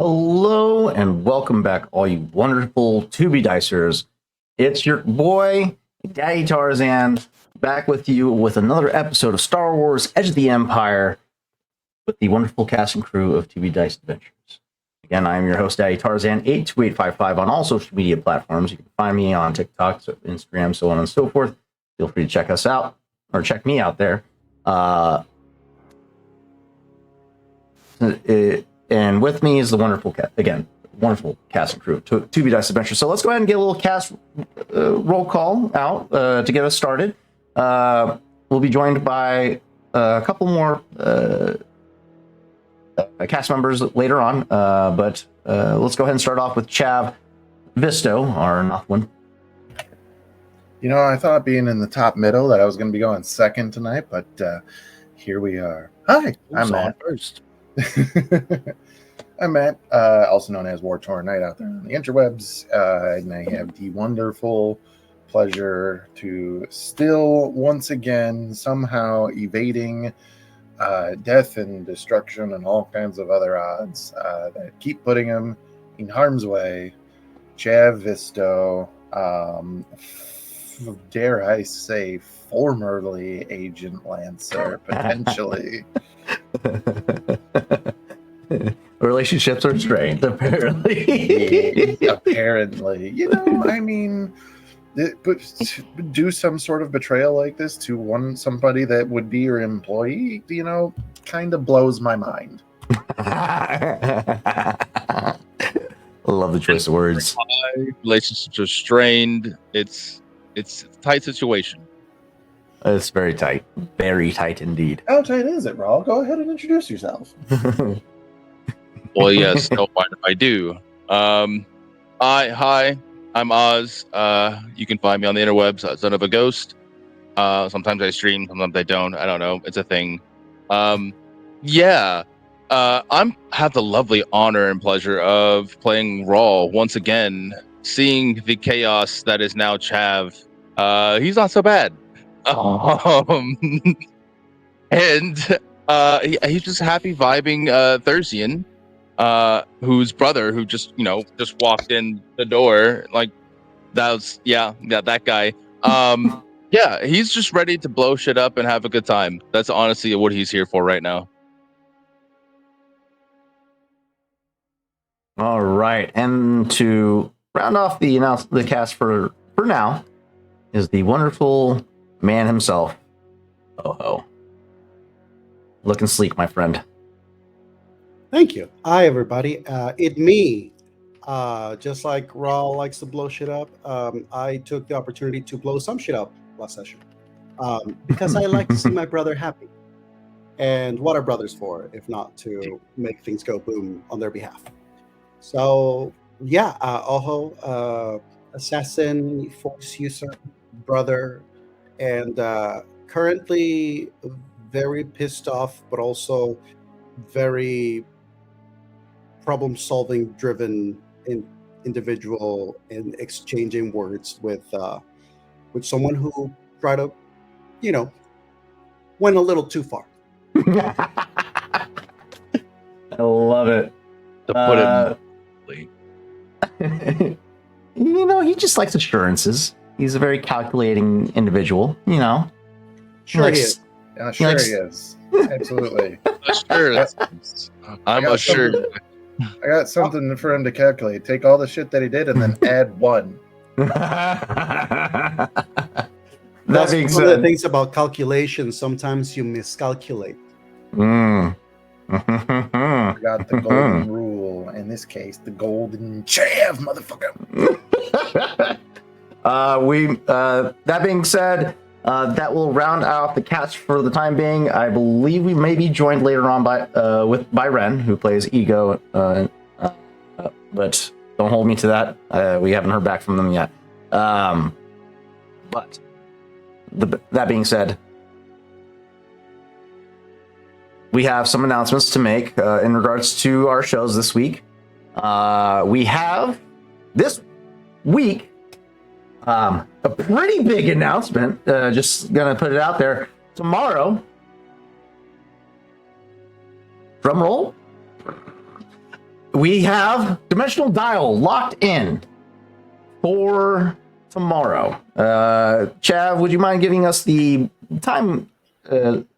Hello and welcome back, all you wonderful Tubi Dicers. It's your boy, Daddy Tarzan, back with you with another episode of Star Wars Edge of the Empire with the wonderful cast and crew of Tubi Dice Adventures. Again, I am your host, Daddy Tarzan, 82855 on all social media platforms. You can find me on TikTok, Instagram, so on and so forth. Feel free to check us out, or check me out there. And with me is the wonderful cast and crew of Tubi Dice Adventure. So let's go ahead and get a little cast roll call out to get us started. We'll be joined by a couple more cast members later on, but let's go ahead and start off with Chav Visto, our Nothwin. You know, I thought being in the top middle that I was going to be going second tonight, but here we are. Hi, I'm Matt. First. I'm Matt, also known as War Torn Knight out there on the interwebs, and I have the wonderful pleasure to still once again somehow evading death and destruction and all kinds of other odds that keep putting him in harm's way. Chav Visto, dare I say, formerly Agent Lancer, potentially. Relationships are strained, apparently. Apparently. You know, I mean, but do some sort of betrayal like this to somebody that would be your employee, you know, kind of blows my mind. Love the choice of words. Relationships are strained. It's a tight situation. It's very tight. Very tight indeed. How tight is it, Raul? Go ahead and introduce yourself. Well, yes, don't mind if I do. Hi, I'm Oz. You can find me on the interwebs, Son of a Ghost. Sometimes I stream, sometimes I don't. I don't know. It's a thing. I'm have the lovely honor and pleasure of playing Raw once again, seeing the chaos that is now Chav. He's not so bad. And he's just happy vibing Thursian, whose brother who just walked in the door, like that guy. He's just ready to blow shit up and have a good time. That's honestly what he's here for right now. All right, and to round off the cast for now is the wonderful man himself, Oho. Looking sleek, my friend. Thank you. Hi, everybody. It me. Just like Raul likes to blow shit up, I took the opportunity to blow some shit up last session because I like to see my brother happy. And what are brothers for, if not to make things go boom on their behalf? So, Oho, assassin, force user, brother, and currently very pissed off, but also very problem-solving driven individual in exchanging words with someone who tried to, went a little too far. I love it. To put it mildly. He just likes assurances. He's a very calculating individual, Sure he is. Yeah, sure he is. Absolutely. I'm assured. I got something for him to calculate. Take all the shit that he did and then add one. That That's being one of the said, things about calculation. Sometimes you miscalculate. I got the golden rule. In this case, the golden chav, motherfucker. That being said, that will round out the cast for the time being. I believe we may be joined later on by Ren, who plays Ego, but don't hold me to that. We haven't heard back from them yet. But that being said, we have some announcements to make in regards to our shows this week. We have this week a pretty big announcement. Just gonna put it out there. Tomorrow, drum roll, we have Dimensional Dial locked in for tomorrow. Chav, would you mind giving us the time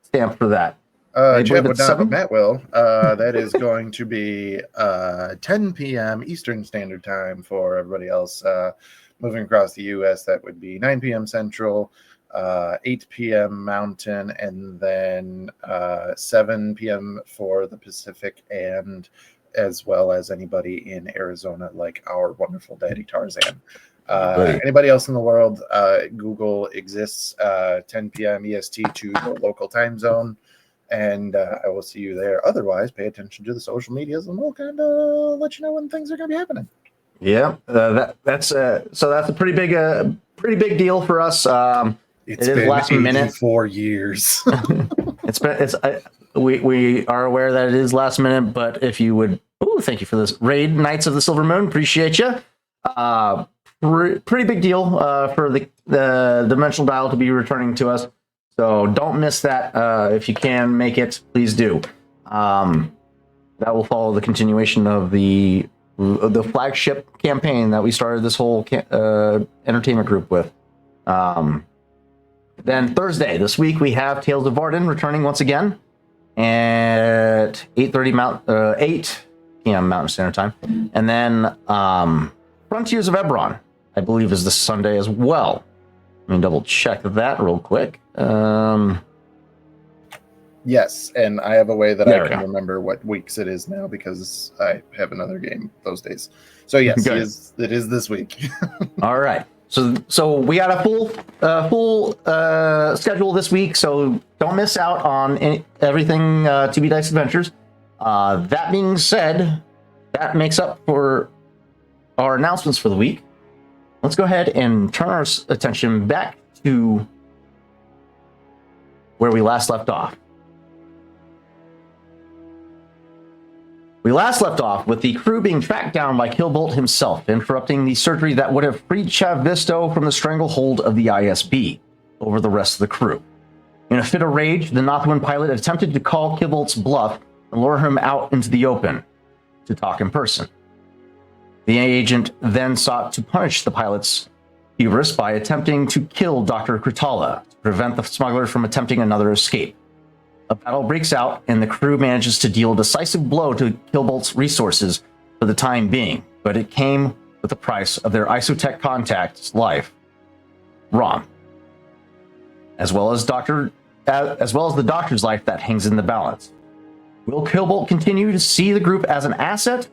stamp for that? I believe Chat would it's not, 7? but Matt will. That is going to be 10 p.m. Eastern Standard Time for everybody else. Moving across the U.S., that would be 9 p.m. Central, 8 p.m. Mountain, and then 7 p.m. for the Pacific, and as well as anybody in Arizona, like our wonderful daddy Tarzan. Buddy. Anybody else in the world, Google exists 10 p.m. EST to the local time zone. And I will see you there. Otherwise, pay attention to the social medias, and we'll kind of let you know when things are going to be happening. Yeah, that's a pretty big deal for us. It's it is been last minute. 84 years. We are aware that it is last minute, but if you would, thank you for this raid, Knights of the Silver Moon, appreciate you. Pretty big deal for the Dimensional Dial to be returning to us. So don't miss that. If you can make it, please do. That will follow the continuation of the flagship campaign that we started this whole entertainment group with. Then Thursday this week we have Tales of Varden returning once again at 8 p.m. Mountain Standard Time, and then Frontiers of Eberron, I believe, is this Sunday as well. Let me double check that real quick. Yes, and I have a way that There I we can go. remember what weeks it is now because I have another game those days. So yes, Good. it is this week. All right. So we got a full schedule this week, so don't miss out on everything 2B Dice Adventures. That being said, that makes up for our announcements for the week. Let's go ahead and turn our attention back to where we last left off. We last left off with the crew being tracked down by Killbolt himself, interrupting the surgery that would have freed Chav Visto from the stranglehold of the ISB over the rest of the crew. In a fit of rage, the Nothwin pilot attempted to call Killbolt's bluff and lure him out into the open to talk in person. The agent then sought to punish the pilot's hubris by attempting to kill Dr. Krutala to prevent the smuggler from attempting another escape. A battle breaks out, and the crew manages to deal a decisive blow to Killbolt's resources for the time being, but it came with the price of their Isotech contact's life, Rom, as well as the doctor's life that hangs in the balance. Will Killbolt continue to see the group as an asset,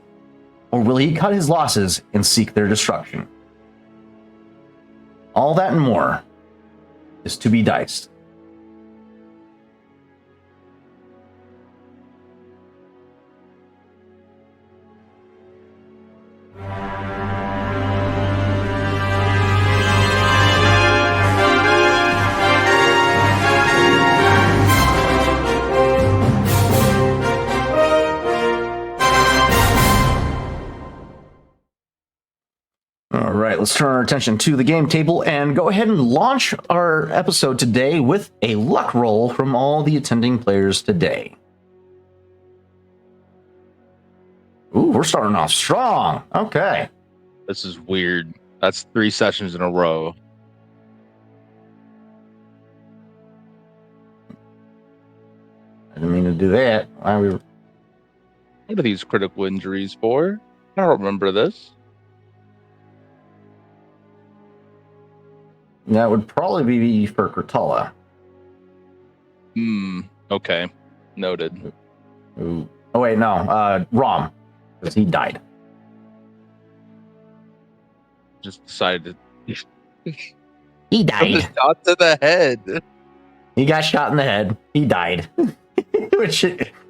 or will he cut his losses and seek their destruction? All that and more is to be diced. All right, let's turn our attention to the game table and go ahead and launch our episode today with a luck roll from all the attending players today. Ooh, we're starting off strong. Okay. This is weird. That's 3 sessions in a row. I didn't mean to do that. What are these critical injuries for? I don't remember this. That would probably be for Krutala. Okay. Noted. Ooh. Oh, wait, no. Rom, because he died. Just decided to He died. shot to the head. He got shot in the head. He died. Which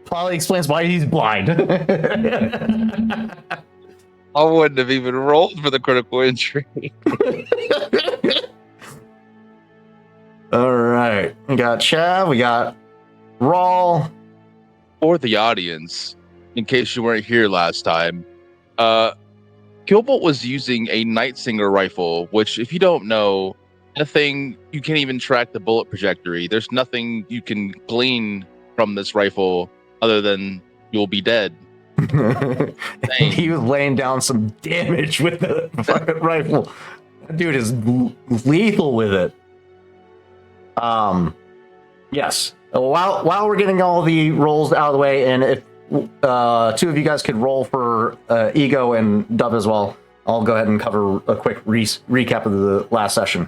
probably explains why he's blind. I wouldn't have even rolled for the critical injury. All right. We got Chav. We got Rawl. For the audience, in case you weren't here last time, Killbolt was using a Night Singer rifle, which, if you don't know, the thing, you can't even track the bullet trajectory. There's nothing you can glean from this rifle other than you'll be dead. He was laying down some damage with the fucking rifle. That dude is lethal with it. Yes. While we're getting all the rolls out of the way, and if two of you guys could roll for Ego and Dub as well, I'll go ahead and cover a quick recap of the last session.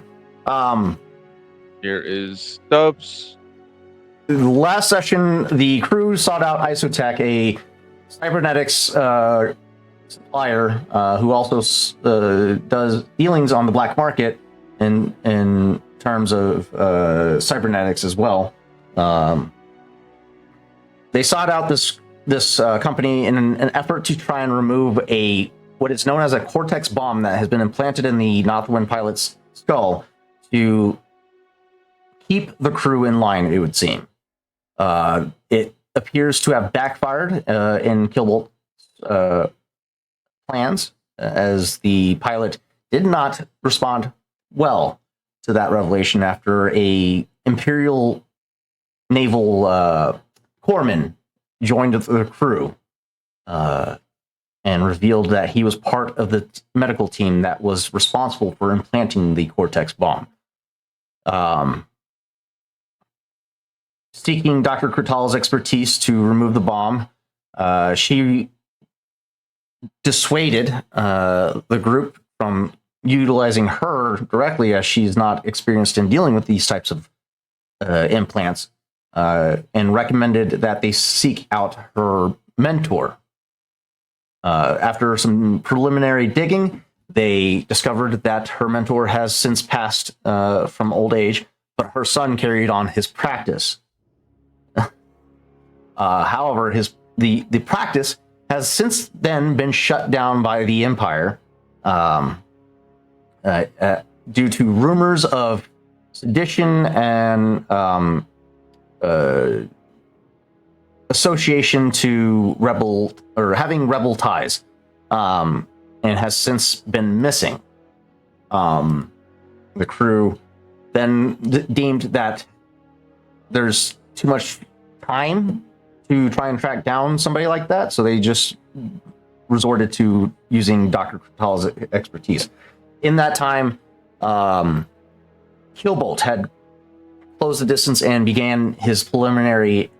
Here is Dubs. The last session, the crew sought out Isotech, a cybernetics supplier who also does dealings on the black market in terms of cybernetics as well. They sought out this company in an effort to try and remove what is known as a cortex bomb that has been implanted in the Northwind pilot's skull to keep the crew in line, it would seem. It appears to have backfired in Killbolt's plans, as the pilot did not respond well to that revelation after a Imperial naval corpsman joined the crew and revealed that he was part of the medical team that was responsible for implanting the Cortex bomb. Seeking Dr. Kurtal's expertise to remove the bomb, she dissuaded the group from utilizing her directly, as she's not experienced in dealing with these types of implants, and recommended that they seek out her mentor. After some preliminary digging, they discovered that her mentor has since passed from old age, but her son carried on his practice. However, the practice has since then been shut down by the Empire due to rumors of sedition and association to rebel, or having rebel ties, and has since been missing. The crew then deemed that there's too much time to try and track down somebody like that, so they just resorted to using Dr. Kurtal's expertise. In that time, Killbolt had closed the distance and began his preliminary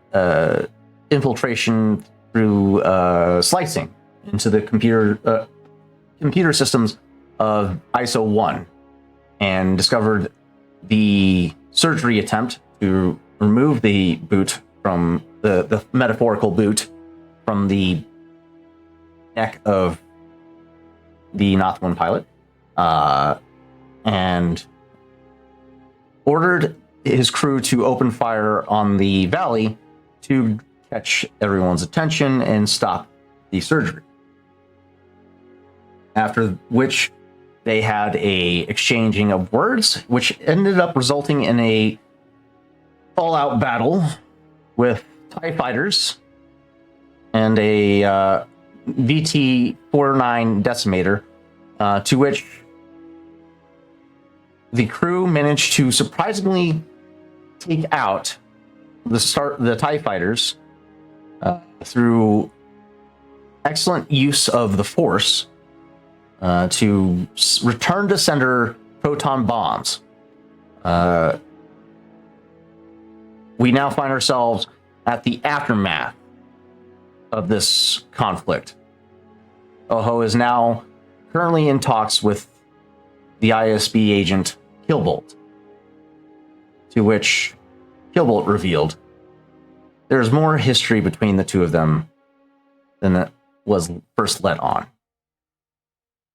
infiltration through slicing into the computer systems of ISO 1, and discovered the surgery attempt to remove the boot from the metaphorical boot from the neck of the Northwind pilot, and ordered his crew to open fire on the valley to catch everyone's attention and stop the surgery. After which they had a exchanging of words, which ended up resulting in a all-out battle with TIE fighters and a VT-49 decimator, to which the crew managed to surprisingly take out the TIE fighters through excellent use of the Force to return to sender proton bombs. We now find ourselves at the aftermath of this conflict. Oho is now currently in talks with the ISB agent Killbolt, to which Killbolt revealed there's more history between the two of them than it was first let on.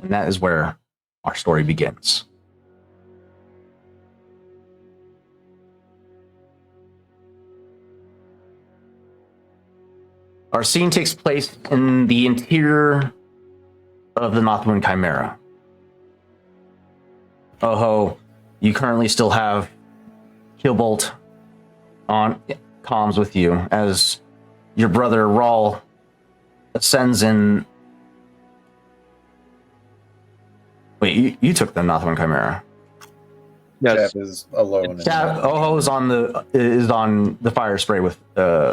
And that is where our story begins. Our scene takes place in the interior of the Northwind Chimera. Oho, you currently still have Killbolt on comms with you as your brother Rawl ascends in. Wait, you took the Northwind Chimera. Yes. Chap is alone. Oho is on the fire spray with No,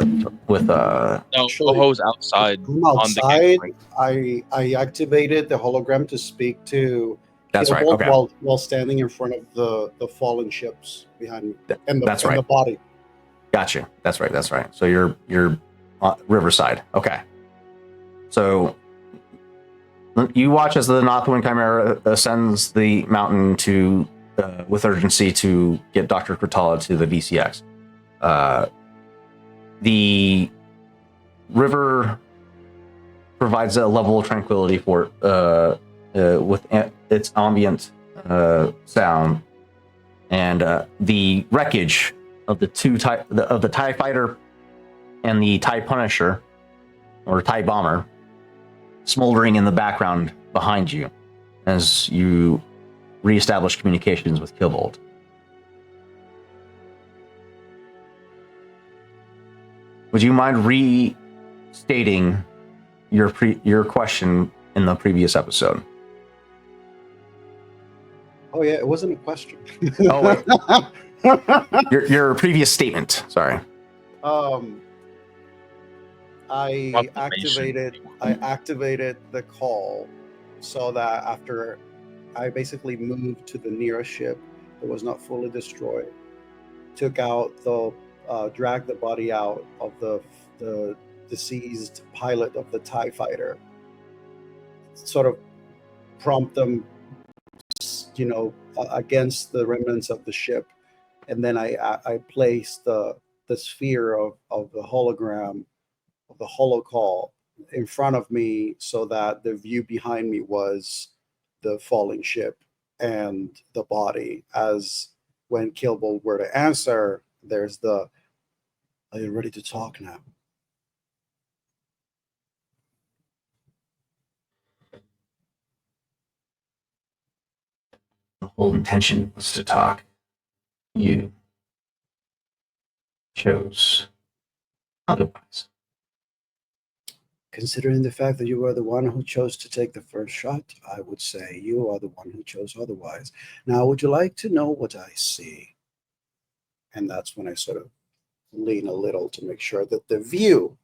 Actually, Oho's outside I'm on the outside. gangplank. I activated the hologram to speak to That's right, Killbolt okay. while standing in front of the fallen ships behind me and That's the right. body. Gotcha. That's right. So you're Riverside. Okay. So you watch as the Northwind Chimera ascends the mountain to with urgency to get Dr. Kurtala to the VCX. The river provides a level of tranquility for with its ambient sound, and the wreckage of the of the TIE fighter and the TIE Punisher or TIE bomber smoldering in the background behind you as you reestablish communications with Killbolt. Would you mind restating your question in the previous episode? Oh yeah, it wasn't a question. Oh wait, your previous statement. Sorry. I Proclamation. activated the call so that after I basically moved to the nearest ship that was not fully destroyed, took out dragged the body out of the deceased pilot of the TIE fighter, sort of prompt them, against the remnants of the ship, and then I placed the sphere of the hologram of the holocall in front of me so that the view behind me was the falling ship and the body. As when Kilbo were to answer, there's the, "Are you ready to talk now?" The whole intention was to talk. You chose otherwise. Considering the fact that you were the one who chose to take the first shot, I would say you are the one who chose otherwise. Now, would you like to know what I see? And that's when I sort of lean a little to make sure that the view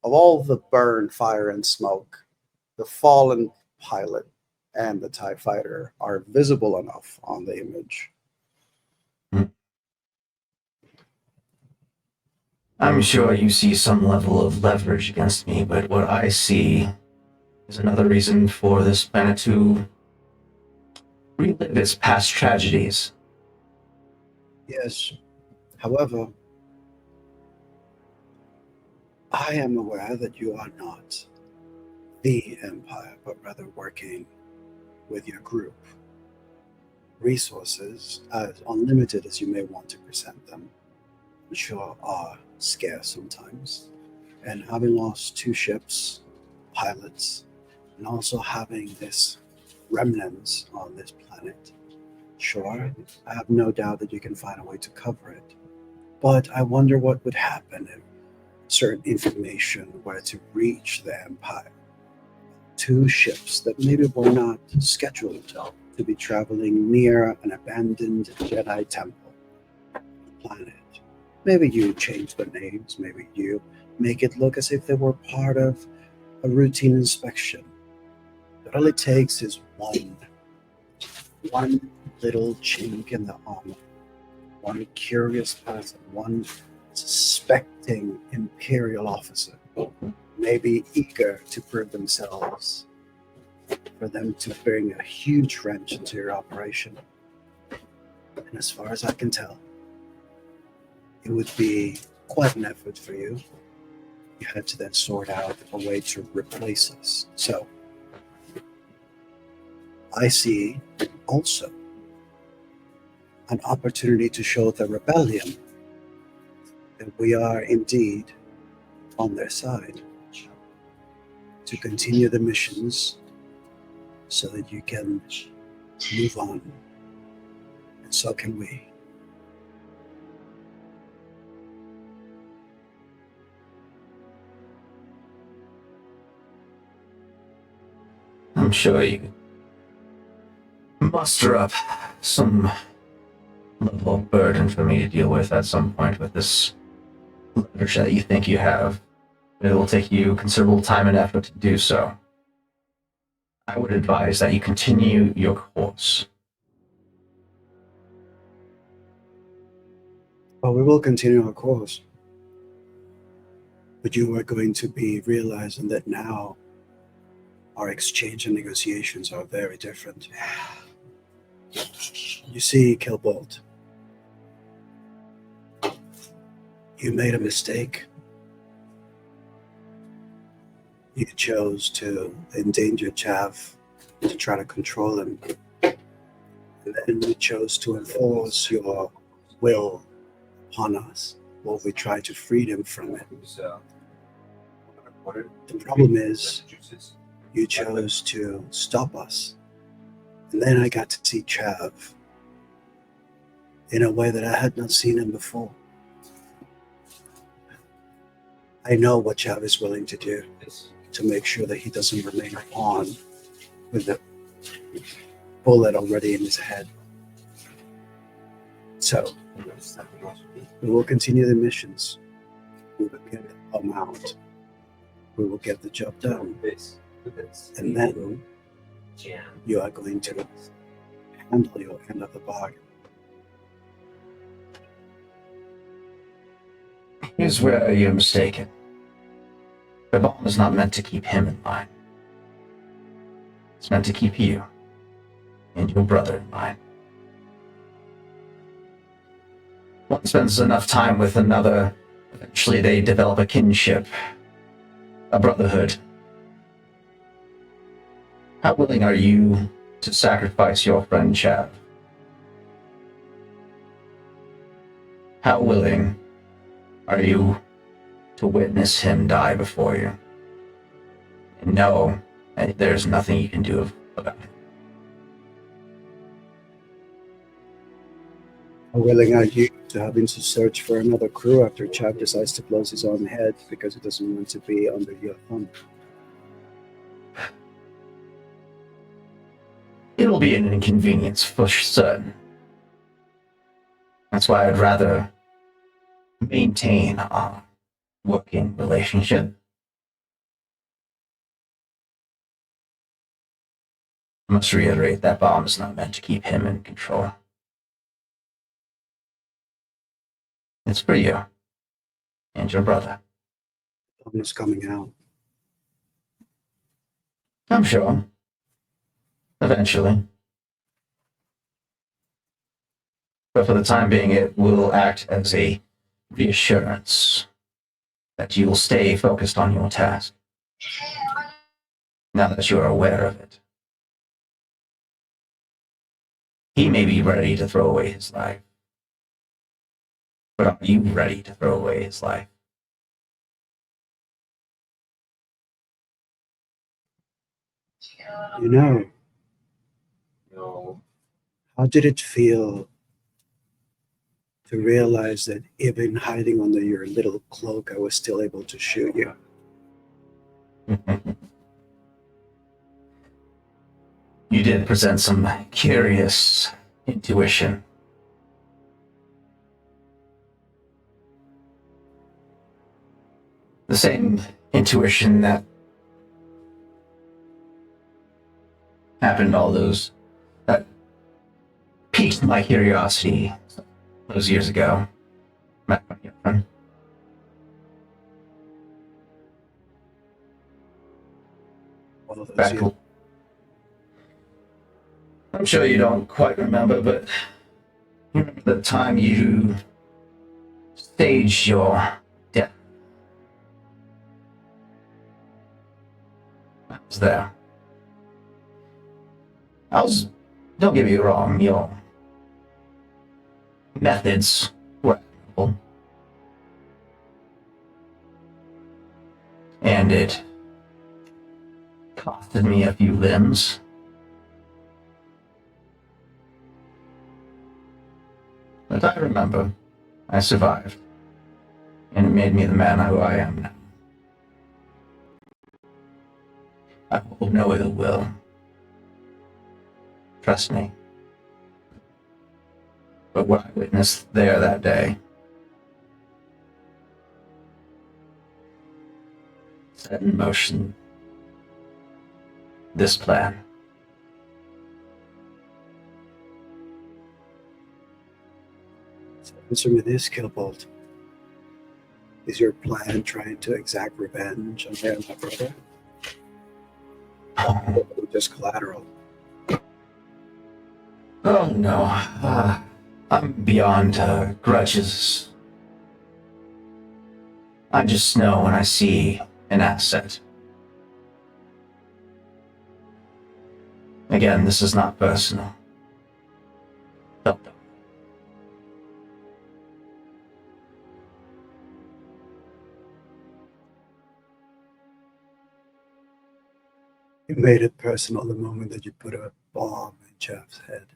of all the burn, fire, and smoke, the fallen pilot, and the TIE fighter are visible enough on the image. I'm sure you see some level of leverage against me, but what I see is another reason for this planet to relive its past tragedies. Yes. However, I am aware that you are not the Empire, but rather working with your group. Resources, as unlimited as you may want to present them, I'm sure are scarce sometimes. And having lost 2 ships, pilots, and also having this remnants on this planet, sure, I have no doubt that you can find a way to cover it. But I wonder what would happen if certain information were to reach the Empire. 2 ships that maybe were not scheduled to be traveling near an abandoned Jedi temple planet. Maybe you change the names, maybe you make it look as if they were part of a routine inspection. But all it takes is one little chink in the armor, one curious person, one suspecting Imperial officer, maybe eager to prove themselves, for them to bring a huge wrench into your operation. And as far as I can tell, it would be quite an effort for you. You had to then sort out a way to replace us. So I see also an opportunity to show the rebellion that we are indeed on their side, to continue the missions so that you can move on, and so can we. I'm sure you can muster up some level of burden for me to deal with at some point with this leverage that you think you have. It will take you considerable time and effort to do so. I would advise that you continue your course. Well, we will continue our course. But you are going to be realizing that now our exchange and negotiations are very different. You see, Kilbolt, you made a mistake. You chose to endanger Chav to try to control him. And then you chose to enforce your will upon us while we tried to free him from it. The problem is, you chose to stop us. And then I got to see Chav in a way that I had not seen him before. I know what Chav is willing to do to make sure that he doesn't remain a pawn with a bullet already in his head. So, we will continue the missions. We will get them out. We will get the job done. And then you are going to handle your end of the bargain. Here's where you're mistaken. The bomb is not meant to keep him in line. It's meant to keep you and your brother in line. One spends enough time with another, eventually they develop a kinship, a brotherhood. How willing are you to sacrifice your friend Chav? How willing are you to witness him die before you? And know that there's nothing you can do about it. How willing are you to having to search for another crew after Chav decides to close his own head because he doesn't want to be under your thumb? It'll be an inconvenience for certain. That's why I'd rather maintain a working relationship. I must reiterate that bomb is not meant to keep him in control. It's for you and your brother. The bomb is coming out. I'm sure. Eventually. But for the time being, it will act as a reassurance that you will stay focused on your task. Now that you are aware of it. He may be ready to throw away his life. But are you ready to throw away his life? You know, how did it feel to realize that even hiding under your little cloak, I was still able to shoot you? You did present some curious intuition. The same intuition that happened that piqued my curiosity those years ago. Back when you were All of those back. years. I'm sure you don't quite remember, but you remember the time you staged your death. I was there. Don't get me wrong, your methods were admirable. And it costed me a few limbs. But I remember, I survived, and it made me the man who I am now. I hold no ill will. Trust me. But what I witnessed there that day set in motion this plan. So answer me this, Killbolt. Is your plan trying to exact revenge on me and my brother? Or just collateral? Oh no, I'm beyond grudges. I just know when I see an asset. Again, this is not personal. No. You made it personal the moment that you put a bomb in Jeff's head.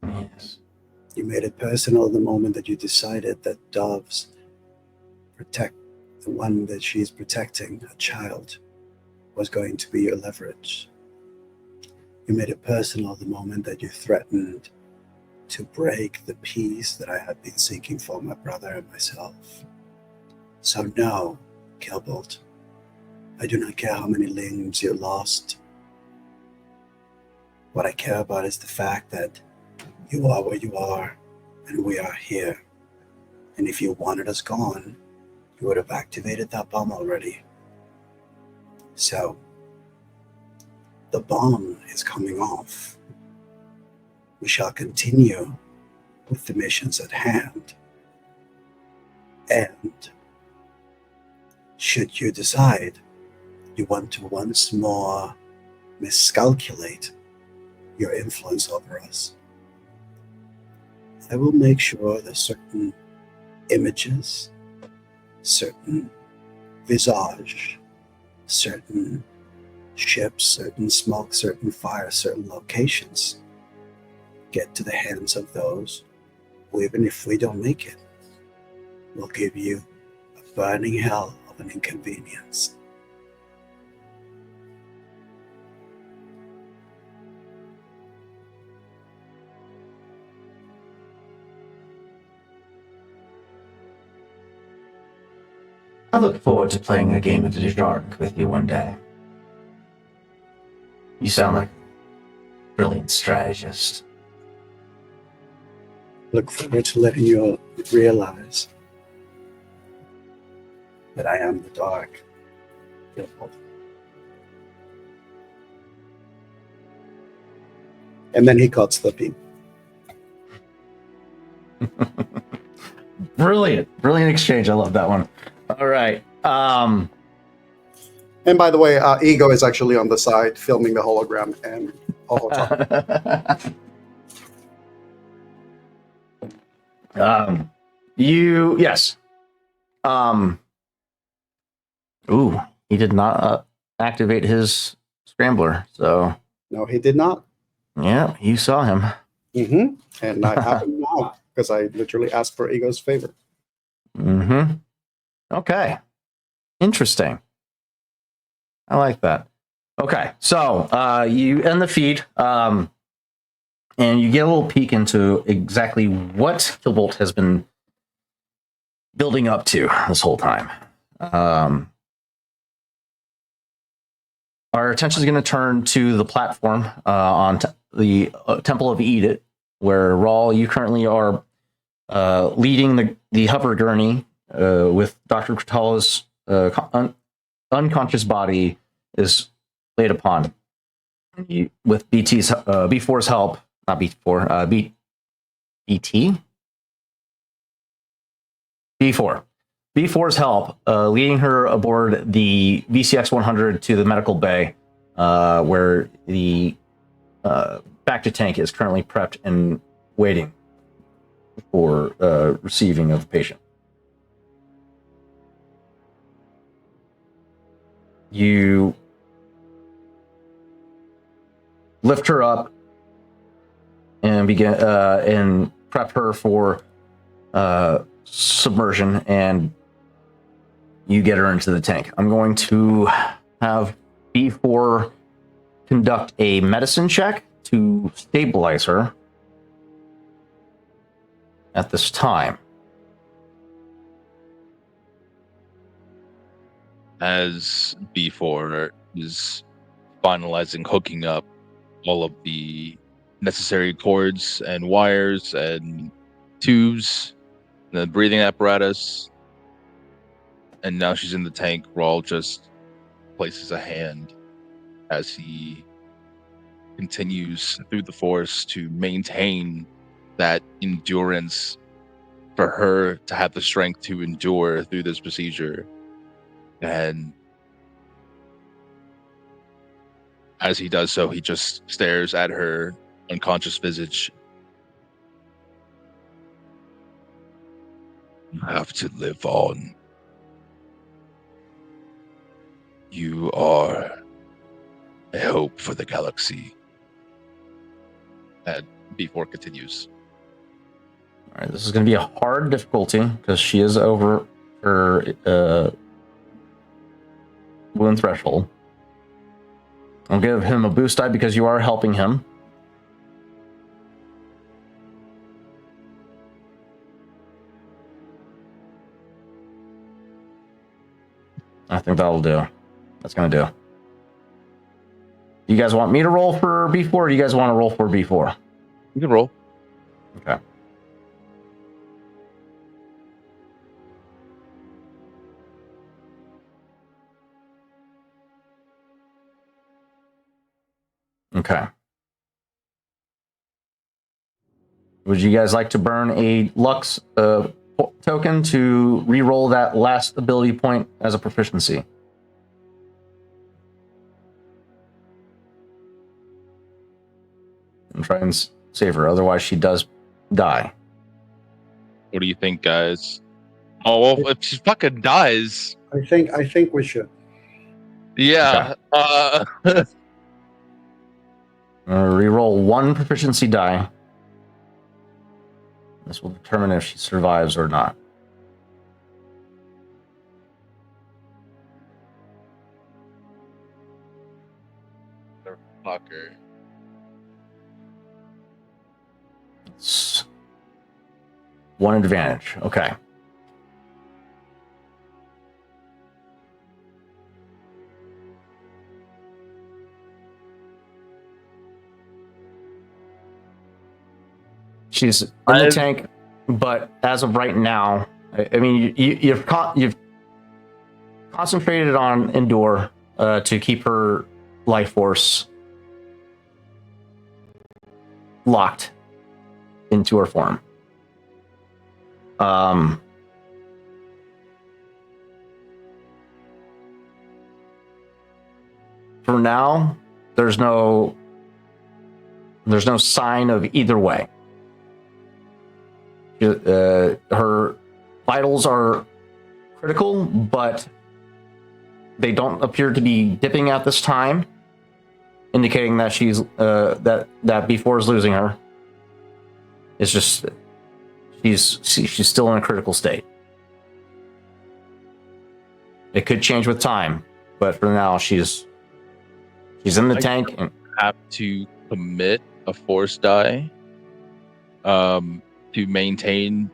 Yes. You made it personal the moment that you decided that doves protect the one that she's protecting, a child, was going to be your leverage. You made it personal the moment that you threatened to break the peace that I had been seeking for my brother and myself. So no, Killbolt, I do not care how many limbs you lost. What I care about is the fact that you are where you are, and we are here. And if you wanted us gone, you would have activated that bomb already. So, the bomb is coming off. We shall continue with the missions at hand. And should you decide you want to once more miscalculate your influence over us, I will make sure that certain images, certain visage, certain ships, certain smoke, certain fire, certain locations get to the hands of those who, even if we don't make it, will give you a burning hell of an inconvenience. I look forward to playing a game of the dark with you one day. You sound like a brilliant strategist. Look forward to letting you realize that I am the dark. And then he cuts the beam. Brilliant exchange. I love that one. All right. And by the way, Ego is actually on the side filming the hologram and Yes. Ooh, he did not activate his scrambler. So no, he did not. Yeah, you saw him. Mm-hmm. And I have him now because I literally asked for Ego's favor. Mm-hmm. Okay. Interesting. I like that. Okay, so you end the feed, and you get a little peek into exactly what Killbolt has been building up to this whole time. Our attention is going to turn to the platform on the Temple of Edith, where Rawl, you currently are leading the hover gurney with Dr. Kratala's unconscious body is laid upon. With B4's help, not B4, BT? B4. B4's help, leading her aboard the VCX 100 to the medical bay, where the Bacta tank is currently prepped and waiting for receiving of the patient. You lift her up and begin and prep her for submersion, and you get her into the tank. I'm going to have B4 conduct a medicine check to stabilize her. at this time. As B4 is finalizing hooking up all of the necessary cords and wires and tubes, the breathing apparatus, and now she's in the tank. Rawl just places a hand as he continues through the forest to maintain that endurance for her to have the strength to endure through this procedure. And as he does so, he just stares at her unconscious visage. You have to live on. You are a hope for the galaxy. And B4 continues. All right, this is going to be a hard difficulty because she is over her wound threshold. I'll give him a boost die because you are helping him. I think that'll do. That's going to do. Do you guys want me to roll for B4 or do you guys want to roll for B4? You can roll. Okay. Okay. Would you guys like to burn a Lux token to re-roll that last ability point as a proficiency? And try and save her. Otherwise, she does die. What do you think, guys? Oh, well, if she fucking dies. I think we should. Yeah. Okay. Re-roll one proficiency die. This will determine if she survives or not. Fucker. It's one advantage. Okay. She's in the tank, but as of right now, I mean, you've concentrated on Endure to keep her life force locked into her form. For now, there's no sign of either way. Her vitals are critical, but they don't appear to be dipping at this time, indicating that she's that B4 is losing her. It's just she's still in a critical state. It could change with time, but for now she's in the tank. And have to commit a force die to maintain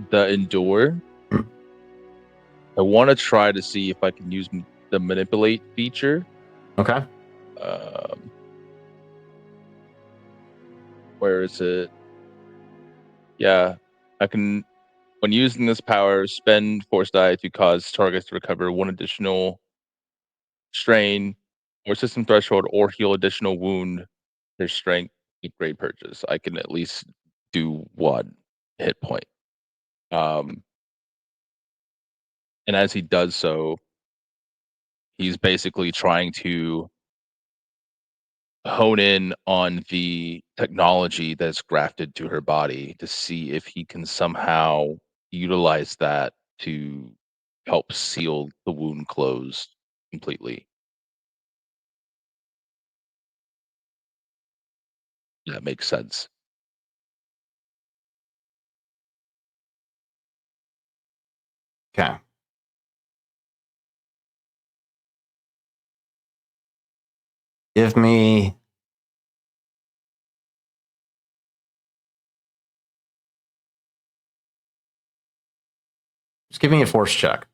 the endure. I want to try to see if I can use the manipulate feature. Okay. Where is it? Yeah, I can, when using this power, spend force die to cause targets to recover one additional strain or system threshold or heal additional wound. Their strength grade purchase. I can at least do one hit point. And as he does so, he's basically trying to hone in on the technology that's grafted to her body to see if he can somehow utilize that to help seal the wound closed completely. That makes sense. Okay. Give me Just give me a force check.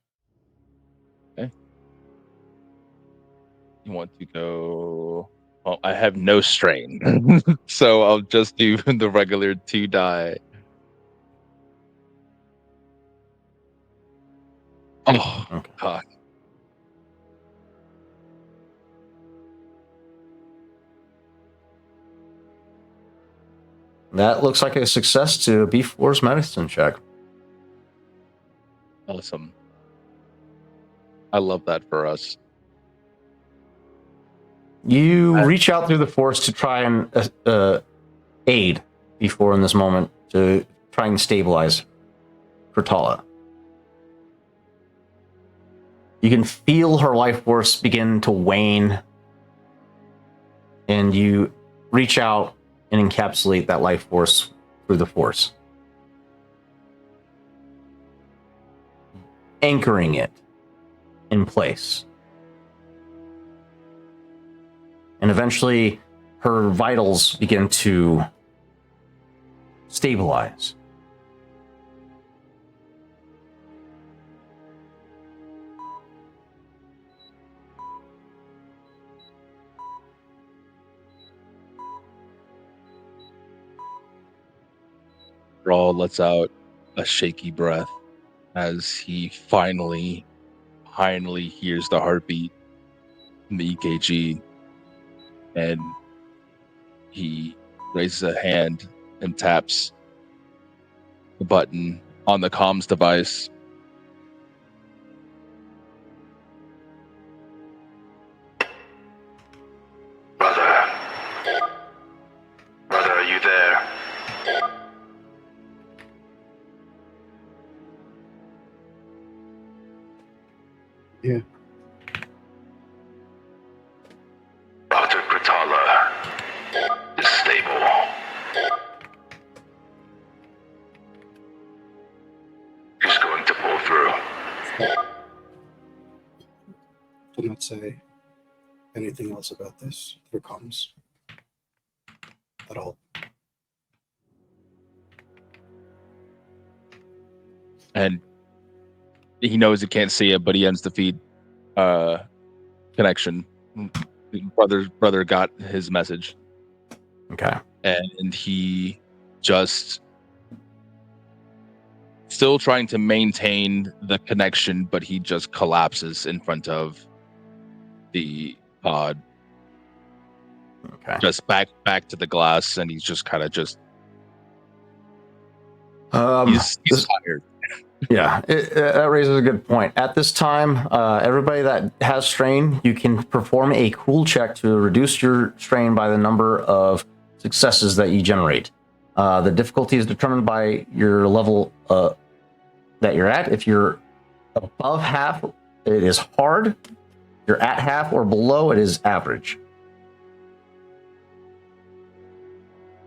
You want to go? Well, I have no strain, so I'll just do the regular 2 die. Oh, Okay. God. That looks like a success to a B4's medicine check. Awesome. I love that for us. You reach out through the force to try and aid B4 in this moment to try and stabilize Kurtala. You can feel her life force begin to wane, and you reach out and encapsulate that life force through the force, anchoring it in place. And eventually, her vitals begin to stabilize. Rawl lets out a shaky breath as he finally hears the heartbeat in the EKG, and he raises a hand and taps the button on the comms device. Brother, are you there? Yeah. Dr. Kratala is stable. He's going to pull through. Do not say anything else about this through comms at all. And he knows he can't see it, but he ends the feed connection. Brother got his message. Okay. And he just still trying to maintain the connection, but he just collapses in front of the pod. Okay. Just back to the glass, and he's just kind of just he's tired. Yeah, that raises a good point. At this time, everybody that has strain, you can perform a cool check to reduce your strain by the number of successes that you generate. The difficulty is determined by your level that you're at. If you're above half, it is hard. If you're at half or below, it is average.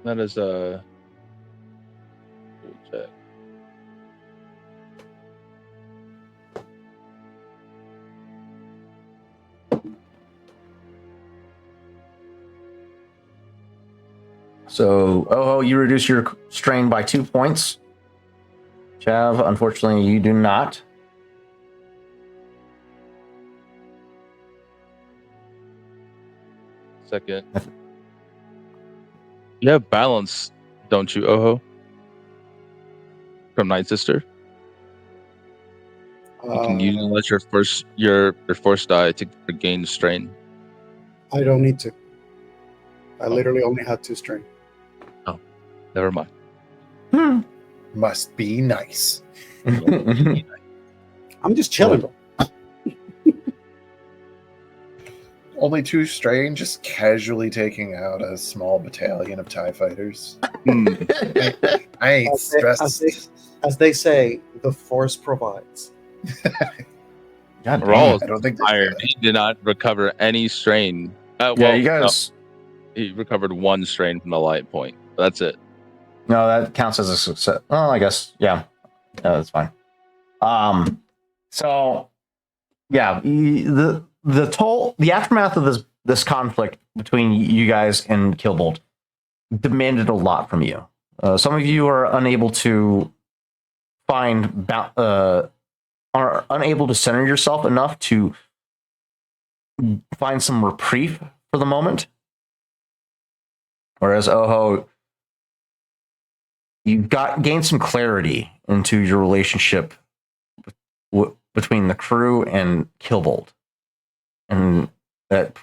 That is a cool check. So, you reduce your strain by 2 points. Chav, unfortunately, you do not. Second. You have balance, don't you, Oho? From Night Sister? You can utilize your first die to regain strain. I don't need to. I literally only had 2 strain. Never mind. Must be nice. I'm just chilling, bro. Only 2 strain, just casually taking out a small battalion of TIE fighters. I ain't stressed. As they say, the Force provides. God Rawl I don't think tired. He did not recover any strain. Yeah, you guys. No, he recovered 1 strain from the light point. That's it. No, that counts as a success. Well, I guess, yeah. That's fine. So, yeah, the aftermath of this conflict between you guys and Killbolt demanded a lot from you. Some of you are unable to find are unable to center yourself enough to find some reprieve for the moment. Whereas Oho, you've gained some clarity into your relationship between the crew and Kilbold, and that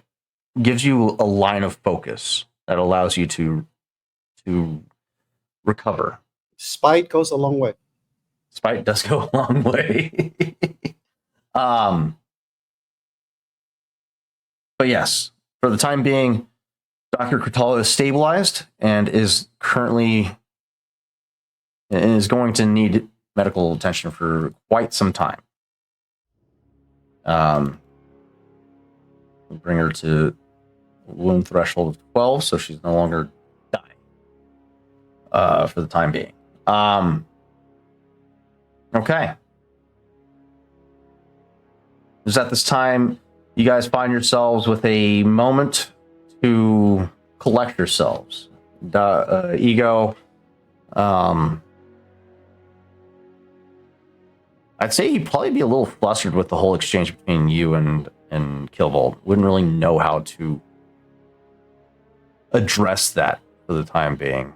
gives you a line of focus that allows you to recover. Spite goes a long way. Spite does go a long way. But yes, for the time being, Dr. Kratala is stabilized and is going to need medical attention for quite some time. We'll bring her to wound threshold of 12, so she's no longer dying for the time being. Okay. Just at this time, you guys find yourselves with a moment to collect yourselves. Ego, I'd say he'd probably be a little flustered with the whole exchange between you and Kilvold. Wouldn't really know how to address that for the time being.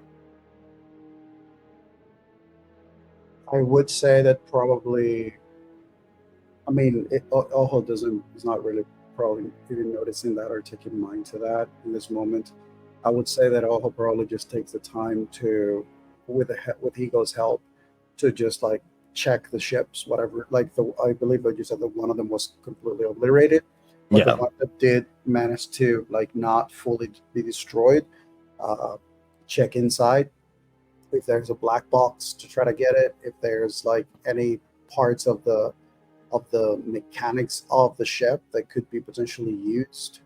I would say that probably. I mean, Oho is not really probably even noticing that or taking mind to that in this moment. I would say that Oho probably just takes the time to, with Ego's help, to just like check the ships, whatever. Like I believe that you said that one of them was completely obliterated, but the one that did manage to like not fully be destroyed, check inside if there's a black box to try to get it. If there's like any parts of the mechanics of the ship that could be potentially used,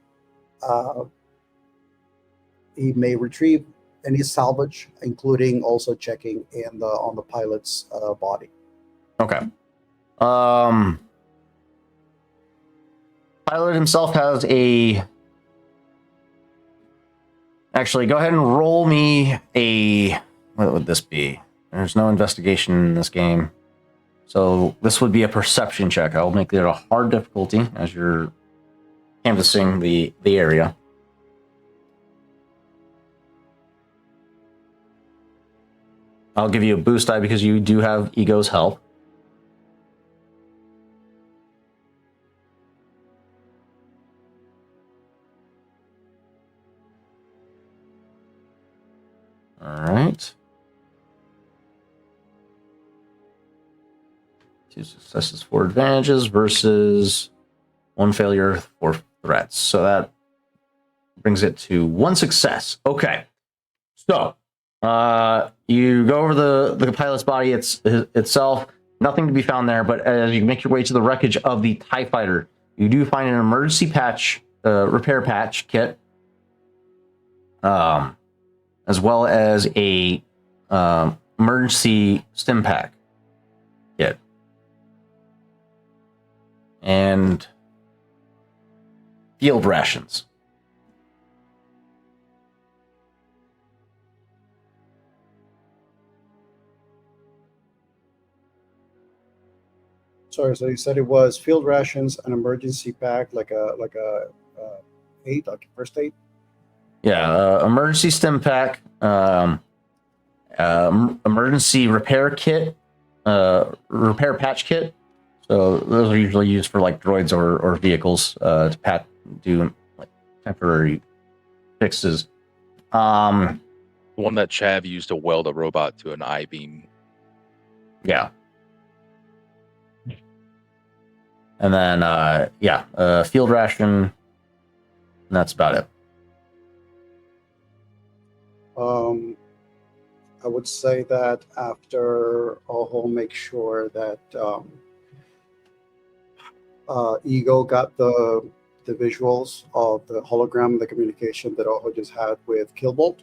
he may retrieve any salvage, including also checking on the pilot's body. Okay. Pilot himself has a. Actually, go ahead and roll me a. What would this be? There's no investigation in this game. So this would be a perception check. I'll make it a hard difficulty as you're canvassing the area. I'll give you a boost die because you do have Ego's help. All right. 2 successes, 4 advantages versus 1 failure, 4 threats. So that brings it to 1 success. Okay. So you go over the pilot's body itself. Nothing to be found there, but as you make your way to the wreckage of the TIE Fighter, you do find an emergency repair patch kit, as well as a emergency stim pack kit. And field rations. Sorry, so you said it was field rations, an emergency pack, like a aid, like first aid. Yeah, emergency stim pack, emergency repair kit, repair patch kit. So those are usually used for like droids or vehicles to do like temporary fixes. The one that Chav used to weld a robot to an I-beam. Yeah. And then field ration, and that's about it. I would say that after Oho makes sure that Ego got the visuals of the hologram, the communication that Oho just had with Kilbolt.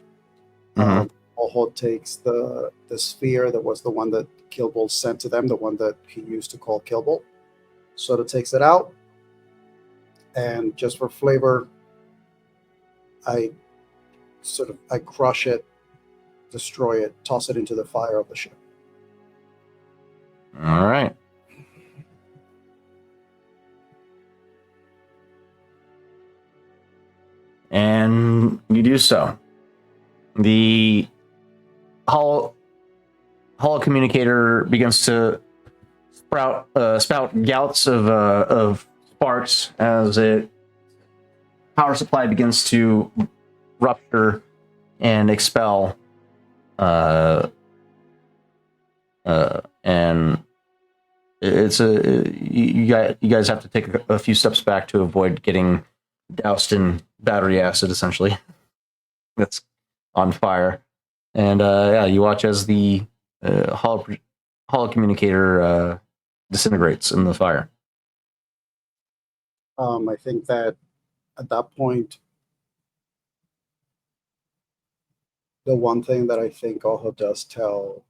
Oho takes the sphere that was the one that Kilbolt sent to them, the one that he used to call Kilbolt. Sort of takes it out, and just for flavor, I crush it, destroy it, toss it into the fire of the ship. All right. And you do so. The holo communicator begins to spout gouts of sparks as it power supply begins to rupture and expel. And it's you guys have to take a few steps back to avoid getting doused in battery acid, essentially. That's on fire. And yeah, you watch as the holo communicator disintegrates in the fire. I think that at that point, the one thing that I think Ojo does tell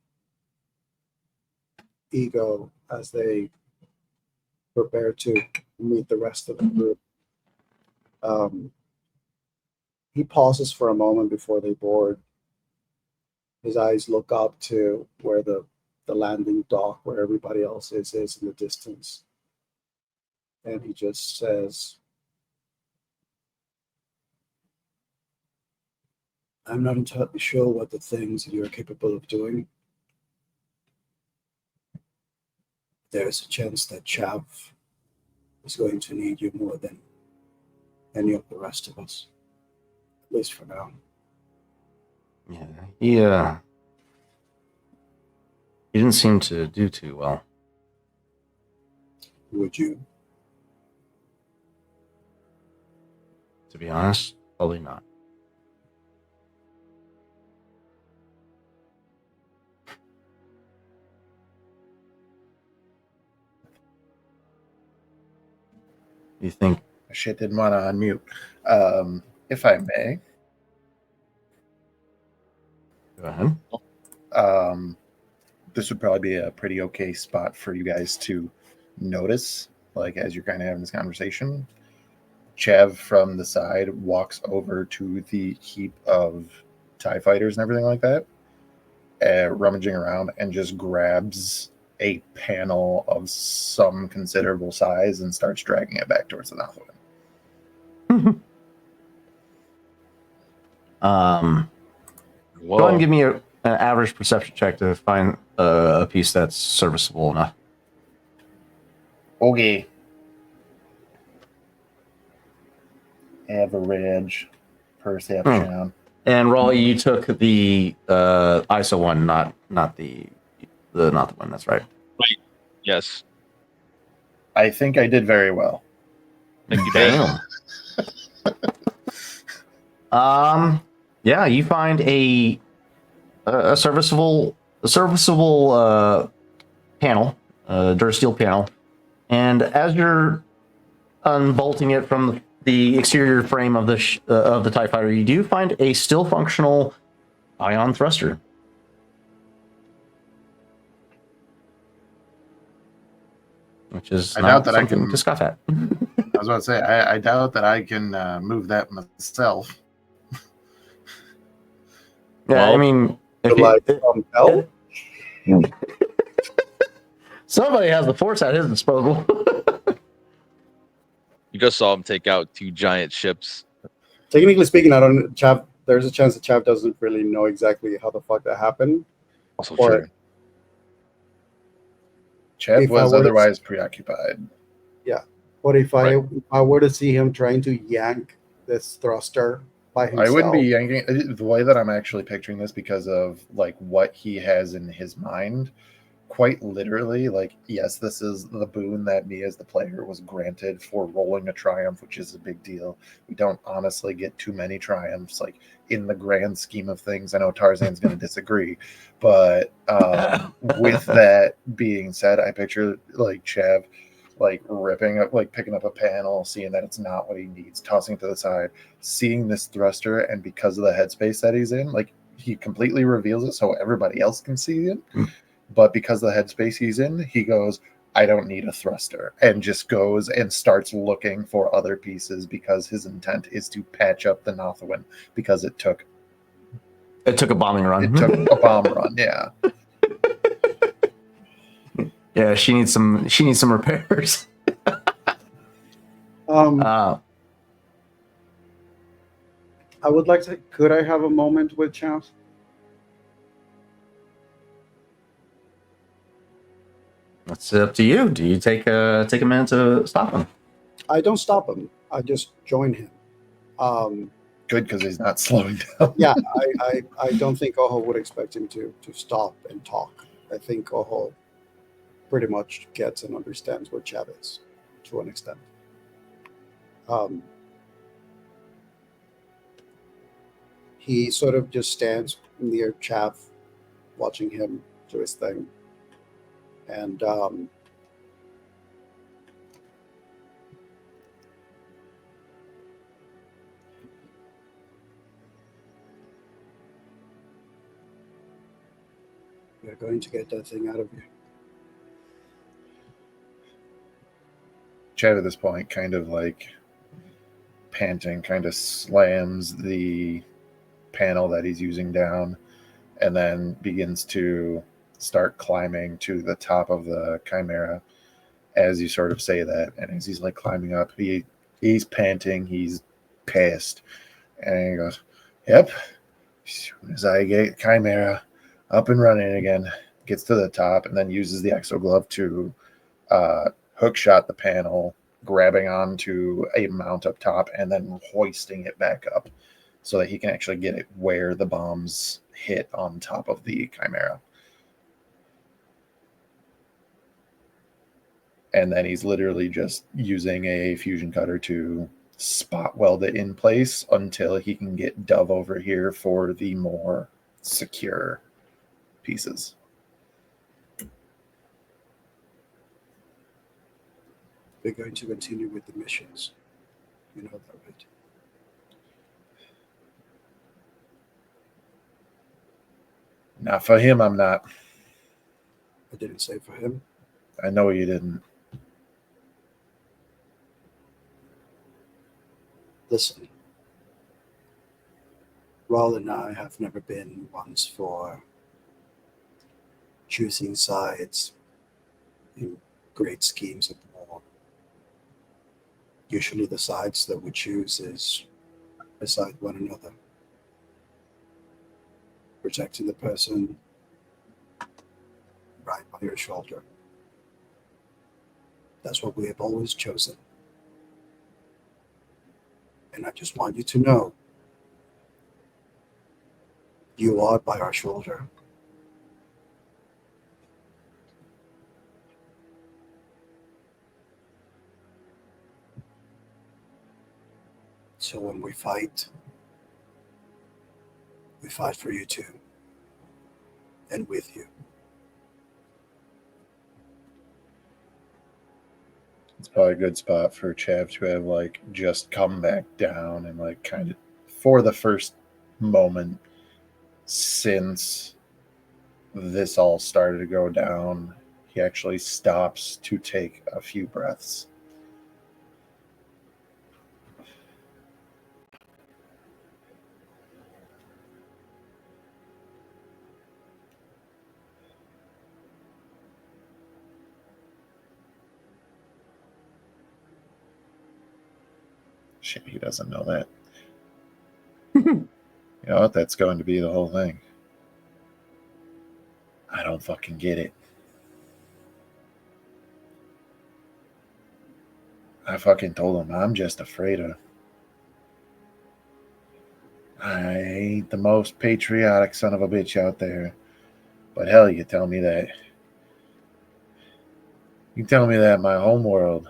Ego as they prepare to meet the rest of the group, he pauses for a moment before they board. His eyes look up to where the landing dock, where everybody else is in the distance. And he just says, I'm not entirely sure what the things that you're capable of doing. There's a chance that Chav is going to need you more than any of the rest of us, at least for now. Yeah, he didn't seem to do too well. Would you? To be honest, probably not. You think? Shit, didn't want to unmute. If I may. Go ahead. This would probably be a pretty okay spot for you guys to notice, like as you're kind of having this conversation. Chav from the side walks over to the heap of TIE fighters and everything like that, rummaging around, and just grabs a panel of some considerable size and starts dragging it back towards the Northwind. Whoa. Go ahead and give me an average perception check to find a piece that's serviceable enough. Okay. Average perception. And Raleigh, you took the ISO one, not the one. That's right. Yes. I think I did very well. Thank you, Dan. Damn. Yeah, you find a serviceable panel, durasteel panel, and as you're unbolting it from the exterior frame of the TIE fighter, you do find a still functional ion thruster. Which is I not doubt that I something can to scoff at. I was about to say, I doubt that I can move that myself. Yeah, Well, I mean, if Like hell? somebody has the force at his disposal. You just saw him take out 2 giant ships. Technically speaking, I don't. Chav. There's a chance that Chav doesn't really know exactly how the fuck that happened. Also Or- true. Chav If I was were to- otherwise preoccupied. But if I Right. if I were to see him trying to yank this thruster by himself, I wouldn't be yanking the way that I'm actually picturing this because of like what he has in his mind. Quite literally, like, yes, this is the boon that me as the player was granted for rolling a triumph, which is a big deal. We don't honestly get too many triumphs, like in the grand scheme of things. I know Tarzan's going to disagree, but with that being said, I picture like Chav like ripping up, like picking up a panel, seeing that it's not what he needs, tossing it to the side, seeing this thruster, and because of the headspace that he's in, like he completely reveals it so everybody else can see it. But because of the headspace he's in, he goes, I don't need a thruster, and just goes and starts looking for other pieces because his intent is to patch up the Northwind because it took a bombing run. a bomb run. Yeah. Yeah, she needs some repairs. I would like to. Could I have a moment with Chav? It's up to you. Do you take a minute to stop him? I don't stop him. I just join him. Good, because he's not slowing down. Yeah, I don't think Oho would expect him to stop and talk. I think Oho pretty much gets and understands where Chav is to an extent. Um, he sort of just stands near Chav, watching him do his thing. And we're going to get that thing out of you. Chad at this point, kind of like panting, kind of slams the panel that he's using down and then begins to start climbing to the top of the chimera as you sort of say that. And as he's like climbing up, he's panting, he's pissed, and he goes, "Yep, as soon as I get chimera up and running again," gets to the top and then uses the exo glove to hook shot the panel, grabbing onto a mount up top and then hoisting it back up so that he can actually get it where the bombs hit on top of the chimera. And then he's literally just using a fusion cutter to spot weld it in place until he can get Dove over here for the more secure pieces. We're going to continue with the missions. You know that, right? Not for him, I'm not. I didn't say for him. I know you didn't. Listen, Raul and I have never been ones for choosing sides in great schemes of war. Usually the sides that we choose is beside one another, protecting the person right by your shoulder. That's what we have always chosen. And I just want you to know, you are by our shoulder. So when we fight for you too, and with you. It's probably a good spot for Chav to have like just come back down and like kind of for the first moment since this all started to go down, he actually stops to take a few breaths. Shit, he doesn't know that. You know what? That's going to be the whole thing. I don't fucking get it. I fucking told him I'm just afraid of. I ain't the most patriotic son of a bitch out there. But hell, you tell me that. You tell me that my homeworld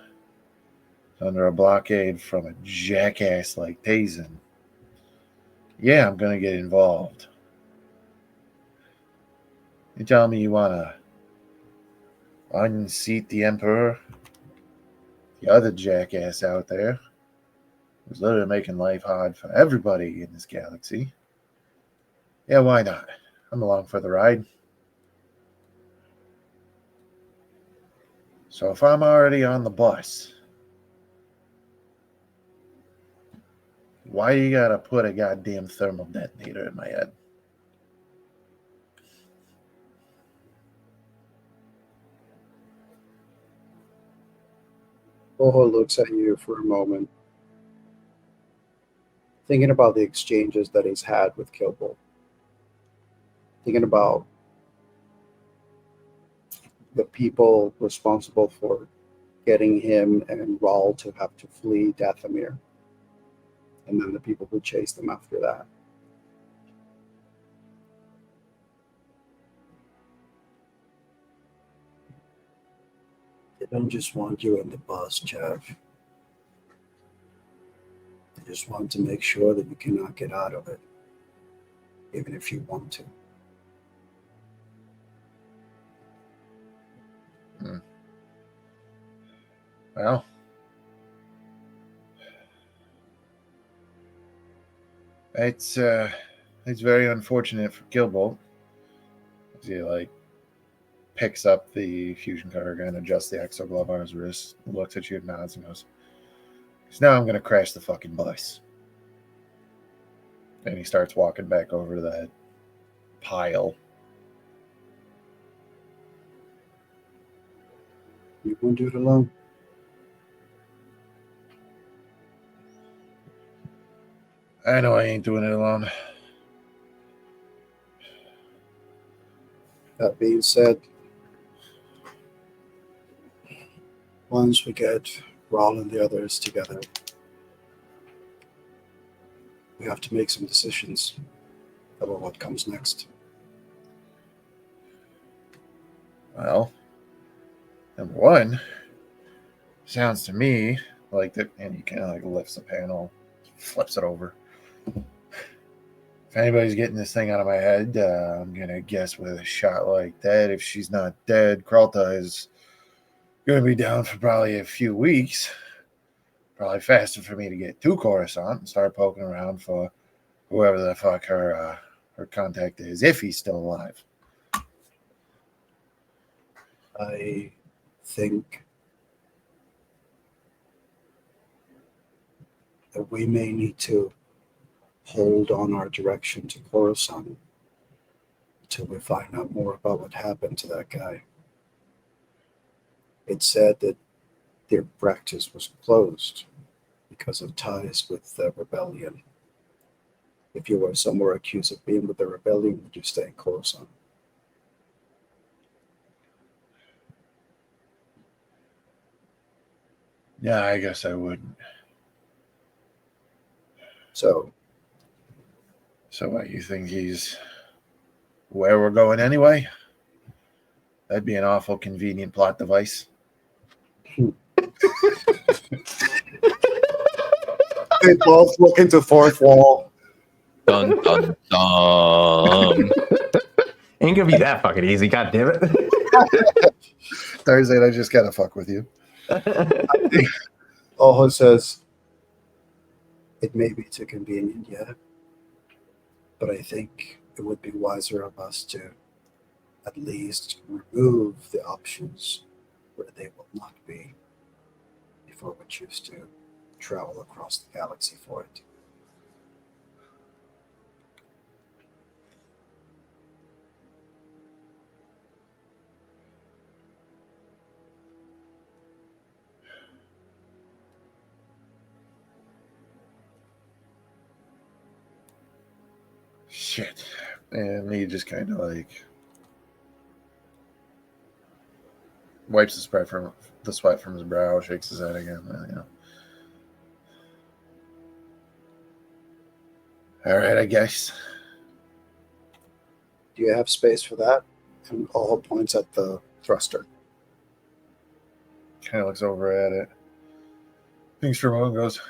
is under a blockade from a jackass like Tazen. Yeah, I'm gonna get involved. You tell me you wanna unseat the Emperor, the other jackass out there, who's literally making life hard for everybody in this galaxy. Yeah, why not? I'm along for the ride. So if I'm already on the bus, why you gotta put a goddamn thermal detonator in my head? Oho looks at you for a moment, thinking about the exchanges that he's had with Kilbo, thinking about the people responsible for getting him and Raul to have to flee Dathomir, and then the people who chased them after that. They don't just want you in the bus, Jeff. They just want to make sure that you cannot get out of it, even if you want to. Well, it's very unfortunate for Gilbolt. He like picks up the fusion cargo and adjusts the exo glove on his wrist, looks at you and nods and goes, "So now I'm gonna crash the fucking bus." And he starts walking back over to that pile. You won't do it alone. I know I ain't doing it alone. That being said, once we get Raul and the others together, we have to make some decisions about what comes next. Well, number one, sounds to me like that, and he kind of like lifts the panel, flips it over. If anybody's getting this thing out of my head, I'm gonna guess with a shot like that, if she's not dead, Kralta is gonna be down for probably a few weeks. Probably faster for me to get to Coruscant and start poking around for whoever the fuck her contact is, if he's still alive. I think that we may need to hold on our direction to Coruscant until we find out more about what happened to that guy. It said that their practice was closed because of ties with the rebellion. If you were somewhere accused of being with the rebellion, would you stay in Coruscant? Yeah, I guess I wouldn't. So what, you think he's where we're going anyway? That'd be an awful convenient plot device. they both look into fourth wall. Dun dun dun. Ain't gonna be that fucking easy, god damn it. Tarzan, I just gotta fuck with you. Ojo says, it may be too convenient, yeah, but I think it would be wiser of us to at least remove the options where they will not be before we choose to travel across the galaxy for it. Shit. And he just kind of like wipes the sweat from his brow, shakes his head again. All right, I guess. Do you have space for that? And Ojo points at the thruster. Kind of looks over at it. Thinks for a moment, goes,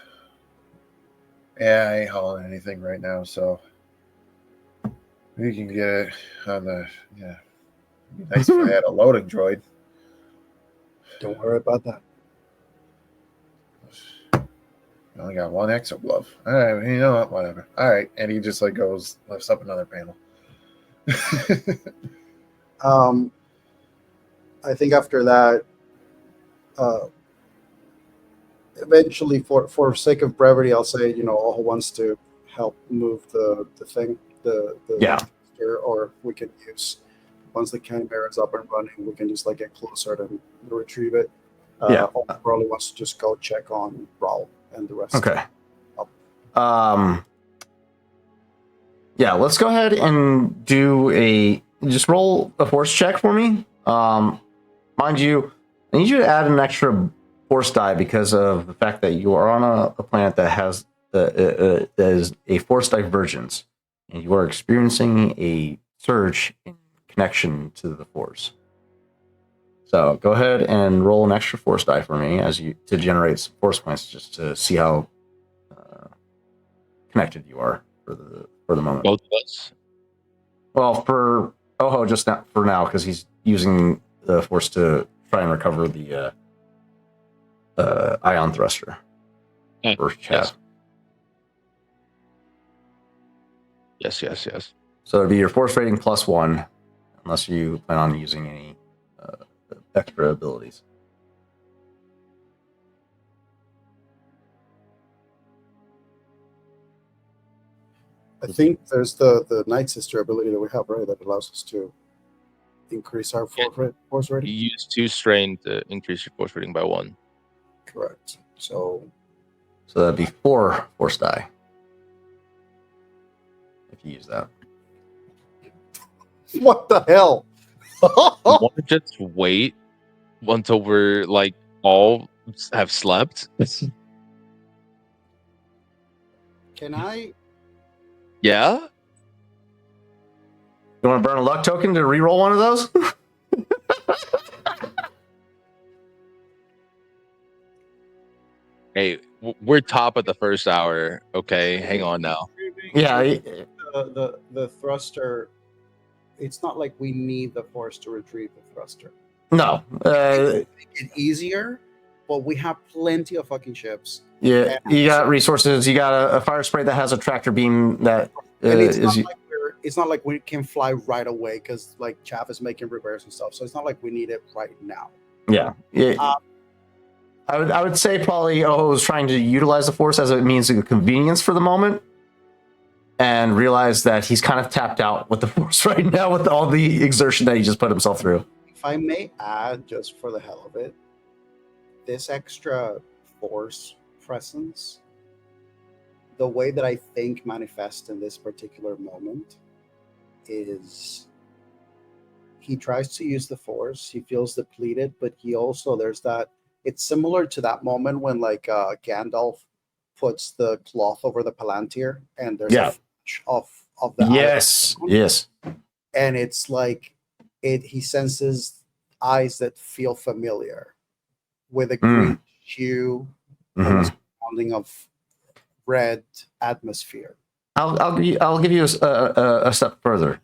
"Yeah, I ain't hauling anything right now, so we can get it on the, yeah. It'd be nice if I had a loading droid." Don't worry about that. I only got one exo glove. All right, you know what? Whatever. All right, and he just like goes, lifts up another panel. I think after that, eventually, for sake of brevity, I'll say, Ojo wants to help move the thing, the Yeah. or we can use, once the Chimera is up and running, we can just like get closer to retrieve it. Yeah. Ojo probably wants to just go check on Raul and the rest. Okay. Yeah, let's go ahead and just roll a force check for me. Mind you, I need you to add an extra force die because of the fact that you are on a planet that has that is a force divergence, and you are experiencing a surge in connection to the force. So go ahead and roll an extra force die for me to generate some force points, just to see how connected you are for the moment. Both of us. Well, for Oho, just not for now, because he's using the force to try and recover the ion thruster. Okay. First chat. Yes. So it'd be your force rating +1, unless you plan on using any extra abilities. I think there's the Night Sister ability that we have, right? That allows us to increase our force rating. You use 2 strain to increase your force rating by 1. Correct. So that'd be 4 force die if you use that. what the hell? Want to just wait until we're like all have slept? Can I? Yeah. You want to burn a luck token to reroll one of those? Hey, we're top of the first hour. Okay, hang on now. Yeah. The thruster. It's not like we need the force to retrieve the thruster. No. Make it easier, but we have plenty of fucking ships. Yeah, you got resources. You got a fire spray that has a tractor beam that and it's not like we can fly right away because like Chaff is making repairs and stuff. So it's not like we need it right now. Yeah. I would say probably Oho is trying to utilize the force as a means of convenience for the moment, and realize that he's kind of tapped out with the force right now with all the exertion that he just put himself through. If I may add, just for the hell of it, this extra force presence, the way that I think manifests in this particular moment is he tries to use the force, he feels depleted, but he also, it's similar to that moment when like Gandalf puts the cloth over the Palantir and there's a flash of the yes and it's like he senses eyes that feel familiar with a green hue and a surrounding of red atmosphere. I'll give you a step further.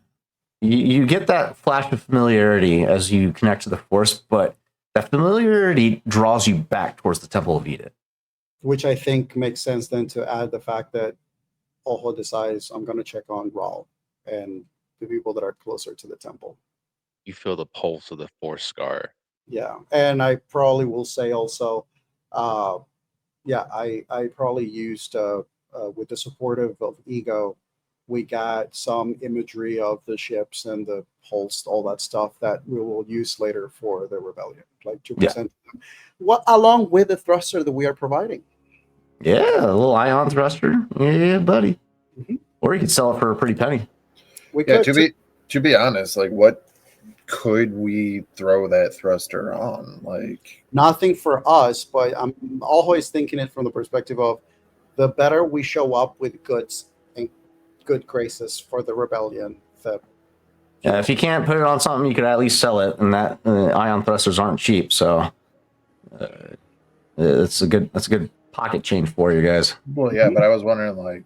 You get that flash of familiarity as you connect to the force, but that familiarity draws you back towards the Temple of Edith. Which I think makes sense then to add the fact that Oho decides I'm going to check on Raul and the people that are closer to the temple. You feel the pulse of the force scar. Yeah, and I probably will say also, I probably used with the supportive of Ego, we got some imagery of the ships and the pulse, all that stuff that we will use later for the rebellion, like 2%. What along with the thruster that we are providing. Yeah, a little ion thruster. Yeah, buddy. Mm-hmm. Or you could sell it for a pretty penny. We could. To be honest, like what could we throw that thruster on? Like nothing for us, but I'm always thinking it from the perspective of the better we show up with goods and good graces for the rebellion. If you can't put it on something, you could at least sell it, and that ion thrusters aren't cheap, so that's a good pocket change for you guys. Well, yeah, but I was wondering, like,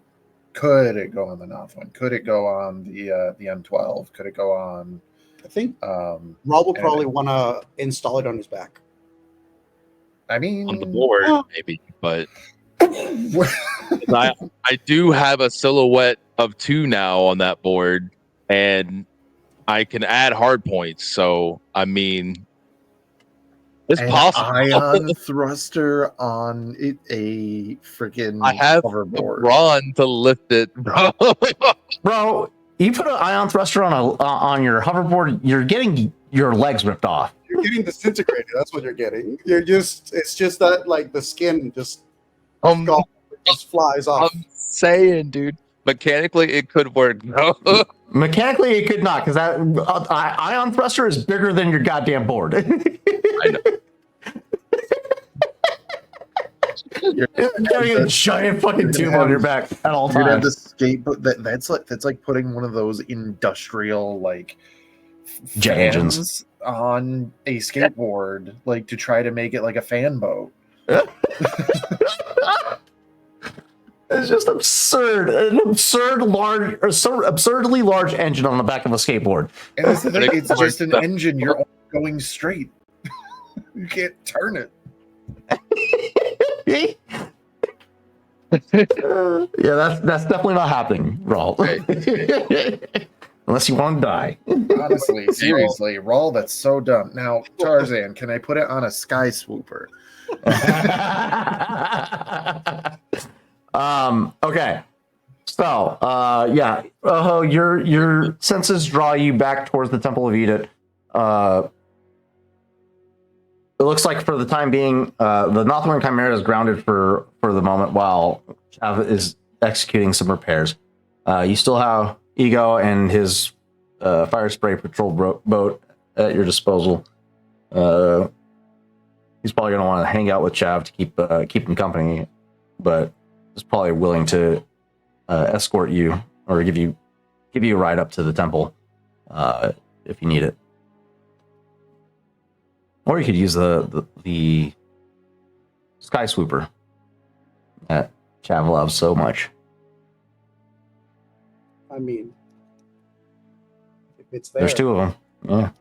could it go on the Nothwin? Could it go on the M12? Could it go on? I think Rob will probably want to install it on his back. I mean, on the board, maybe, but I do have a silhouette of 2 now on that board, and I can add hard points. So I mean, it's possible. Ion thruster on it, a freaking I have hoverboard. Ron to lift it, bro. Bro, you put an ion thruster on your hoverboard, you're getting your legs ripped off. You're getting disintegrated. That's what you're getting. It's just that like the skin just flies off. I'm saying, dude. Mechanically, it could work. No. Mechanically, it could not, because that ion thruster is bigger than your goddamn board. I know. You're, Carrying a giant fucking tube on your back at all you're gonna have the times. skateboard. That's like putting one of those industrial like Jet engines fans on a skateboard, like to try to make it like a fan boat. It's just absurd. An absurdly large engine on the back of a skateboard. And it's just an engine. You're going straight. You can't turn it. Yeah, that's definitely not happening, Raul. Unless you want to die. Honestly, seriously, Rawl, that's so dumb. Now, Tarzan, can I put it on a sky swooper? Okay. So, yeah. Your senses draw you back towards the Temple of Edith. It looks like for the time being, the Northern Chimera is grounded for the moment while Chav is executing some repairs. You still have Ego and his fire spray patrol boat at your disposal. He's probably going to want to hang out with Chav to keep him company, but is probably willing to escort you or give you a ride up to the temple if you need it. Or you could use the Sky Swooper that Chav loves so much. I mean, if it's there, There's two of them. Yeah.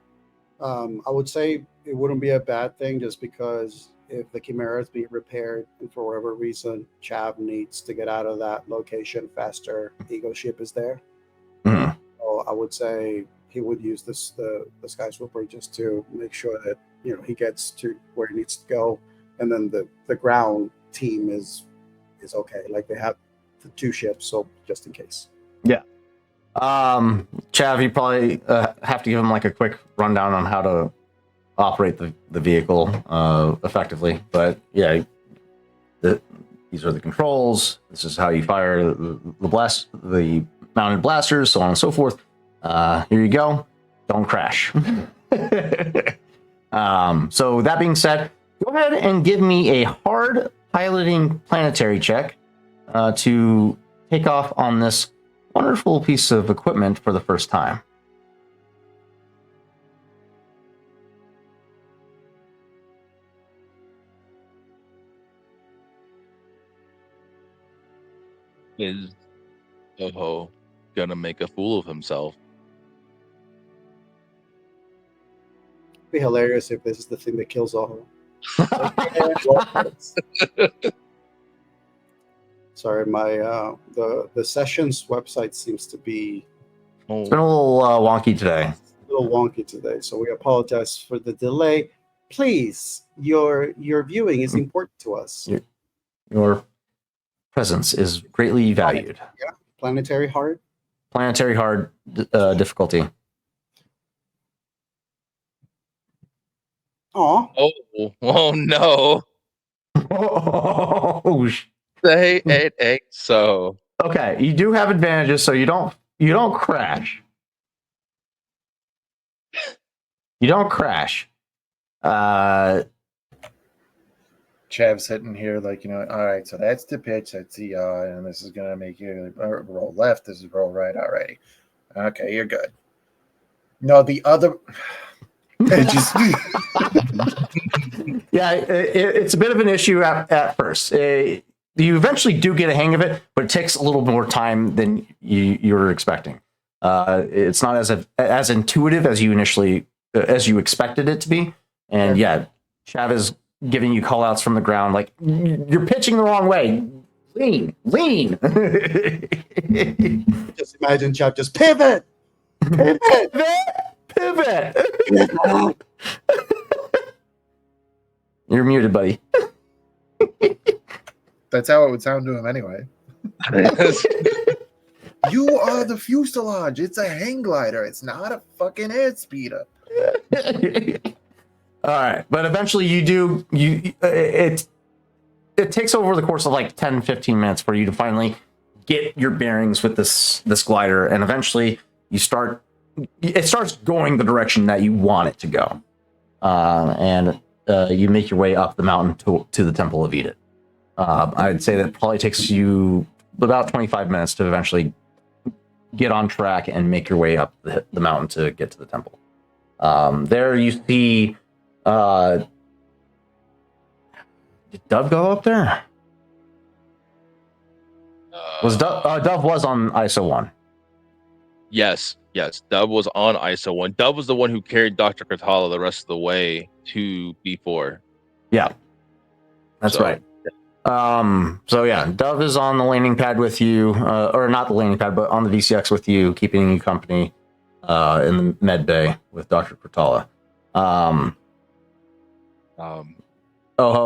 I would say it wouldn't be a bad thing just because if the Chimera is being repaired and for whatever reason Chav needs to get out of that location faster, Ego ship is there. Mhm. So I would say he would use the Sky Swooper just to make sure that he gets to where he needs to go, and then the ground team is okay. Like they have the two ships, so just in case. Yeah. Chav, you probably have to give him like a quick rundown on how to operate the vehicle effectively. But yeah, these are the controls. This is how you fire the mounted blasters, so on and so forth. Here you go. Don't crash. So that being said, go ahead and give me a hard piloting planetary check to take off on this wonderful piece of equipment for the first time. Is Toho gonna make a fool of himself? It'd be hilarious if this is the thing that kills Oho. Sorry, my the sessions website seems to be It's been a little wonky today. a little wonky today, so we apologize for the delay. Please, your viewing is important to us. Your presence is greatly valued. Yeah, planetary hard. Planetary hard difficulty. Aw, Oh no! Oh, Say it ain't so. okay, you do have advantages, so you don't crash. You don't crash. Chav's sitting here like, all right, so that's the pitch, that's the and this is gonna make you roll left, this is roll right, all right. Okay, you're good. No, the other it just Yeah, it's a bit of an issue at first. You eventually do get a hang of it, but it takes a little more time than you were expecting. It's not as intuitive as you expected it to be. And yeah, Chav is giving you call outs from the ground like, you're pitching the wrong way. Lean. just imagine Chav just pivot. Pivot. You're muted, buddy. that's how it would sound to him anyway. You are the fuselage. It's a hang glider. It's not a fucking air speeder. All right, but eventually it takes over the course of like 10-15 minutes for you to finally get your bearings with this glider, and eventually it starts going the direction that you want it to go, and you make your way up the mountain to the Temple of Edith. I'd say that probably takes you about 25 minutes to eventually get on track and make your way up the mountain to get to the temple. There you see, did Dove go up there? Was Dove was on ISO 1? Yes. Dove was on ISO 1. Dove was the one who carried Dr. Katala the rest of the way to B4. Yeah, that's right. So yeah, Dove is on the landing pad with you, or not the landing pad, but on the VCX with you, keeping you company in the med bay with Dr. Katala.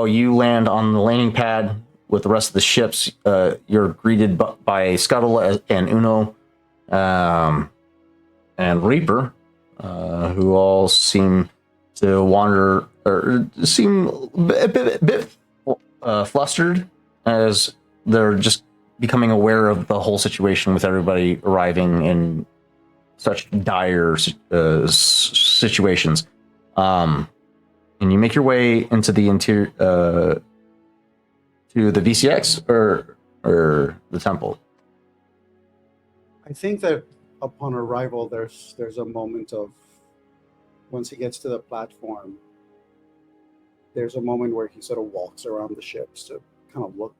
You land on the landing pad with the rest of the ships. You're greeted by Scuttle and Uno, and Reaper, who all seem to wander or seem a bit flustered as they're just becoming aware of the whole situation with everybody arriving in such dire situations. And you make your way into the interior to the VCX or the temple. I think that upon arrival, there's a moment of, once he gets to the platform, there's a moment where he sort of walks around the ships to kind of look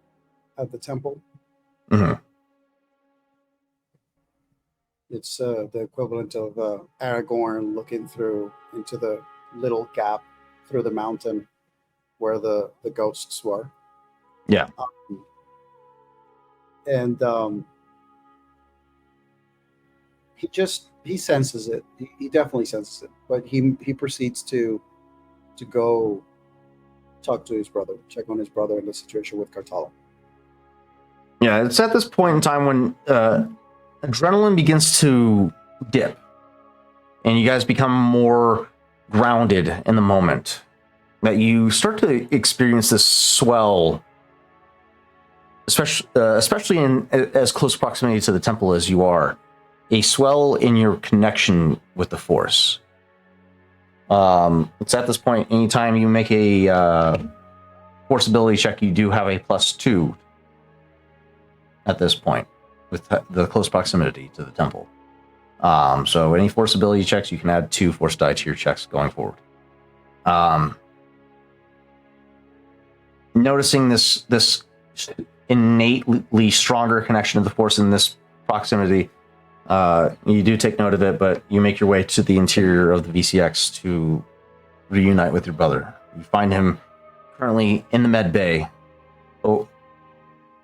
at the temple. Mm-hmm. It's the equivalent of Aragorn looking through into the little gap through the mountain where the ghosts were. Yeah. He senses it. He definitely senses it. But he proceeds to go talk to his brother, check on his brother in the situation with Kartala. Yeah, it's at this point in time when adrenaline begins to dip and you guys become more grounded in the moment, that you start to experience this swell, especially in as close proximity to the temple as you are, a swell in your connection with the Force. It's at this point, anytime you make a Force ability check, you do have a +2 at this point with the close proximity to the temple. So any Force ability checks, you can add 2 Force die to your checks going forward. Noticing this innately stronger connection of the Force in this proximity, you do take note of it, but you make your way to the interior of the VCX to reunite with your brother. You find him currently in the med bay,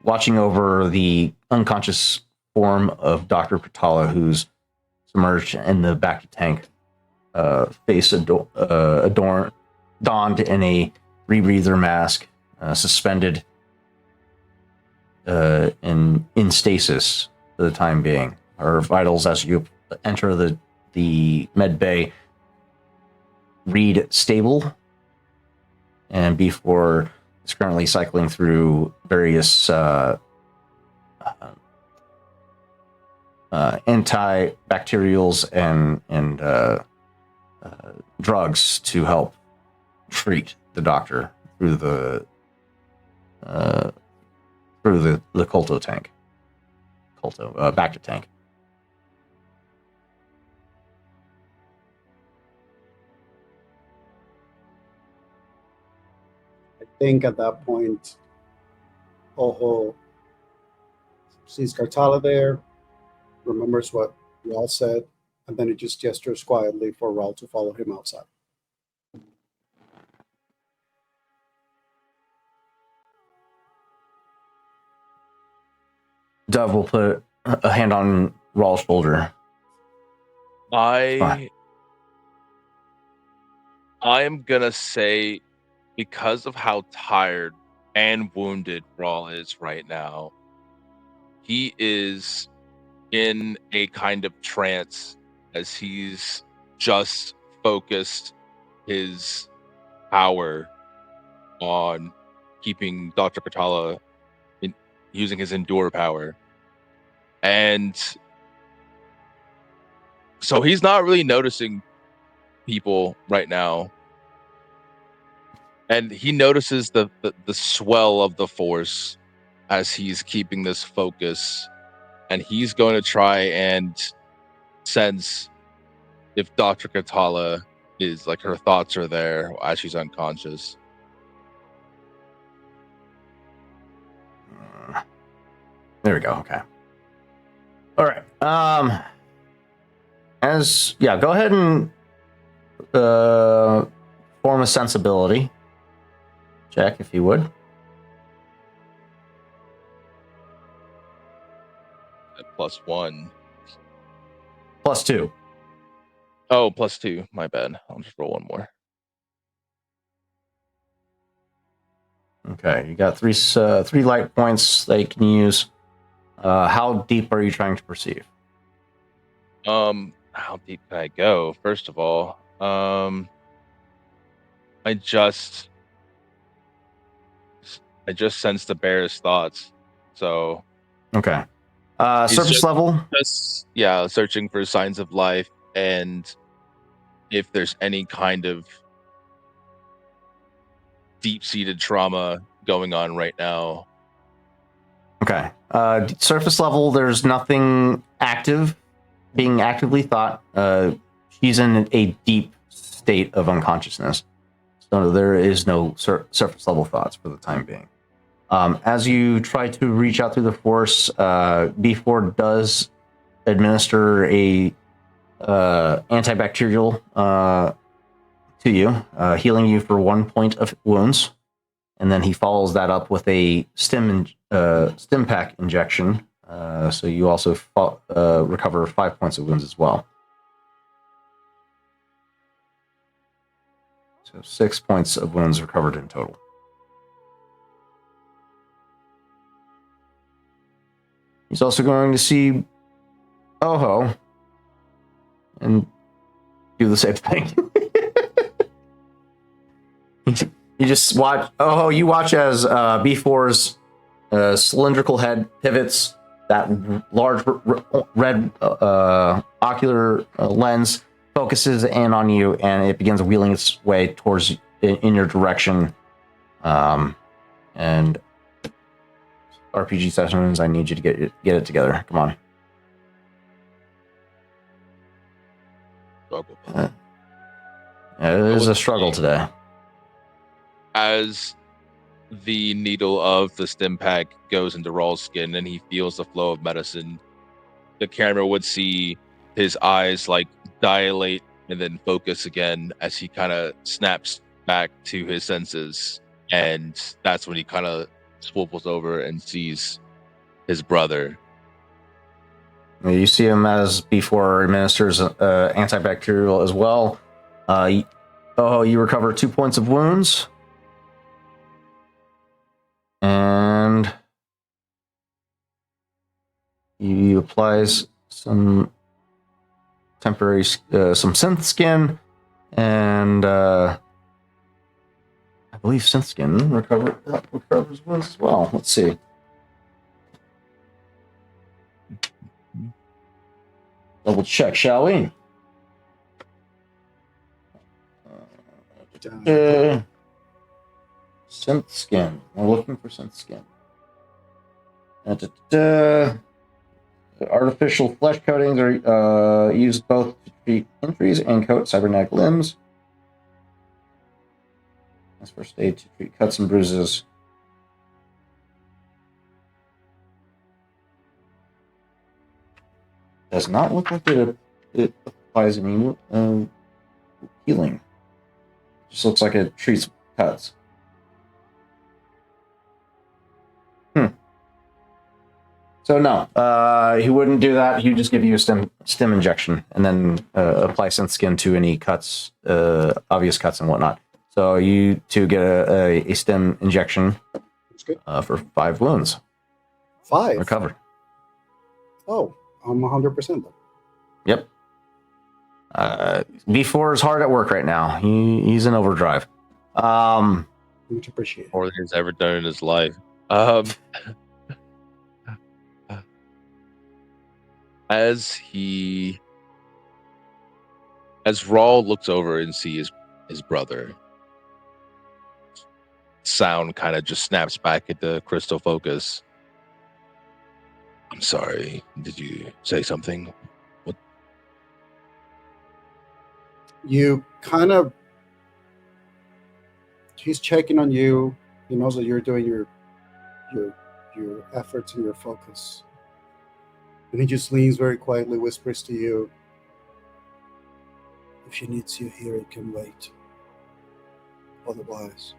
watching over the unconscious form of Dr. Katala, who's submerged in the back tank, face donned in a rebreather mask, suspended in stasis for the time being. Her vitals, as you enter the med bay, read stable, and B4 is currently cycling through various antibacterials and drugs to help treat the doctor through the Bacta tank. I think at that point, Oho sees Kartala there, remembers what Raul said, and then he just gestures quietly for Raul to follow him outside. Dove will put a hand on Raul's shoulder. I am gonna say, because of how tired and wounded Raul is right now, he is in a kind of trance as he's just focused his power on keeping Dr. Katala using his endure power And so he's not really noticing people right now. And he notices the swell of the force as he's keeping this focus. And he's going to try and sense if Dr. Katala is like her thoughts are there as she's unconscious. There we go. Okay. All right. Go ahead and form a sensibility check if you would. At +1. +2. Oh, +2. My bad. I'll just roll one more. Okay, you got three light points that you can use. How deep are you trying to perceive? How deep can I go? First of all, I just sense the bear's thoughts. So Okay. He's Surface just- level. just searching for signs of life and if there's any kind of deep-seated trauma going on right now. Okay. Surface level. There's nothing being actively thought. She's in a deep state of unconsciousness, so there is no surface level thoughts for the time being. As you try to reach out through the force, B4 does administer a antibacterial to you, healing you for 1 point of wounds, and then he follows that up with a stim pack injection. So you also recover 5 points of wounds as well. So 6 points of wounds recovered in total. He's also going to see Oho and do the same thing. You just watch. Oho, you watch as B4's cylindrical head pivots. That large red ocular lens focuses in on you, and it begins wheeling its way towards in your direction. And RPG sessions, I need you to get it together. Come on. It is a struggle today. As the needle of the stim pack goes into Rawl's skin and he feels the flow of medicine, the camera would see his eyes like dilate and then focus again as he kind of snaps back to his senses. And that's when he kind of swivels over and sees his brother. You see him as B4 administers antibacterial as well. You recover 2 points of wounds. And he applies some temporary, some synth skin, and I believe synth skin recovers wounds as well. Let's see. Double check, shall we? Synth skin. We're looking for synth skin. Artificial flesh coatings are used both to treat injuries and coat cybernetic limbs. As first aid to treat cuts and bruises. Does not look like it applies any healing. Just looks like it treats cuts. So no, he wouldn't do that. He would just give you a stim injection and then apply synth skin to any cuts, obvious cuts and whatnot. So you two get a stim injection for 5 wounds. 5? Recovered. Oh, I'm 100% then. Yep. B4 is hard at work right now. He's in overdrive. Much appreciated. More than he's ever done in his life. as Rawl looks over and sees his brother, sound kind of just snaps back at the crystal focus. I'm sorry. Did you say something? You kind of, he's checking on you. He knows that you're doing your efforts and your focus. And he just leans very quietly, whispers to you, "If she needs you here, it can wait. Otherwise,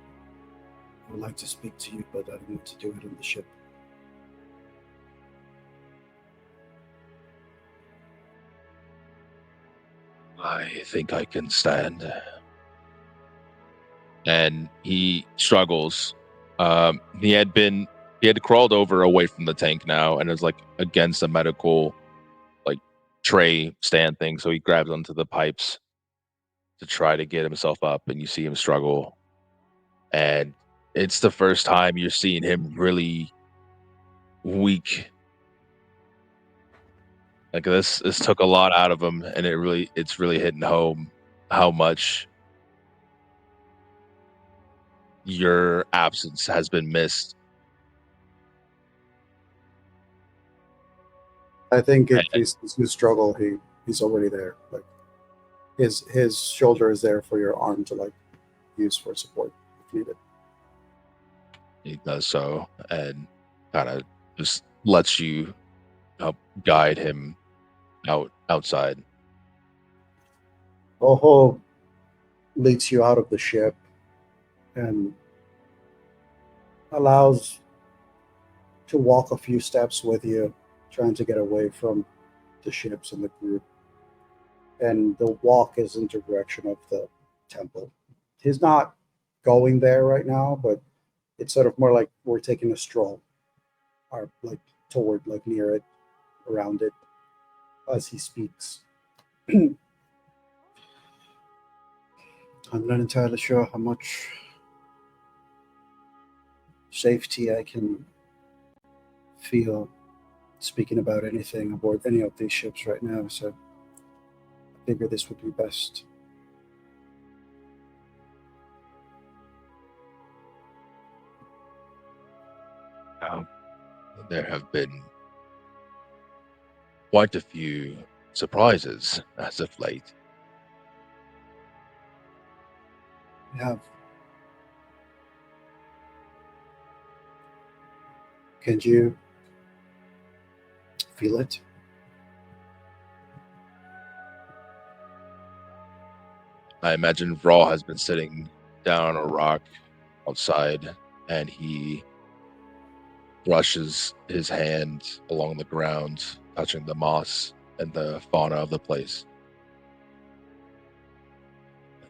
I would like to speak to you, but I don't want to do it on the ship." I think I can stand. And he struggles. He had crawled over away from the tank now, and is like against a medical like tray stand thing. So he grabs onto the pipes to try to get himself up, and you see him struggle. And it's the first time you're seeing him really weak. Like this took a lot out of him, and it's really hitting home how much your absence has been missed. I think if he's you struggle, he's already there. Like his shoulder is there for your arm to like use for support if needed. He does so and kind of just lets you help guide him outside. Oho leads you out of the ship and allows to walk a few steps with you, trying to get away from the ships and the group. And the walk is in the direction of the temple. He's not going there right now, but it's sort of more like we're taking a stroll, or like toward, like near it, around it, as he speaks. I'm not entirely sure how much safety I can feel speaking about anything aboard any of these ships right now, so I figure this would be best. There have been quite a few surprises as of late. I have. Can you feel it? I imagine Raw has been sitting down on a rock outside, and he brushes his hand along the ground, touching the moss and the fauna of the place.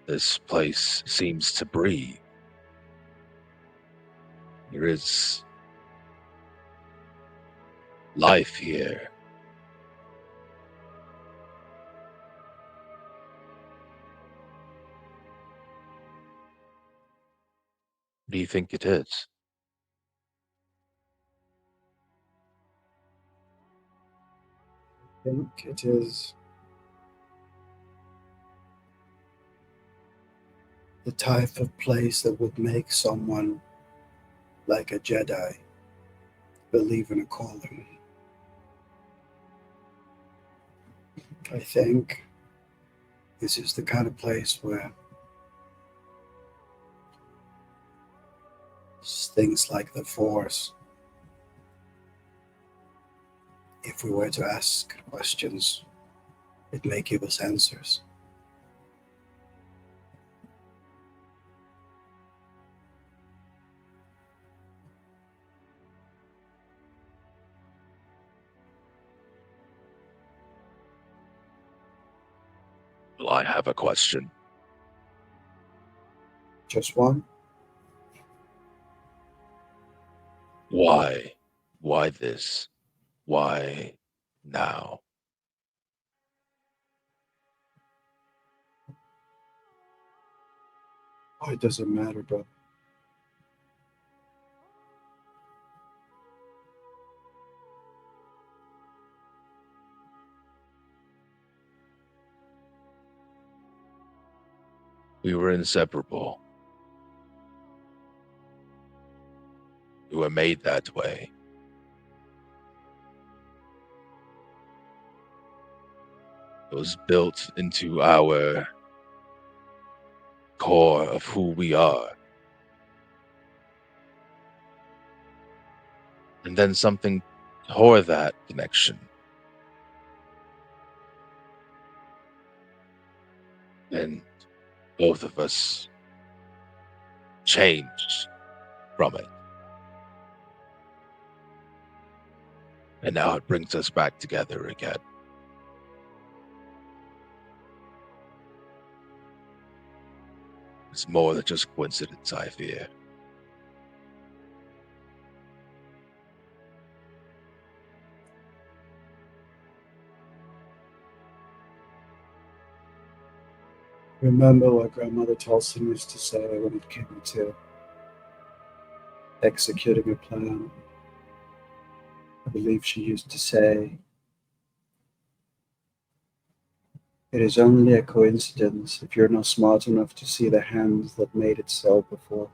This place seems to breathe. There is life here. What do you think it is? I think it is the type of place that would make someone like a Jedi believe in a calling. I think this is the kind of place where things like the Force, if we were to ask questions, it may give us answers. Well, I have a question. Just one? Why? Why this? Why now? Oh, it doesn't matter, bro. We were inseparable. We were made that way. It was built into our core of who we are. And then something tore that connection. And both of us changed from it. And now it brings us back together again. It's more than just coincidence, I fear. Remember what Grandmother Tolson used to say when it came to executing a plan? I believe she used to say, "It is only a coincidence if you're not smart enough to see the hands that made it so before."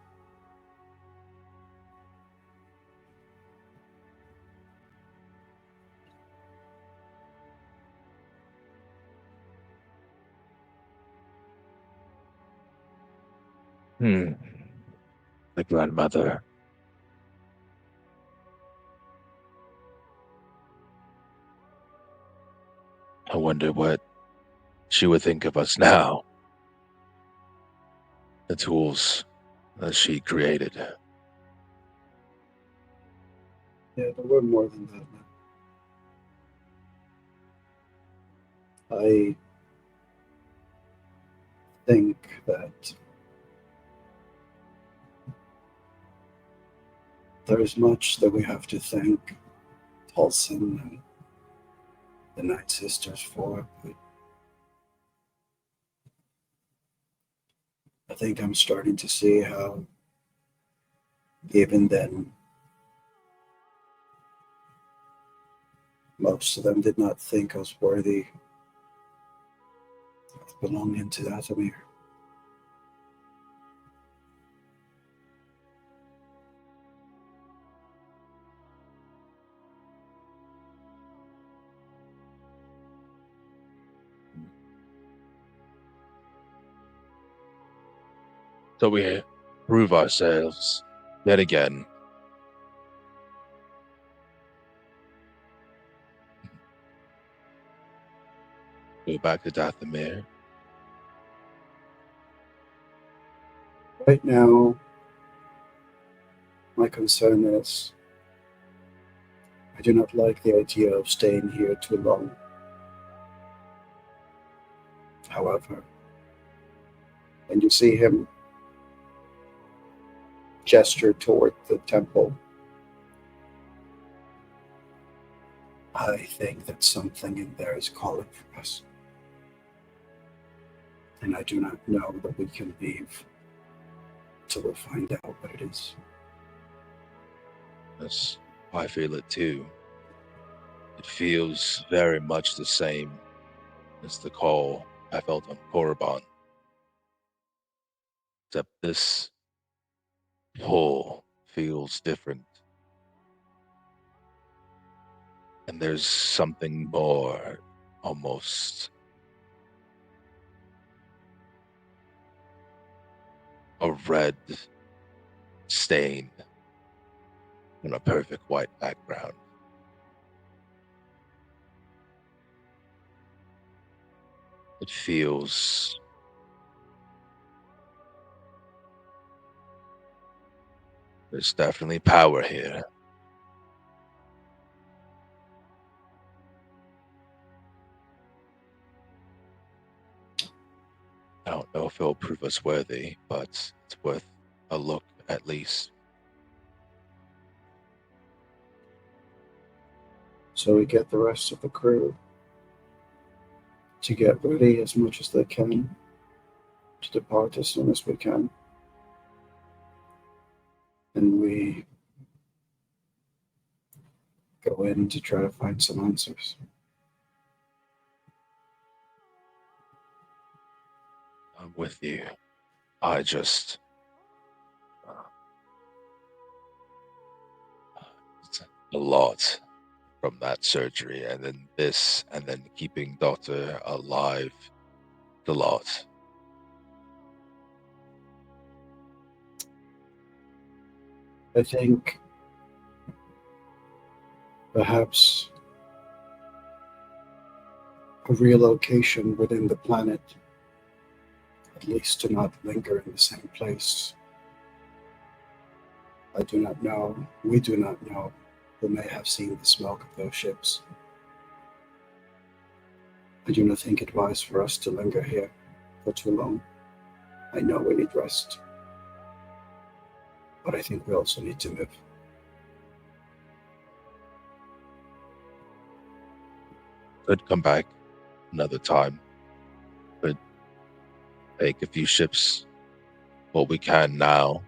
The grandmother. I wonder what she would think of us now. The tools that she created. Yeah, there were more than that. I think that there is much that we have to thank Tolson and the Night Sisters for, but I think I'm starting to see how even then most of them did not think us worthy of belonging to Dathomir. So we prove ourselves yet again. Go back to Dathomir. Right now, my concern is I do not like the idea of staying here too long. However, when you see him gesture toward the temple, I think that something in there is calling for us. And I do not know that we can leave till we find out what it is. Yes, I feel it too. It feels very much the same as the call I felt on Korriban. Except this pull feels different. And there's something more, almost a red stain on a perfect white background. It feels there's definitely power here. I don't know if it'll prove us worthy, but it's worth a look at least. So we get the rest of the crew to get ready as much as they can to depart as soon as we can. And we go in to try to find some answers. I'm with you. I just it's a lot from that surgery, and then this, and then keeping Doctor alive. A lot. I think perhaps a relocation within the planet, at least to not linger in the same place. I do not know, we do not know who may have seen the smoke of those ships. I do not think it wise for us to linger here for too long. I know we need rest, but I think we also need to move. Could come back another time. Could take a few ships. What we can now.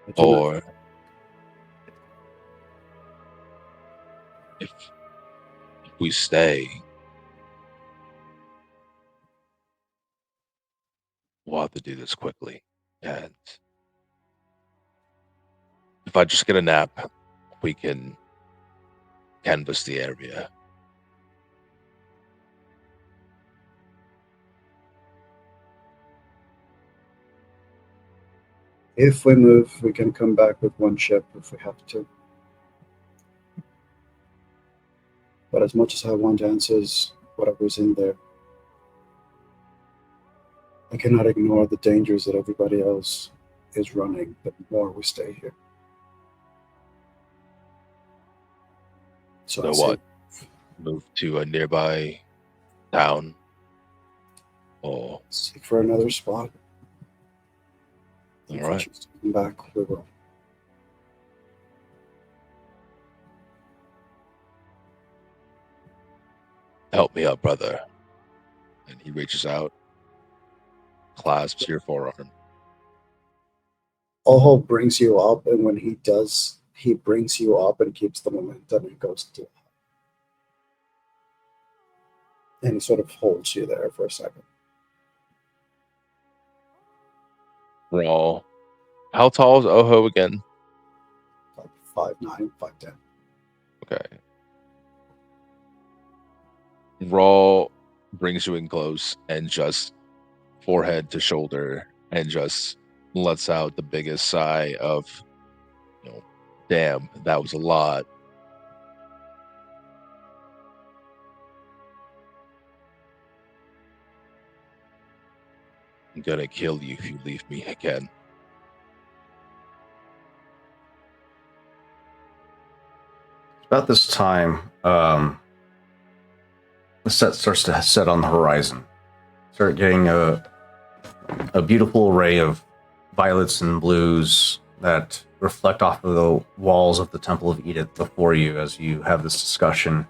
I do not- Or if we stay, we'll have to do this quickly. And if I just get a nap, we can canvass the area. If we move, we can come back with one ship if we have to. But as much as I want answers, whatever's in there, I cannot ignore the dangers that everybody else is running the more we stay here. So So I say, what? Move to a nearby town? Or seek for another spot. all If right. we choose to come back, we will. Help me up, brother. And he reaches out, clasps your forearm. Oho brings you up, and when he does, he brings you up and keeps the momentum and goes to, and he sort of holds you there for a second. Raw. How tall is Oho again? Like 5'9", 5'10". Okay. Raw brings you in close and just forehead to shoulder and just lets out the biggest sigh of, damn, that was a lot. I'm gonna kill you if you leave me again. About this time, the set starts to set on the horizon. Start getting a beautiful array of violets and blues that reflect off of the walls of the Temple of Edith before you as you have this discussion.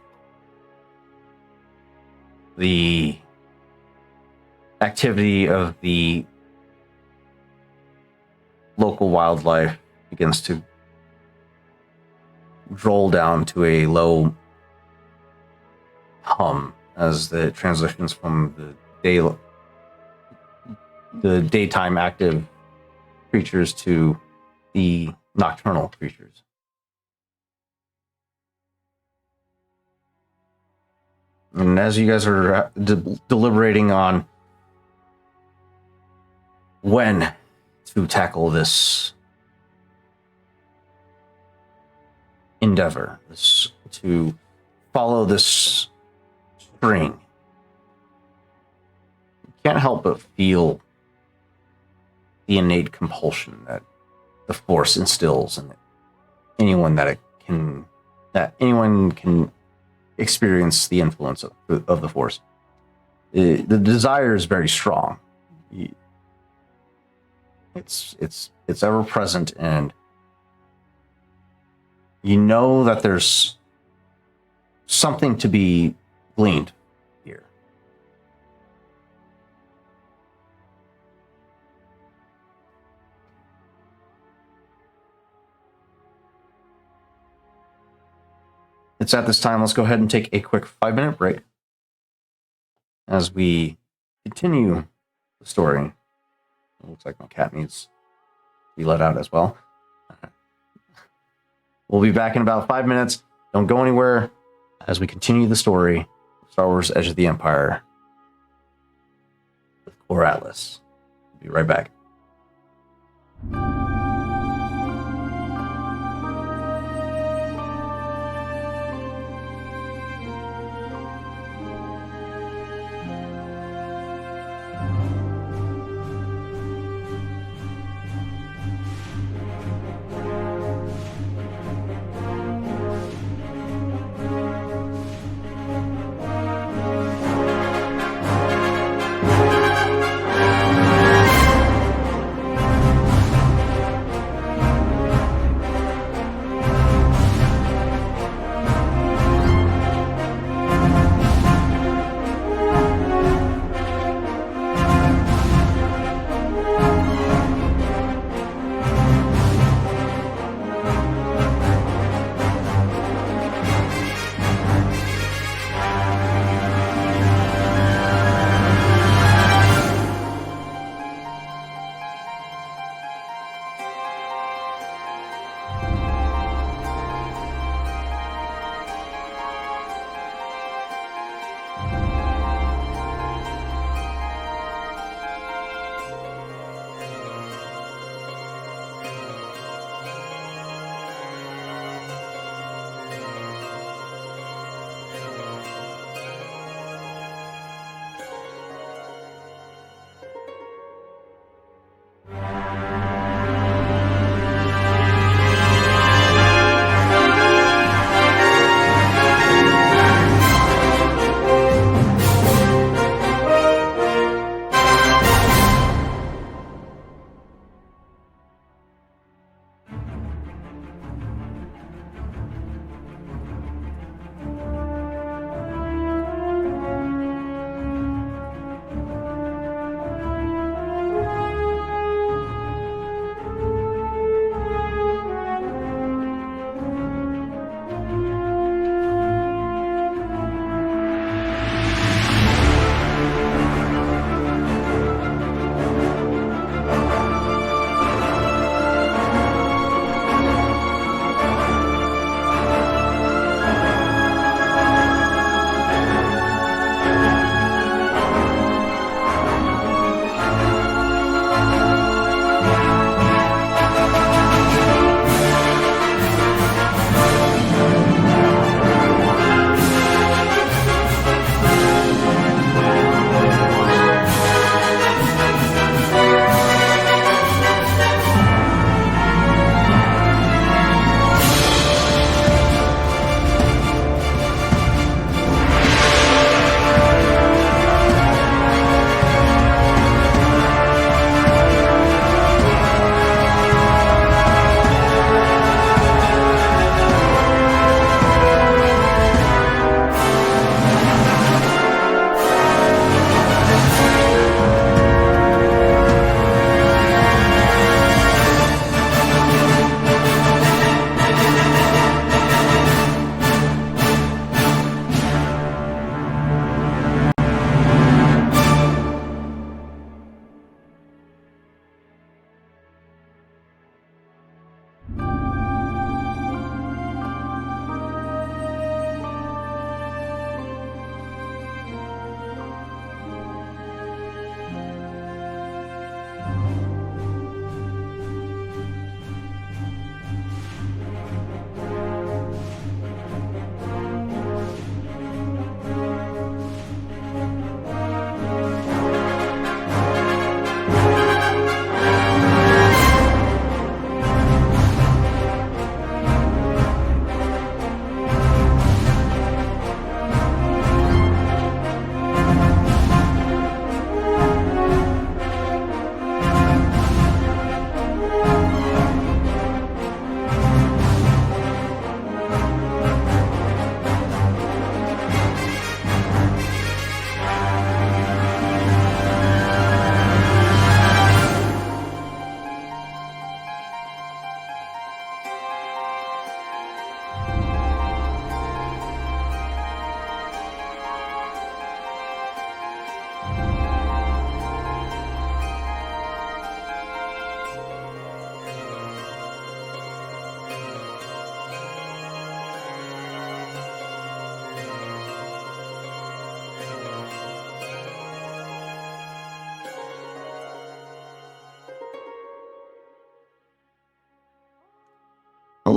The activity of the local wildlife begins to roll down to a low hum as the transitions from the daytime active creatures to the nocturnal creatures. And as you guys are deliberating on when to tackle this endeavor, to follow this string, you can't help but feel the innate compulsion that the Force instills in anyone that anyone can experience the influence of the Force. The desire is very strong. It's ever present, and you know that there's something to be gleaned here. it's at this time. Let's go ahead and take a quick 5-minute break as we continue the story. It looks like my cat needs to be let out as well. We'll be back in about 5 minutes. Don't go anywhere as we continue the story of Star Wars Edge of the Empire with Core Atlas. We'll be right back.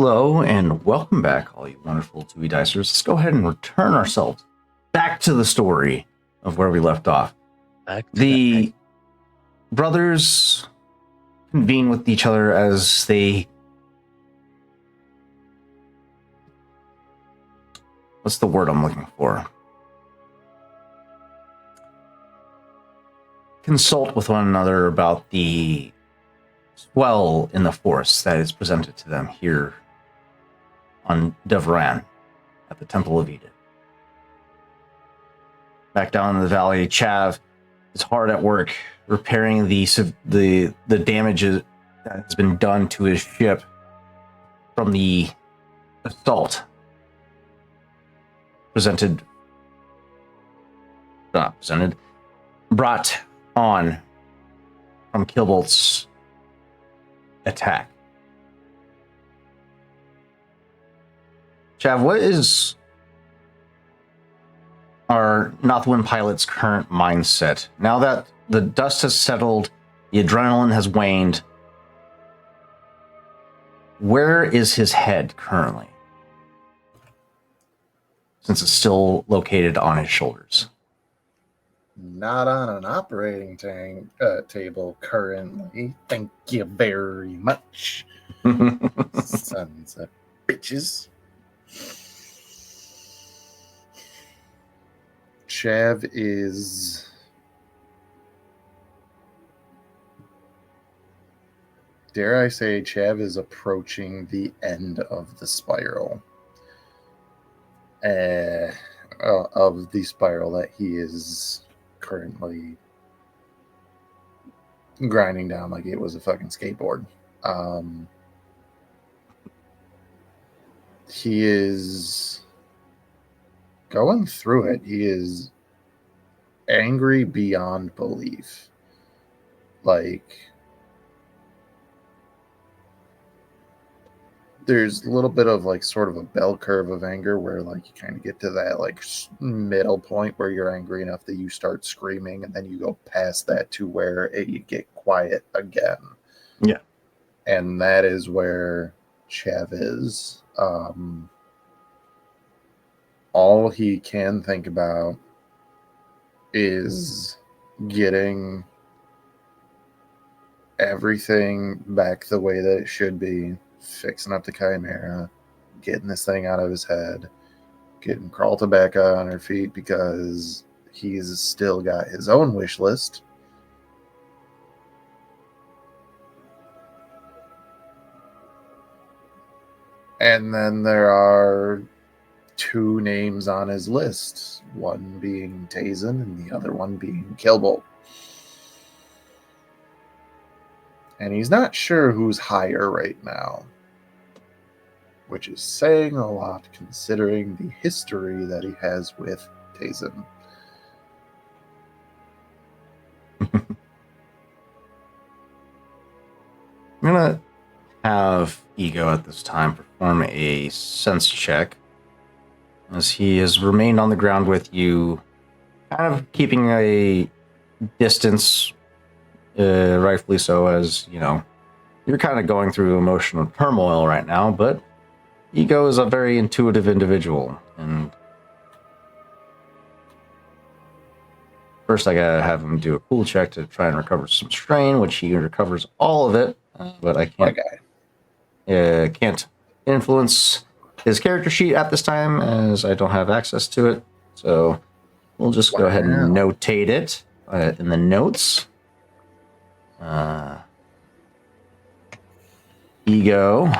Hello and welcome back, all you wonderful 2E Dicers. Let's go ahead and return ourselves back to the story of where we left off. The brothers convene with each other as they... What's the word I'm looking for? Consult with one another about the swell in the force that is presented to them here on Devran at the Temple of Eden. Back down in the valley, Chav is hard at work repairing the damages that has been done to his ship from the assault brought on from Kilbolt's attack. Chav, what is our Northwind pilot's current mindset? Now that the dust has settled, the adrenaline has waned, where is his head currently? Since it's still located on his shoulders. Not on an operating table currently. Thank you very much. Sons of bitches. Chav is... Dare I say, Chav is approaching the end of the spiral. Of the spiral that he is currently grinding down like it was a fucking skateboard. He is going through it. He is angry beyond belief. Like, there's a little bit of like sort of a bell curve of anger where like you kind of get to that like middle point where you're angry enough that you start screaming, and then you go past that to where you get quiet again. Yeah. And that is where Chav is. All he can think about is getting everything back the way that it should be, fixing up the Chimera, getting this thing out of his head, getting Kralta back on her feet, because he's still got his own wish list. And then there are two names on his list, one being Tazen and the other one being Kilbolt. And he's not sure who's higher right now, which is saying a lot considering the history that he has with Tazen. I'm going to have Ego at this time perform a sense check, as he has remained on the ground with you, kind of keeping a distance, rightfully so, as, you know, you're kind of going through emotional turmoil right now, but Ego is a very intuitive individual, and first I gotta have him do a cool check to try and recover some strain, which he recovers all of it, but I can't influence his character sheet at this time as I don't have access to it. So we'll just go ahead and notate it in the notes. Ego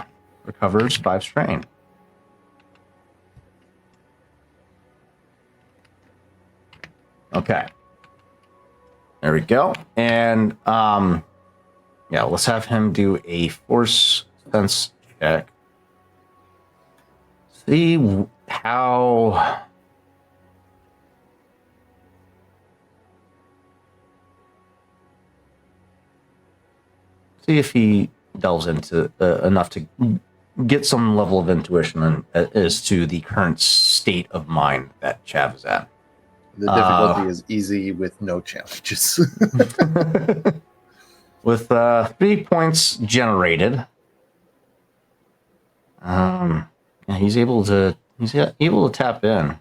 recovers 5 strain. Okay. There we go. And yeah, let's have him do a force sense check. See how... See if he delves into enough to get some level of intuition as to the current state of mind that Chav is at. The difficulty is easy with no challenges. With 3 points generated, Yeah, he's able to tap in.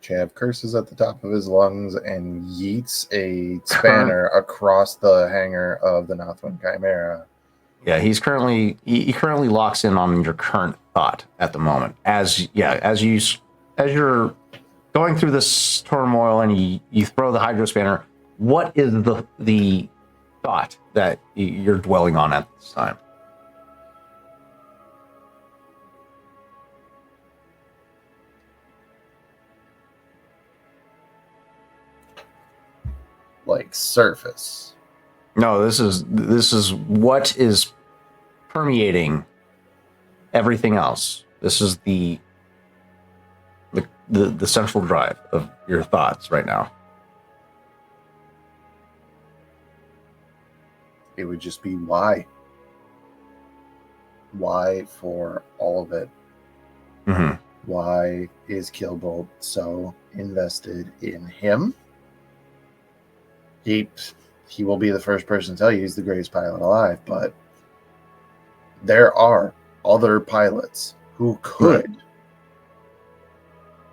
Chav curses at the top of his lungs and yeets a spanner across the hangar of the Northwind Chimera. Yeah, he currently locks in on your current thought at the moment. As you're going through this turmoil and you throw the hydro spanner, what is the thought that you're dwelling on at this time? Like surface. No, this is what is permeating everything else. This is the central drive of your thoughts right now. It would just be why. Why for all of it? Mm-hmm. Why is Killbolt so invested in him? He will be the first person to tell you he's the greatest pilot alive, but there are other pilots who could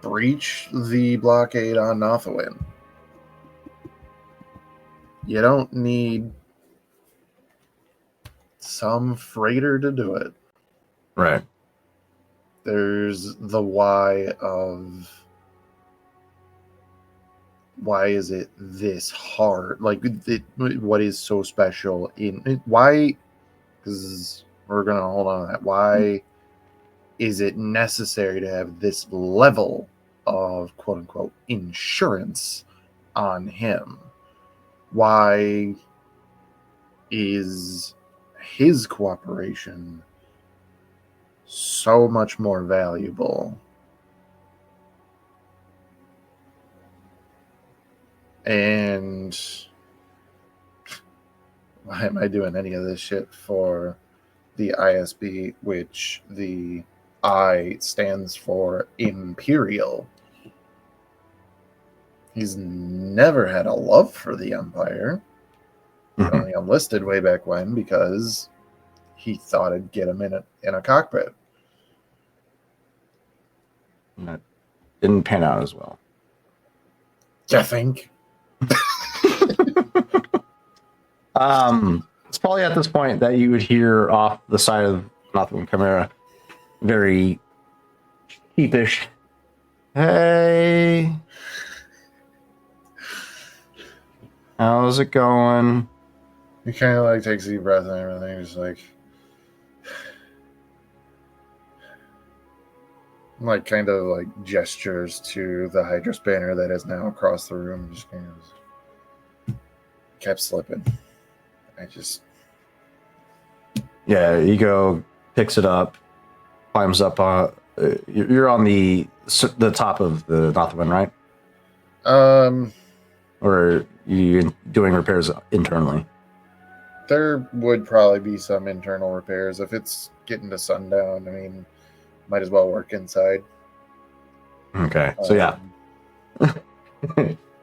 breach the blockade on Nothawin. You don't need some freighter to do it. Right. There's the why of why is it this hard? Like, what is so special in why? Because we're gonna hold on to that. Why is it necessary to have this level of quote unquote insurance on him? Why is his cooperation so much more valuable? And why am I doing any of this shit for the ISB, which the I stands for Imperial? He's never had a love for the Empire. Mm-hmm. Only enlisted way back when because he thought it'd get him in a cockpit. That didn't pan out as well. You think? It's probably at this point that you would hear off the side of Northwind Chimera, very sheepish, "Hey, how's it going?" He kind of like takes a deep breath and everything. Just like kind of like gestures to the hydro spanner that is now across the room. Just kind of kept slipping. Yeah, Ego picks it up, climbs up. You're on the top of the Northwind, right? Or are you doing repairs internally? There would probably be some internal repairs. If it's getting to sundown, I mean, might as well work inside. Okay, so yeah.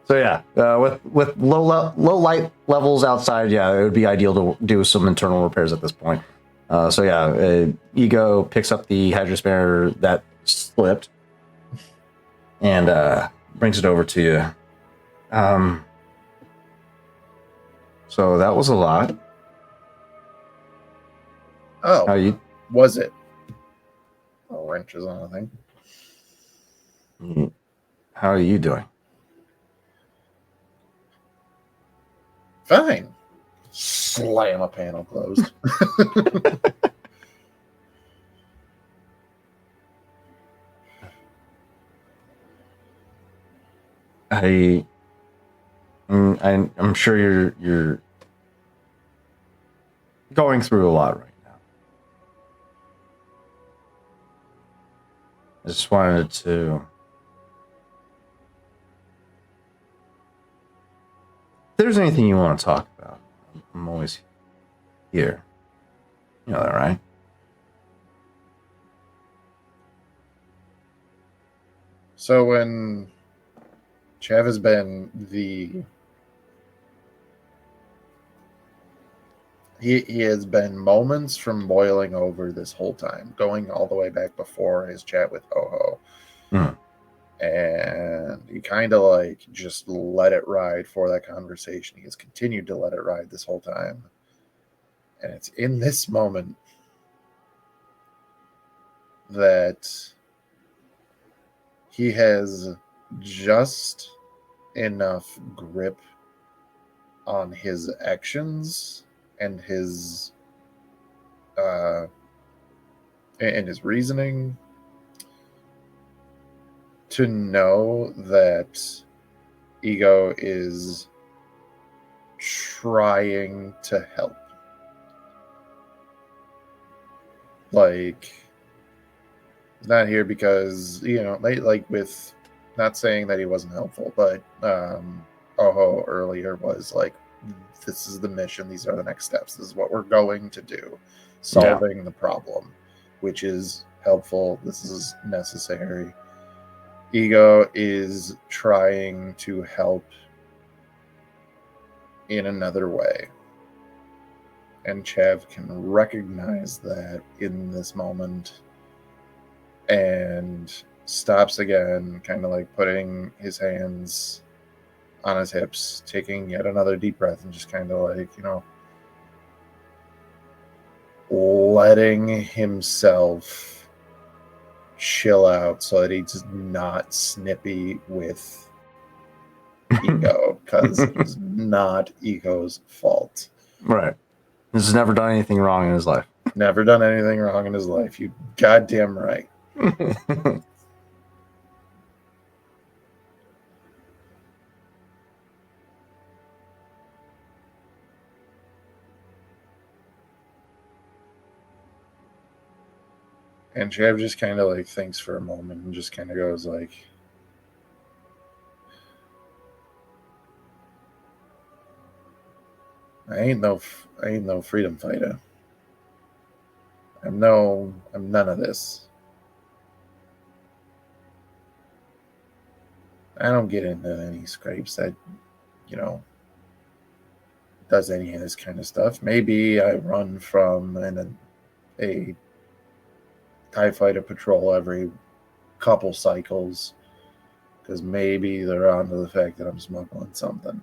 So yeah, with low light levels outside, yeah, it would be ideal to do some internal repairs at this point. So yeah, Ego picks up the hydro spanner that slipped and brings it over to you. So that was a lot. Oh, How you? was it? Oh, wrenches on the thing. How are you doing? Fine. Slam a panel closed. I'm sure you're going through a lot right now. I just wanted to. If there's anything you want to talk about, I'm always here. You know that, right? So when Chav has been the he has been moments from boiling over this whole time, going all the way back before his chat with Ho-Ho. Mm. And he kind of like just let it ride for that conversation. He has continued to let it ride this whole time. And it's in this moment that he has just enough grip on his actions and his reasoning to know that Ego is trying to help. Like, not here because, like with, not saying that he wasn't helpful, but Oho earlier was like, this is the mission, these are the next steps, this is what we're going to do, solving the problem, which is helpful, this is necessary. Ego is trying to help in another way. And Chav can recognize that in this moment and stops again, kind of like putting his hands on his hips, taking yet another deep breath, and just kind of like, letting himself chill out so that he's not snippy with Ego, because it's not Ego's fault. Right. This has never done anything wrong in his life. Never done anything wrong in his life. You goddamn right. And Chav just kind of like thinks for a moment and just kind of goes like, I ain't no freedom fighter. I'm none of this. I don't get into any scrapes that, does any of this kind of stuff. Maybe I run from a TIE fighter patrol every couple cycles because maybe they're onto the fact that I'm smuggling something.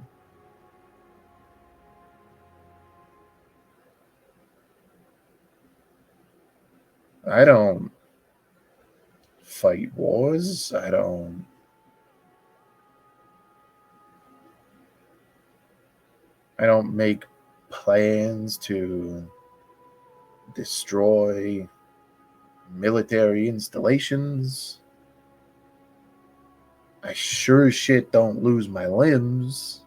I don't fight wars. I don't make plans to destroy military installations. I sure as shit don't lose my limbs.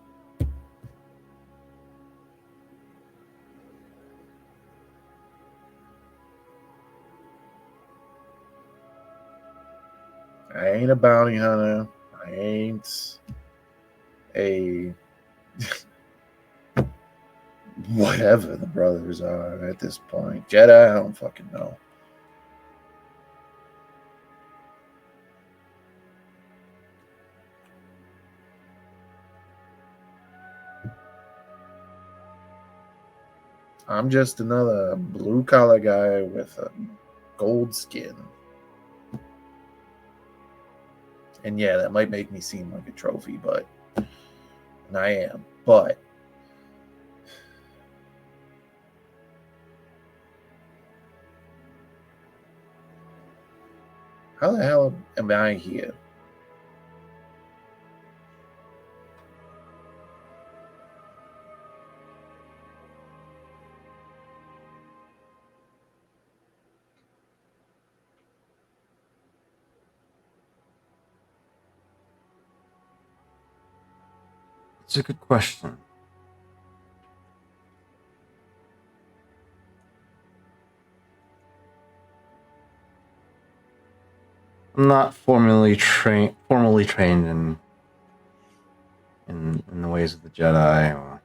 I ain't a bounty hunter. I ain't a whatever the brothers are at this point. Jedi, I don't fucking know. I'm just another blue collar guy with a gold skin. And yeah, that might make me seem like a trophy, and I am. But how the hell am I here? It's a good question. I'm not formally trained in the ways of the Jedi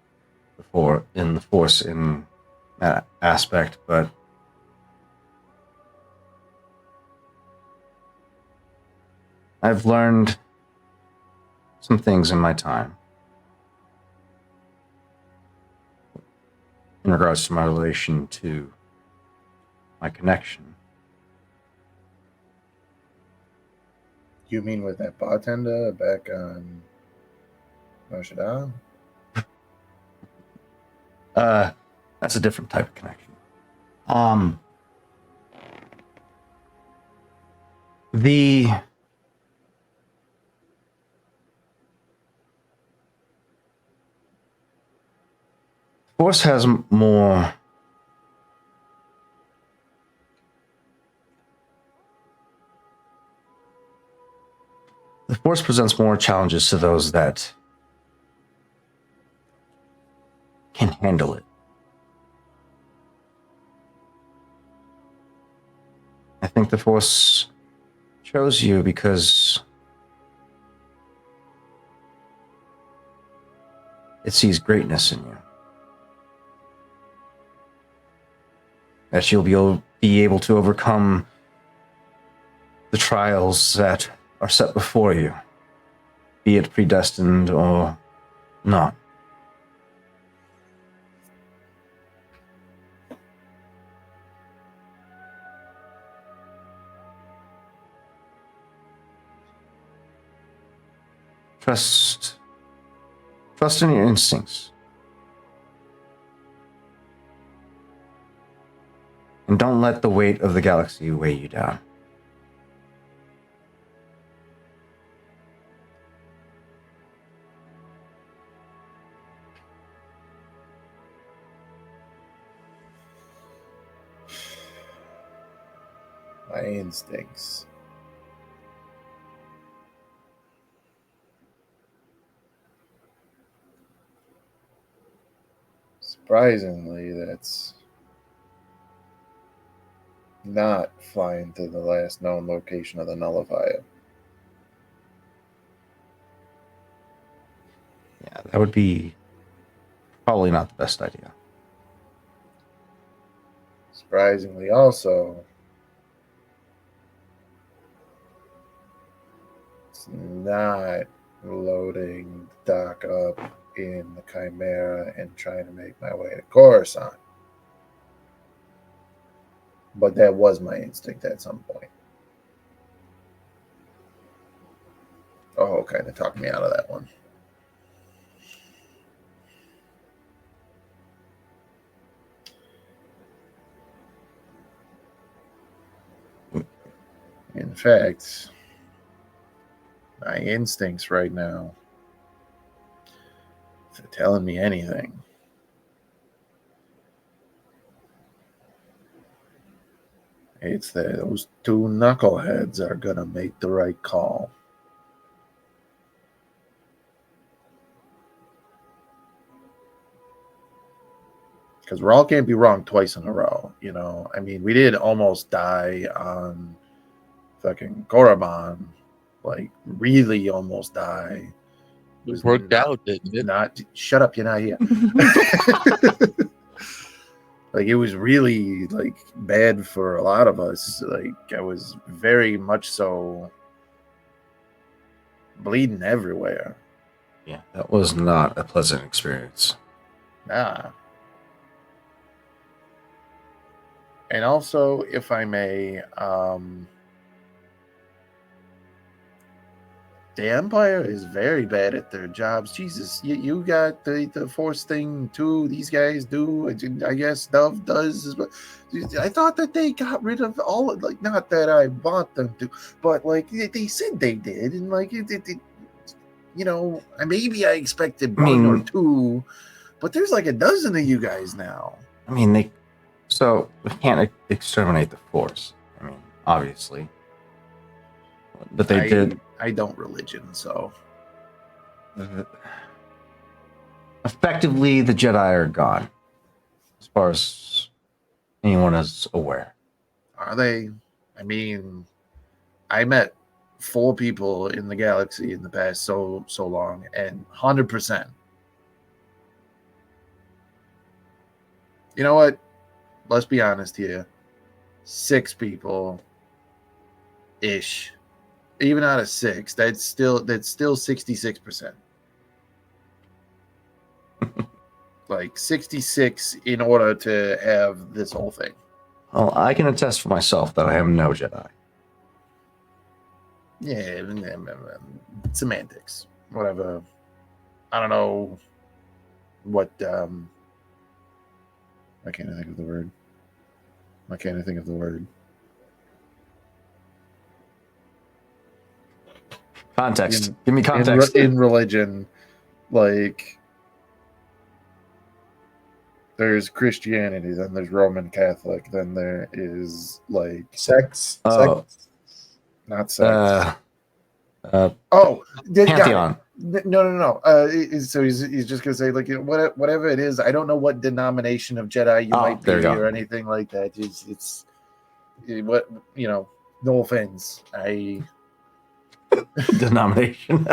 or in the Force in that aspect, but I've learned some things in my time. in regards to my relation to my connection. You mean with that bartender back on Moshadam? That's a different type of connection. The Force has more the Force presents more challenges to those that can handle it. I think the Force chose you because it sees greatness in you. That you'll be able to overcome the trials that are set before you, be it predestined or not. Trust in your instincts. And don't let the weight of the galaxy weigh you down. My instincts. Surprisingly, that's not flying to the last known location of the nullifier. Yeah, that would be probably not the best idea. Surprisingly, also, it's not loading dock up in the Chimera and trying to make my way to Coruscant. But that was my instinct at some point. Oh, kind of talked me out of that one. In fact, my instincts right now, if they're telling me anything, it's that those two knuckleheads are going to make the right call. Because Rawl can't be wrong twice in a row, you know? I mean, we did almost die on fucking Korriban. Like, really almost die. It worked out, didn't it? Not shut up, you're not here. Like, it was really like bad for a lot of us. Like, I was very much so bleeding everywhere. Yeah, that was not a pleasant experience. Nah. And also, if I may, the Empire is very bad at their jobs. Jesus, you got the Force thing too. These guys do. I guess Dove does. But I thought that they got rid of all. Like, not that I want them to, but like they said they did, and like it you know, maybe I expected one or two, but there's like a dozen of you guys now. I mean, we can't exterminate the Force. I mean, obviously. But they did. I don't religion, so. Effectively, the Jedi are gone, as far as anyone is aware. Are they? I mean, I met 4 people in the galaxy in the past so long, and 100%. You know what? Let's be honest here. 6 people ish. Even out of 6, that's still 66%. like 66 in order to have this whole thing. Well, I can attest for myself that I am no Jedi. Yeah, semantics, whatever. I don't know what. Why can't I think of the word? Why can't I think of the word? Context. Give me context. In religion, like there's Christianity, then there's Roman Catholic, then there is like Sex. Oh. Sex. not sex. Uh, Pantheon. Pantheon. No. So he's just gonna say like whatever it is. I don't know what denomination of Jedi you might be there you go. or anything like that. It's what No offense. Denomination.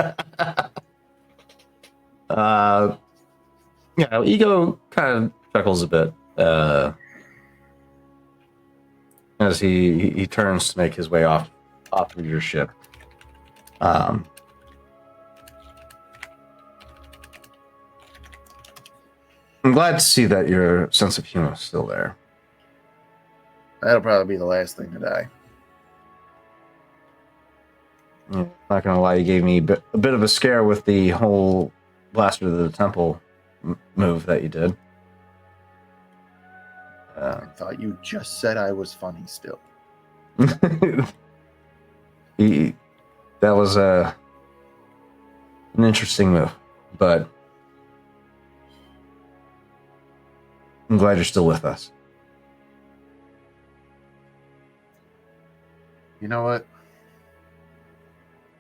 Ego kind of chuckles a bit as he turns to make his way off of your ship. I'm glad to see that your sense of humor is still there. That'll probably be the last thing to die. Yeah, not gonna lie, you gave me a bit of a scare with the whole blaster to the temple move that you did. I thought you just said I was funny still. That was an interesting move, but I'm glad you're still with us. You know what?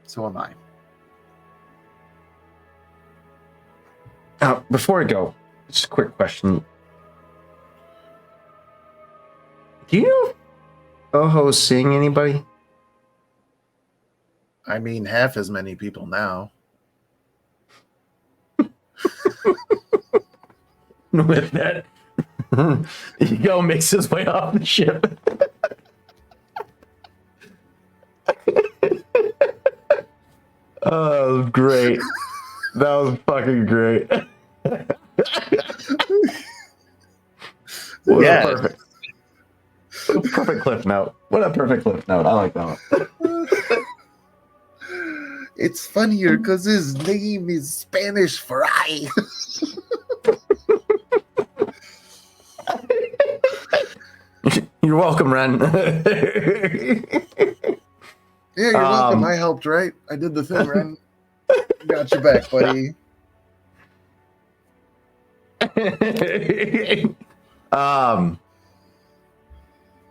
So am I. Now, before I go, just a quick question. Do you know if Oho's seeing anybody? I mean, half as many people now. With that, Ego makes his way off the ship. Oh, great. That was fucking great. Yeah. Perfect cliff note. What a perfect cliff note. I like that one. It's funnier because his name is Spanish for I. You're welcome, Ren. Yeah, you're welcome. I helped, right? I did the thing, Ren. Got your back, buddy.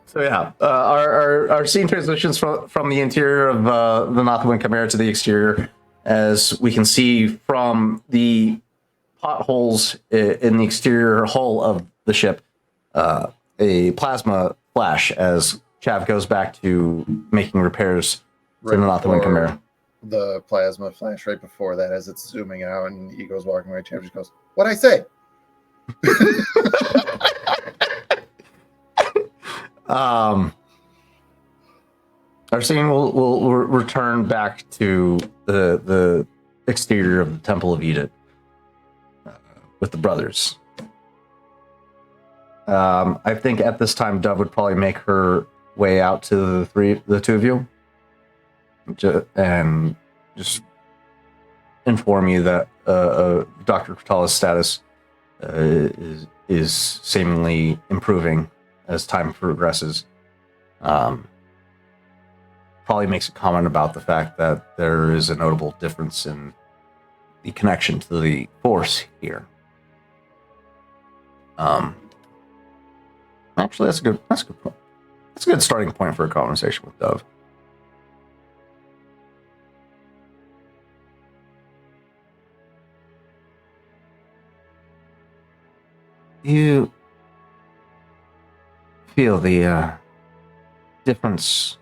So yeah, our scene transitions from the interior of the Northwind Chimera to the exterior, as we can see from the potholes in the exterior hull of the ship, a plasma flash as Chav goes back to making repairs to the Northwind Chimera. The plasma flash right before that, as it's zooming out, and Ego's walking away. Chav just goes, "What'd I say?" Our scene will return back to the exterior of the Temple of Edith with the brothers. I think at this time Dove would probably make her way out to the two of you, and just inform you that Dr. Kratala's status is seemingly improving as time progresses. Probably makes a comment about the fact that there is a notable difference in the connection to the Force here. Actually, that's a good point. That's a good starting point for a conversation with Dove. You feel the difference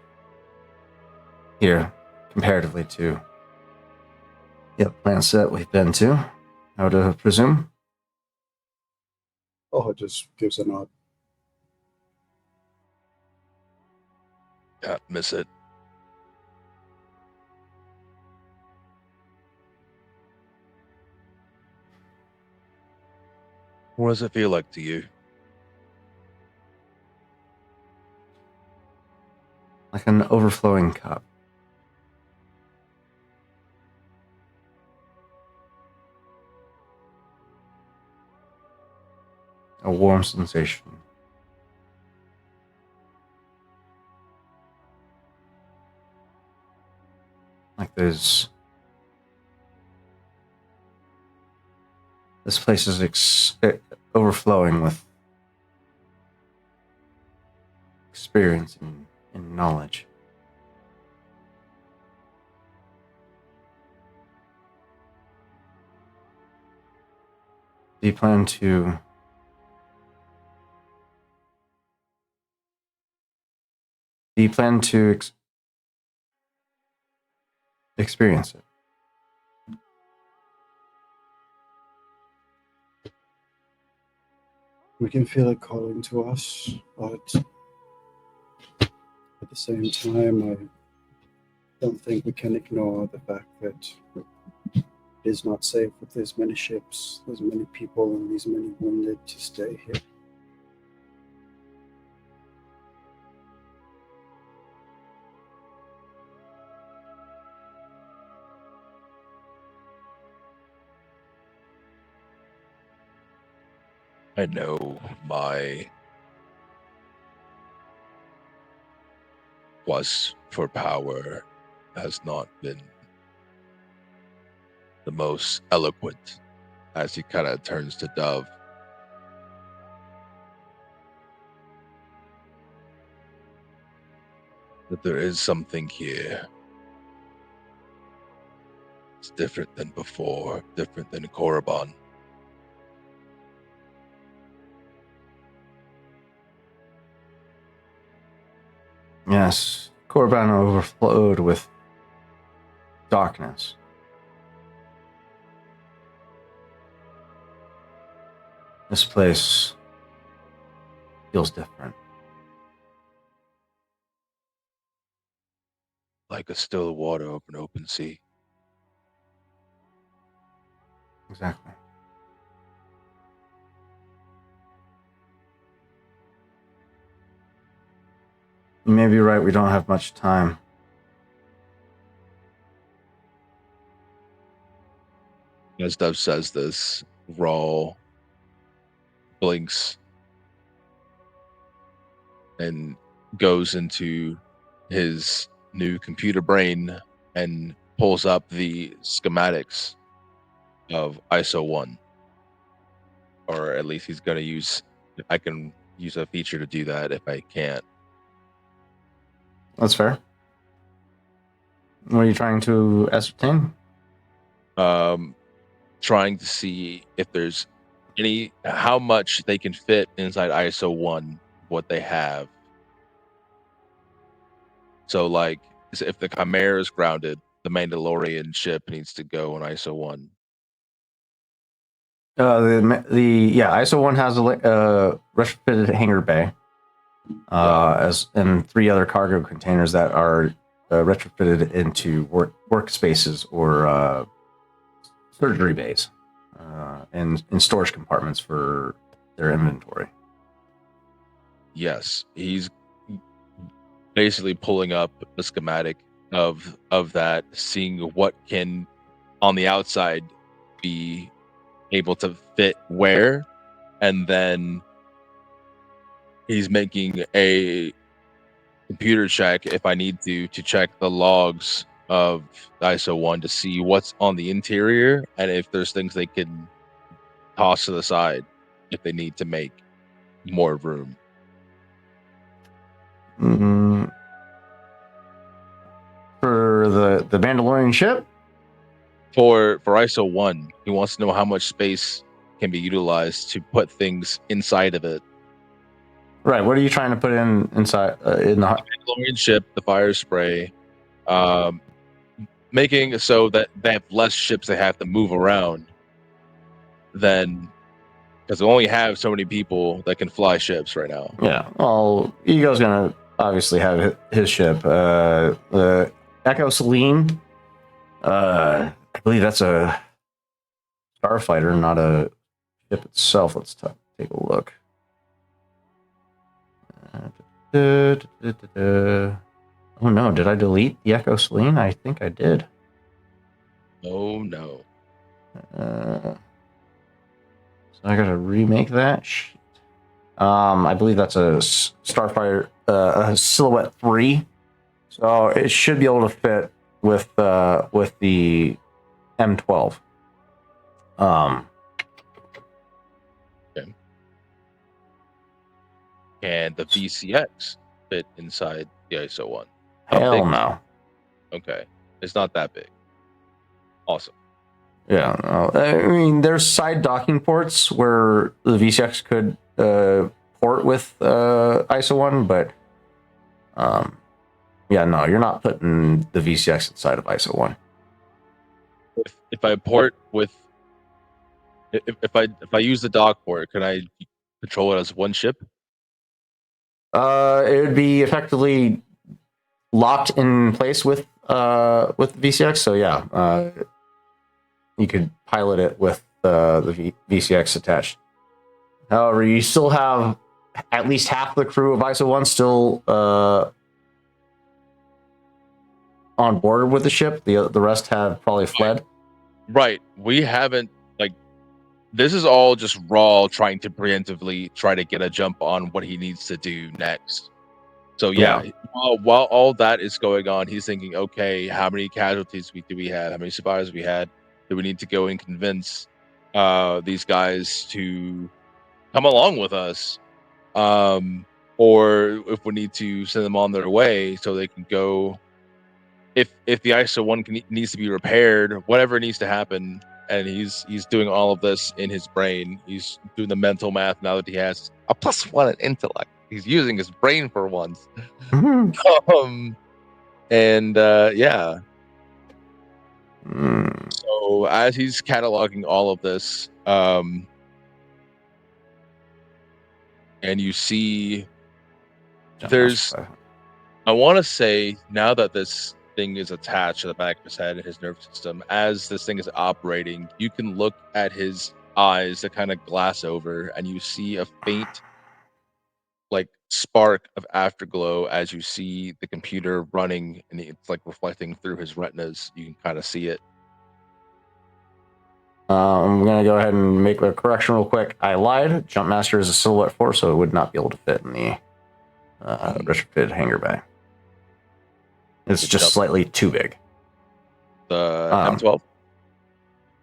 here comparatively to the other planets that we've been to, I would presume? Oh, it just gives a nod. Yeah, miss it. What does it feel like to you? Like an overflowing cup. A warm sensation. Like this place is overflowing with experience and knowledge. Do you plan to experience it? We can feel it calling to us, but at the same time, I don't think we can ignore the fact that it is not safe with these many ships, these many people, and these many wounded to stay here. I know my quest for power has not been the most eloquent, as he kind of turns to Dove. That there is something here. It's different than before, different than Korriban. Yes, Korriban overflowed with darkness. This place feels different. Like a still water over an open sea. Exactly. You may be right, we don't have much time. As Dove says this, Rawl blinks and goes into his new computer brain and pulls up the schematics of ISO 1. Or at least he's going to use, I can use a feature to do that if I can't. That's fair. What are you trying to ascertain? Trying to see if there's how much they can fit inside ISO 1, what they have. So, like, if the Chimera is grounded, the Mandalorian ship needs to go in ISO 1. ISO 1 has a retrofitted hangar bay, and 3 other cargo containers that are retrofitted into workspaces or surgery bays, and in storage compartments for their inventory. Yes, he's basically pulling up the schematic of that, seeing what can on the outside be able to fit where, and then he's making a computer check if I need to check the logs of ISO 1 to see what's on the interior and if there's things they can toss to the side if they need to make more room. For the Mandalorian ship? For ISO 1, he wants to know how much space can be utilized to put things inside of it. Right. What are you trying to put inside in the Mandalorian ship, the fire spray, making so that they have less ships they have to move around than, because we only have so many people that can fly ships right now. Yeah. Well, Ego's gonna obviously have his ship. The Echo Celine. I believe that's a starfighter, not a ship itself. Let's take a look. Oh no, did I delete the Echo Celine? I think I did. Oh no. So I gotta remake that. Shit. I believe that's a Starfighter, a Silhouette 3. So it should be able to fit with the M12. Okay. Can the VCX fit inside the ISO one? How Hell big is no. it? Okay. It's not that big. Awesome. Yeah, no. I mean, there's side docking ports where the VCX could port with ISO 1, but yeah, no, you're not putting the VCX inside of ISO 1. If I port with if I use the dock port, can I control it as one ship? It would be effectively locked in place with VCX. So yeah, you could pilot it with the VCX attached. However, you still have at least half the crew of ISO 1 still on board with the ship. The rest have probably fled. Right. We haven't like this is all just Raw trying to preemptively try to get a jump on what he needs to do next. So yeah, while all that is going on, he's thinking, okay, how many casualties do we have? How many survivors we had? Do we need to go and convince these guys to come along with us? Or if we need to send them on their way so they can go if the ISO one needs to be repaired, whatever needs to happen, and he's doing all of this in his brain. He's doing the mental math now that he has a +1 in intellect. He's using his brain for once. And yeah. So as he's cataloging all of this, and you see, there's. I want to say now that this thing is attached to the back of his head and his nervous system, as this thing is operating, you can look at his eyes that kind of glass over, and you see a faint, like spark of afterglow as you see the computer running, and it's like reflecting through his retinas. You can kind of see it. I'm going to go ahead and make a correction real quick. I lied. Jumpmaster is a Silhouette 4, so it would not be able to fit in the retrofitted hangar bay. It's just slightly too big. The M12?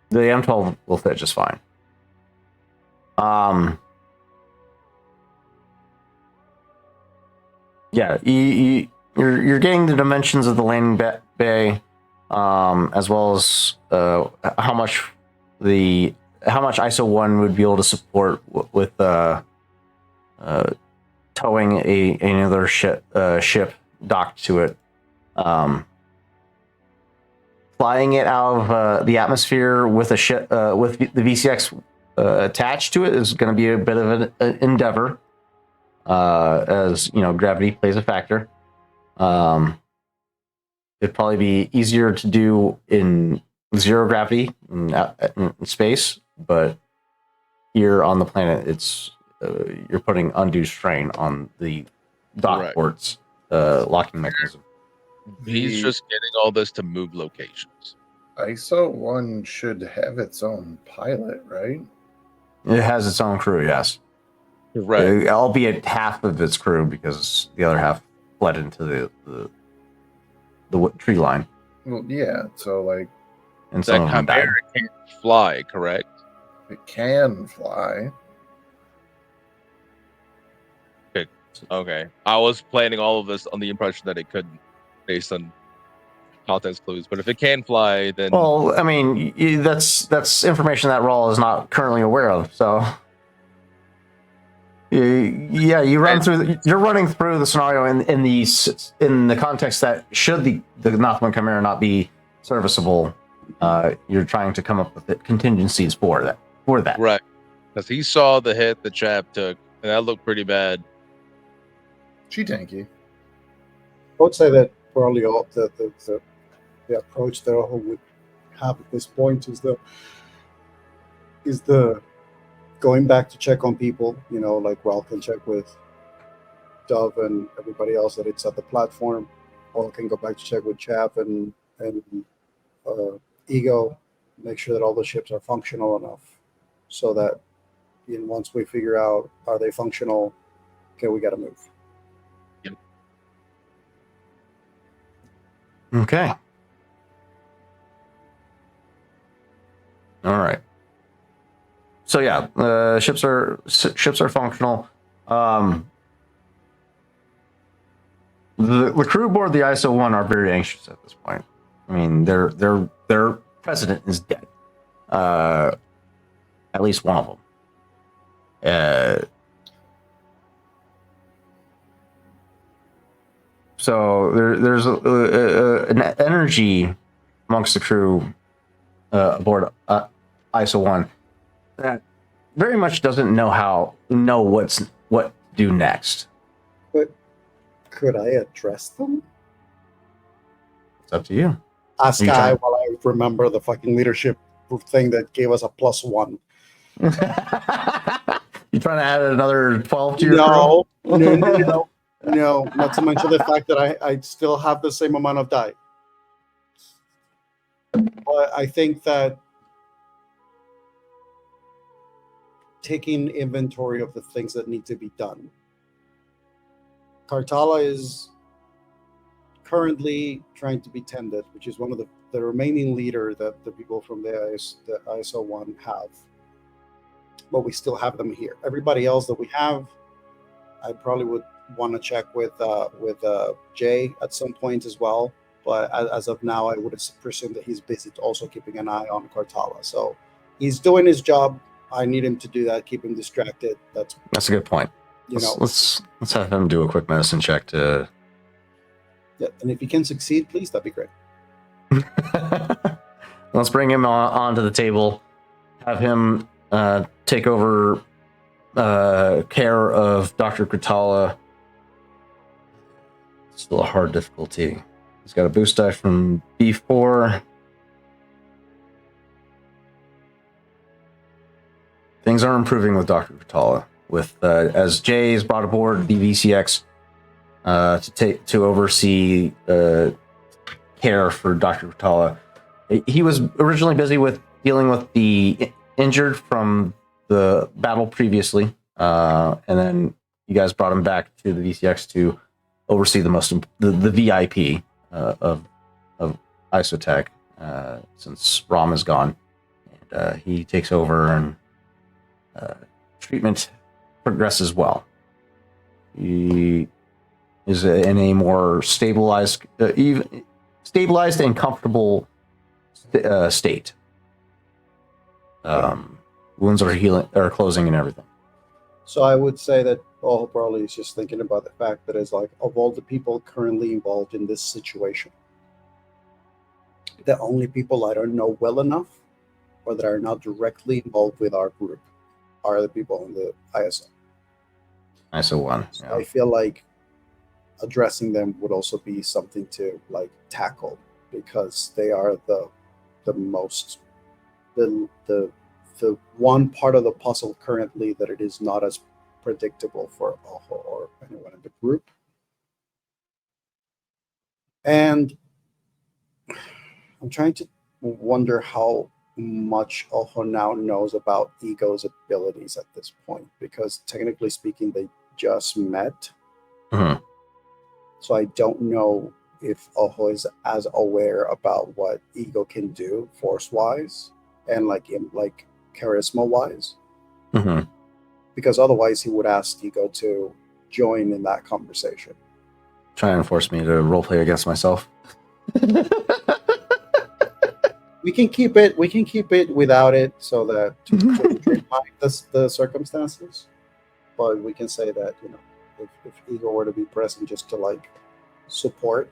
The M12 will fit just fine. Yeah, you're getting the dimensions of the landing bay, as well as how much ISO 1 would be able to support with towing another ship docked to it. Flying it out of the atmosphere with a ship with the VCX attached to it is going to be a bit of an endeavor, as you know, gravity plays a factor. It'd probably be easier to do in zero gravity in space, but here on the planet, it's you're putting undue strain on the dock ports locking mechanism. He's just getting all this to move locations. ISO 1 should have its own pilot, right? It has its own crew, yes. Right. Albeit half of its crew, because the other half fled into the tree line. Well, yeah. So, like, and some of them died. Can't fly, correct? It can fly. Okay. I was planning all of this on the impression that it couldn't, based on context clues. But if it can fly, then well, I mean, that's information that Rawl is not currently aware of. So, yeah, you're running through the scenario in the context that should the Nathman Chimera not be serviceable, you're trying to come up with contingencies for that. Right, because he saw the hit the chap took, and that looked pretty bad. She tanky. I would say that probably all the approach that all would have at this point is the going back to check on people, like Ralph can check with Dove and everybody else that it's at the platform, or can go back to check with Chav and Ego, make sure that all the ships are functional enough, so that once we figure out are they functional, okay, we got to move. Okay. All right. So yeah, ships are functional. The crew aboard the ISO 1 are very anxious at this point. I mean, their president is dead. At least one of them. So there's an energy amongst the crew aboard ISO 1 that very much doesn't know what to do next. But could I address them? It's up to you. Ask I while I remember the fucking leadership thing that gave us a +1. You trying to add another 12 to your No, not to mention the fact that I still have the same amount of die. But I think that taking inventory of the things that need to be done. Kartala is currently trying to be tended, which is one of the remaining leader that the people from the ISO 1 have. But we still have them here. Everybody else that we have, I probably would want to check with Jay at some point as well. But as of now, I would presume that he's busy also keeping an eye on Kartala. So he's doing his job. I need him to do that. Keep him distracted. That's a good point. Let's have him do a quick medicine check to. Yeah, and if he can succeed, please, that'd be great. Let's bring him onto the table. Have him take over care of Dr. Kratala. Still a hard difficulty. He's got a boost die from B4. Things are improving with Dr. Kratala. With as Jay is brought aboard the VCX to oversee care for Dr. Kratala. He was originally busy with dealing with the injured from the battle previously, and then you guys brought him back to the VCX to oversee the VIP of Isotech since Rom is gone, and he takes over and treatment progresses well. He is in a more stabilized and comfortable state. Wounds are closing and everything. So I would say that Ojo probably is just thinking about the fact that it's like, of all the people currently involved in this situation, the only people I don't know well enough or that are not directly involved with our group are the people in the ISO. ISO 1. So I feel like addressing them would also be something to like tackle, because they are the most the one part of the puzzle currently that it is not as predictable for Ojo or anyone in the group. And I'm trying to wonder how much Ojo now knows about Ego's abilities at this point, because technically speaking, they just met. Mm-hmm. So I don't know if Ojo is as aware about what Ego can do force-wise and like charisma-wise. Mm-hmm. Because otherwise he would ask Ego to join in that conversation. Try and force me to roleplay against myself. We can keep it without it, so that to streamline the circumstances. But we can say that, if Ego were to be present just to like support.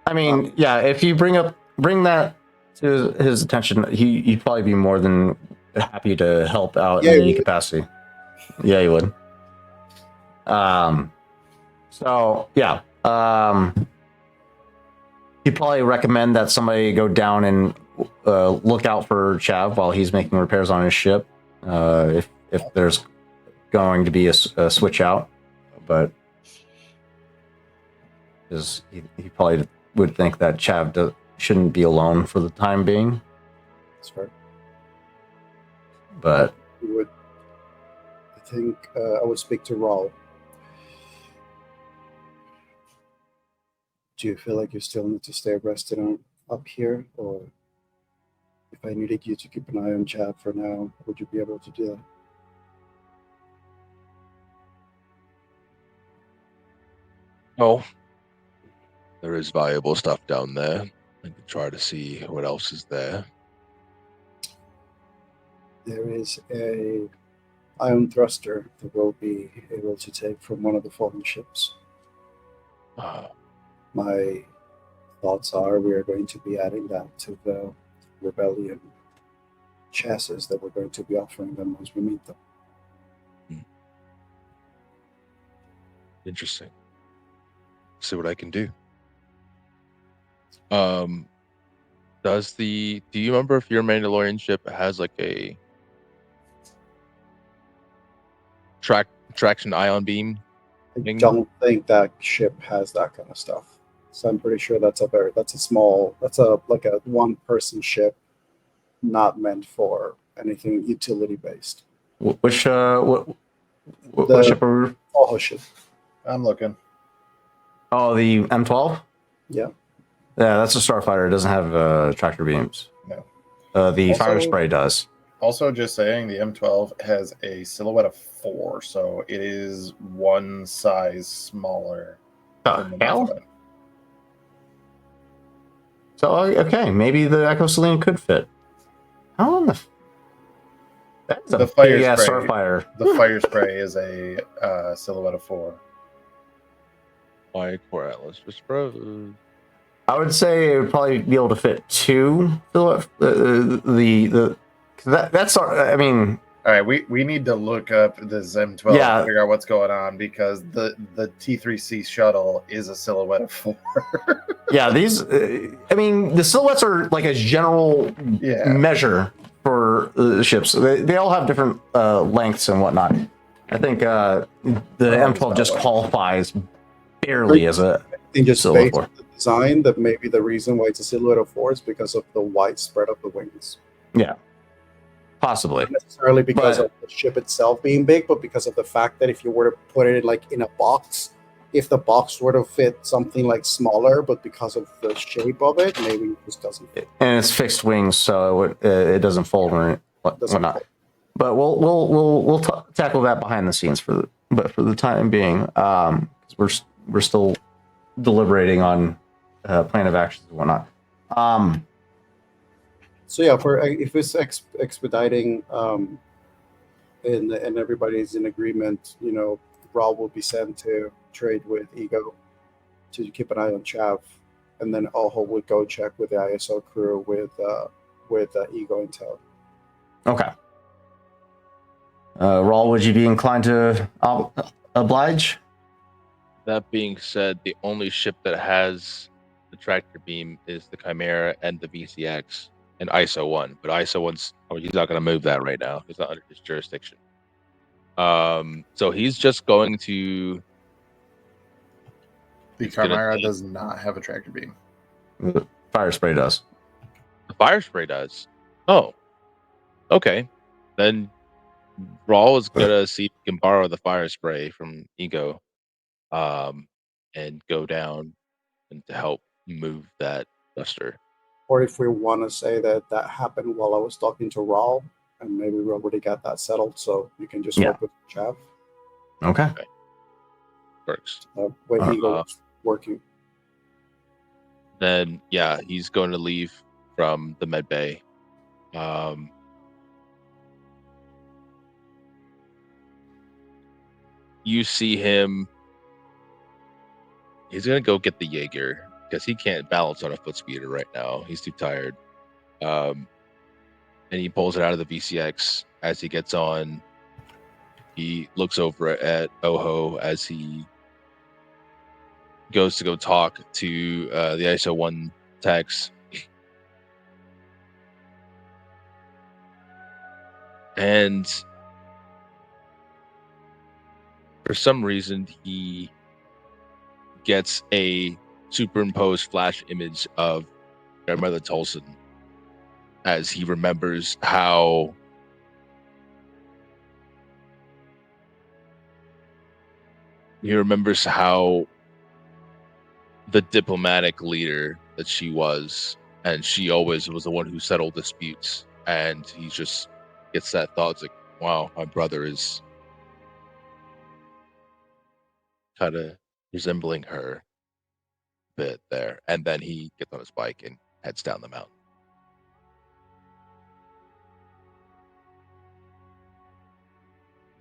I mean, yeah, if you bring that to his attention, he'd probably be more than happy to help out in any capacity. Yeah, he would. So yeah. He'd probably recommend that somebody go down and look out for Chav while he's making repairs on his ship. If if there's going to be a switch out, but he probably would think that Chav shouldn't be alone for the time being. That's fair. But I think I would speak to Raul. Do you feel like you still need to stay rested up here, or if I needed you to keep an eye on Chad for now, would you be able to do that? Oh, there is valuable stuff down there. I can try to see what else is there. There is a ion thruster that we'll be able to take from one of the fallen ships. My thoughts are we are going to be adding that to the rebellion chassis that we're going to be offering them once we meet them. Interesting. See what I can do. Do you remember if your Mandalorian ship has like a traction ion beam? I don't think that ship has that kind of stuff. So I'm pretty sure that's a like a one person ship, not meant for anything utility based. what ship are we? Oh shit. I'm looking. Oh, the M12. Yeah. Yeah, that's a starfighter. It doesn't have tractor beams. No. The Also- fire spray does. Also, just saying, the M12 has a silhouette of 4, so it is one size smaller than the Hell. Nephilim. So okay, maybe the Echo Selene could fit. How on the? That's a The fire big ass spray. starfighter. The fire spray is a silhouette of 4. Why Core Atlas just bro? I would say it would probably be able to fit 2. That's I mean, All right, we need to look up this M12 Yeah. to figure out what's going on, because the T3C shuttle is a silhouette of 4. yeah, these. I mean, the silhouettes are like a general Yeah. measure for the ships. They all have different lengths and whatnot. I think the M12 just qualifies barely as a And just silhouette based on the design, that maybe the reason why it's a silhouette of 4 is because of the wide spread of the wings. Yeah, possibly. Not necessarily because But- of the ship itself being big, but because of the fact that if you were to put it like in a box, if the box were to fit something like smaller, but because of the shape of it, maybe it just doesn't fit. And it's fixed wings, so it doesn't fold or Doesn't whatnot. fold. But we'll tackle that behind the scenes for the time being. 'Cause we're still deliberating on plan of actions and whatnot. So yeah, for if it's expediting, and everybody's in agreement, Raul will be sent to trade with Ego to keep an eye on Chav, and then Oho would go check with the ISO crew with Ego intel. Okay. Raul, would you be inclined to oblige? That being said, the only ship that has the tractor beam is the Chimera and the VCX and ISO 1. But ISO 1's, he's not going to move that right now. It's not under his jurisdiction. So he's just going to. The Chimera does not have a tractor beam. The fire spray does. The fire spray does. Oh, okay. Then Raul is gonna see if he can borrow the fire spray from Ego, and go down and to help move that duster. Or if we want to say that happened while I was talking to Raul, and maybe we already got that settled, so you can just work with Chav. Okay. Works. When Ego was working. Then yeah, he's going to leave from the med bay. You see him. He's gonna go get the Jaeger because he can't balance on a foot speeder right now. He's too tired. And he pulls it out of the VCX. As he gets on, he looks over at Oho as he goes to go talk to the ISO 1 techs. And For some reason, he gets a superimposed flash image of grandmother Tolson as he remembers how the diplomatic leader that she was, and she always was the one who settled disputes. And he just gets that thought, it's like, wow, my brother is kind of resembling her a bit there. And then he gets on his bike and heads down the mountain.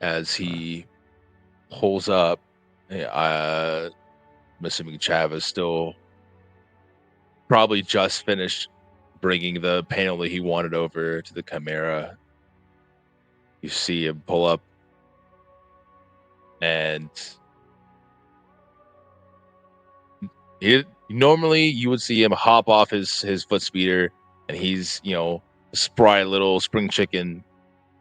As he pulls up, I'm assuming Chav is still probably just finished bringing the panel that he wanted over to the Chimera. You see him pull up, and normally you would see him hop off his foot speeder, and he's a spry little spring chicken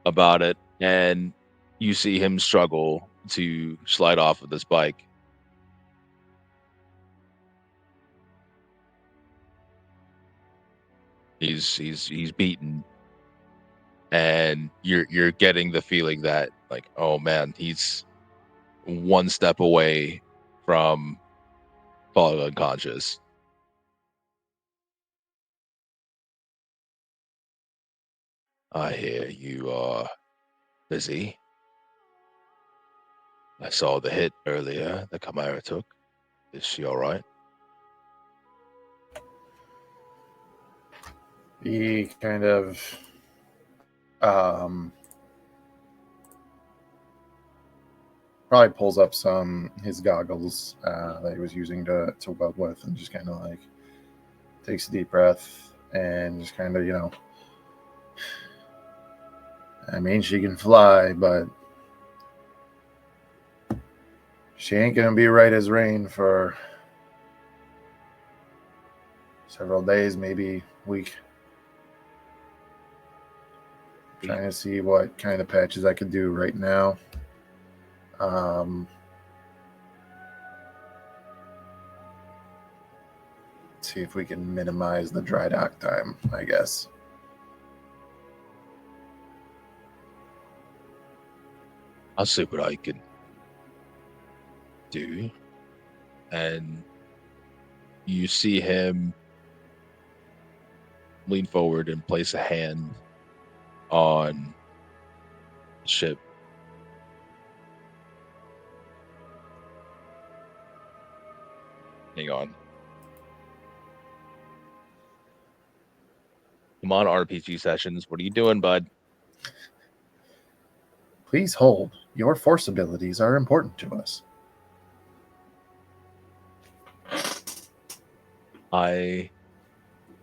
about it, and you see him struggle to slide off of this bike. He's beaten, and you're getting the feeling that, like, oh man, he's one step away from falling unconscious. I hear you are busy. I saw the hit earlier the Chimera took. Is she all right? He kind of probably pulls up his goggles that he was using to weld with, and just kind of like takes a deep breath and just kind of, I mean, she can fly, but she ain't gonna be right as rain for several days, maybe week. Trying to see what kind of patches I could do right now. See if we can minimize the dry dock time, I guess. I'll see what I can do. And you see him lean forward and place a hand on the ship. Hang on. Come on, RPG sessions. What are you doing, bud? Please hold. Your force abilities are important to us.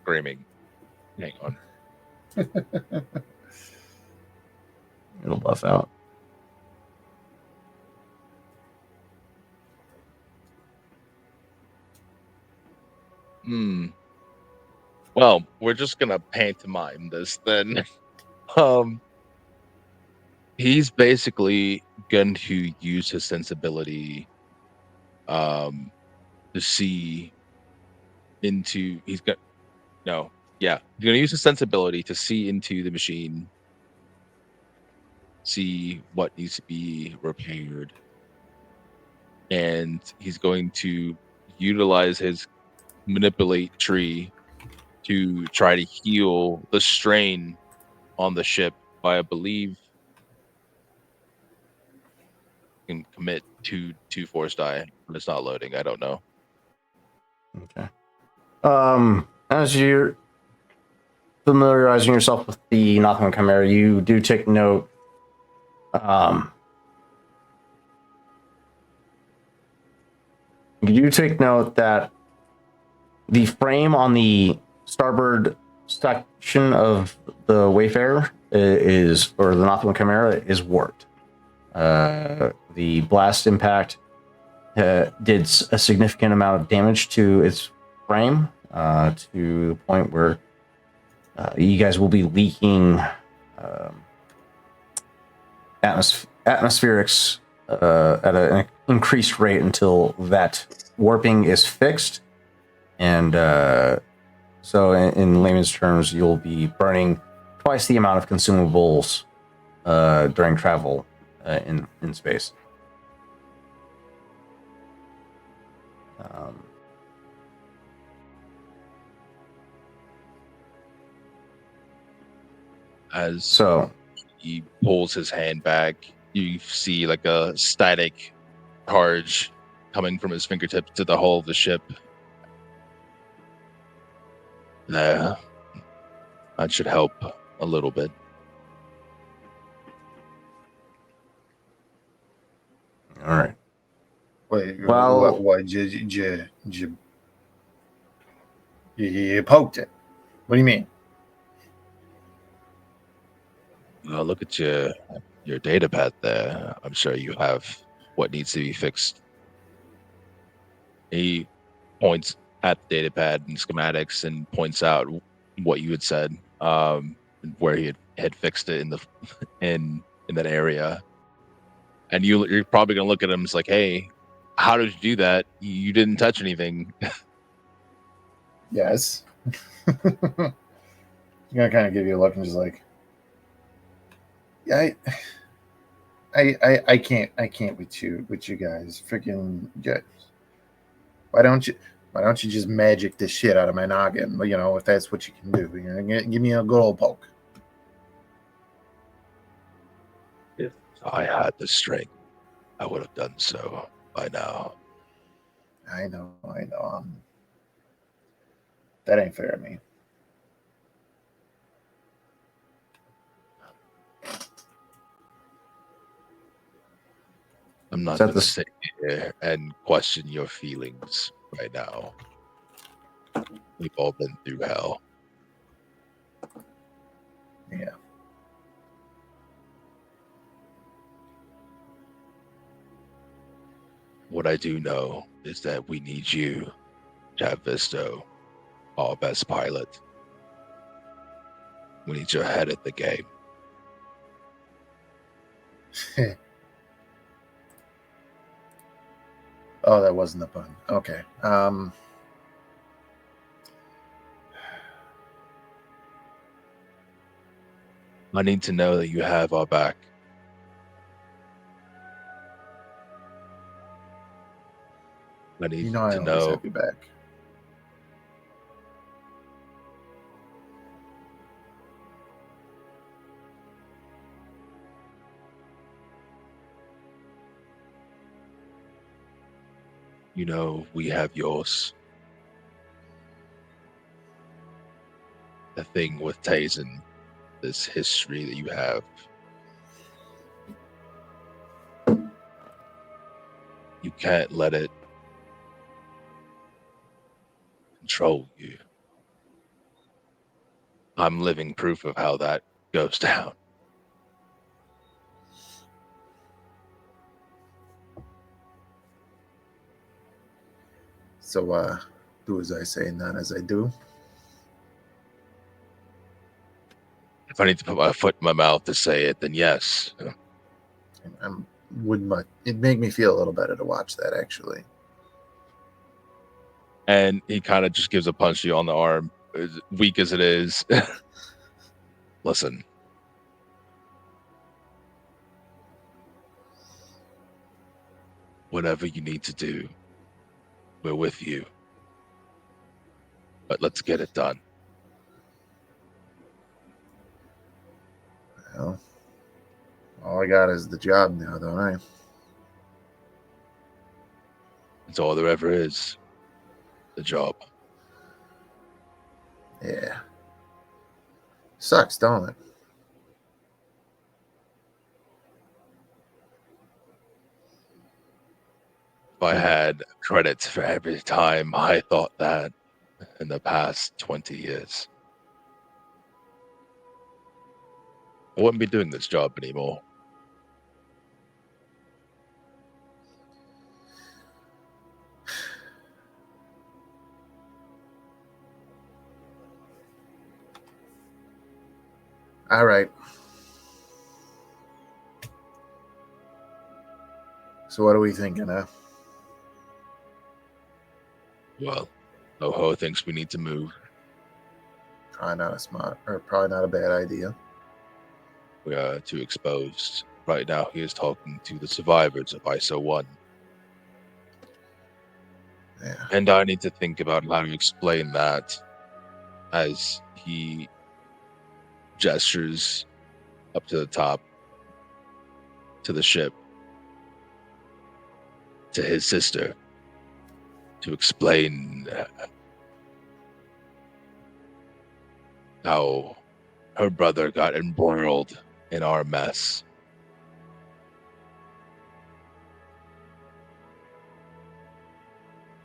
Screaming. Hang on. It'll buff out. Well, we're just gonna pantomime this then. He's basically going to use his sensibility to see into he's gonna use his sensibility to see into the machine, see what needs to be repaired, and he's going to utilize his manipulate tree to try to heal the strain on the ship by, I believe, can commit two force die, but it's not loading. I don't know. Okay. As you're familiarizing yourself with the Nathman Chimera, you do take note. You do take note that the frame on the starboard section of the Wayfarer or the Nathman Chimera is warped. The blast impact did a significant amount of damage to its frame, to the point where you guys will be leaking atmospherics at an increased rate until that warping is fixed. And so, in layman's terms, you'll be burning twice the amount of consumables during travel in space. As So, he pulls his hand back, you see like a static charge coming from his fingertips to the hull of the ship. There, that should help a little bit. all right. Wait, Well- what you poked it. What do you mean? Look at your data pad there. I'm sure you have what needs to be fixed. He points at the data pad and schematics and points out what you had said, where he had fixed it in the in that area. And you're probably gonna look at him as like, hey, how did you do that? You didn't touch anything. Yes. He's gonna kind of give you a look and just like, yeah, I can't with you guys. Freaking, yeah. Why don't you just magic the shit out of my noggin? You know, if that's what you can do. You know, give me a good old poke. If I had the strength, I would have done so by now. I know. That ain't fair to me. I'm not Is that going the to s- sit here and question your feelings right now. We've all been through hell. Yeah. What I do know is that we need you to have Visto, our best pilot. We need your head at the game. Oh, that wasn't the pun. Okay. I need to know that you have our back. I need You know I to always know have you back. we have yours. The thing with Tazen, this history that you have. You can't let it control you. I'm living proof of how that goes down. So do as I say, not as I do. If I need to put my foot in my mouth to say it, then yes. It'd make me feel a little better to watch that, actually. And he kind of just gives a punch to you on the arm, as weak as it is. Listen. Whatever you need to do, we're with you. But let's get it done. Well, all I got is the job now, don't I? It's all there ever is. The job. Yeah. Sucks, don't it? If I had credits for every time I thought that in the past 20 years, I wouldn't be doing this job anymore. All right. So what are we thinking, huh? Well, Oho thinks we need to move. Probably not a bad idea. We are too exposed. Right now, he is talking to the survivors of ISO 1. Yeah. And I need to think about how to explain that as he gestures up to the top, to the ship, to his sister, to explain how her brother got embroiled in our mess.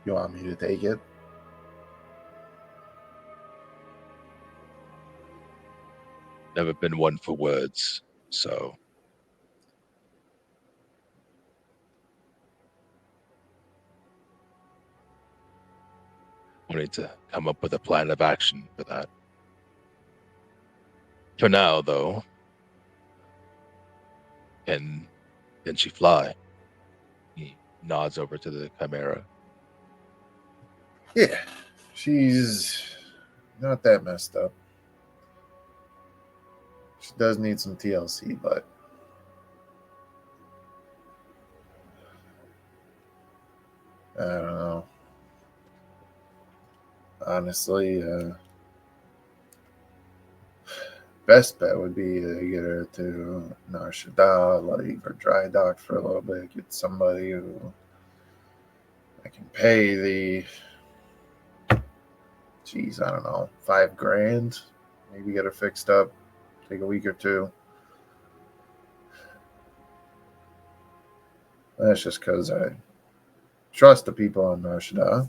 You want me to take it? Never been one for words, so we need to come up with a plan of action for that. For now, though, can she fly? He nods over to the Chimera. Yeah. She's not that messed up. She does need some TLC, but I don't know. Honestly, best bet would be to get her to Nar Shaddaa, leave her dry dock for a little bit, get somebody who I can pay the, geez, I don't know, $5,000, maybe get her fixed up, take a week or two. That's just because I trust the people on Nar Shaddaa.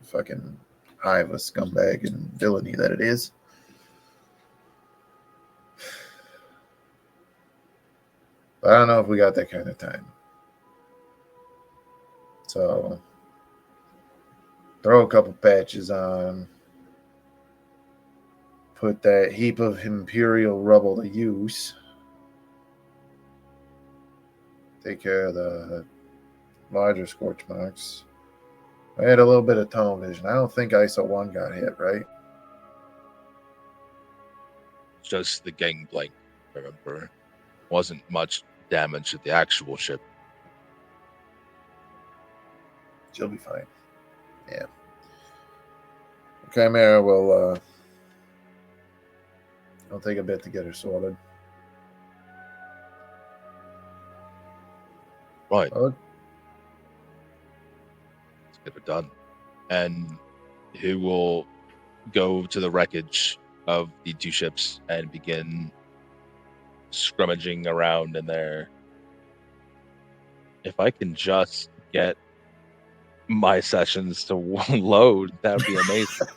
Fucking hive of scumbag and villainy that it is. But I don't know if we got that kind of time. So throw a couple patches on, put that heap of Imperial rubble to use, take care of the larger scorch marks. I had a little bit of tunnel vision. I don't think ISO 1 got hit, right? Just the gangplank, remember? Wasn't much damage to the actual ship. She'll be fine. Yeah. Chimera will it'll take a bit to get her sorted. Right. Oh, Let's get it done. And he will go to the wreckage of the two ships and begin scrummaging around in there. If I can just get my sessions to load, that would be amazing.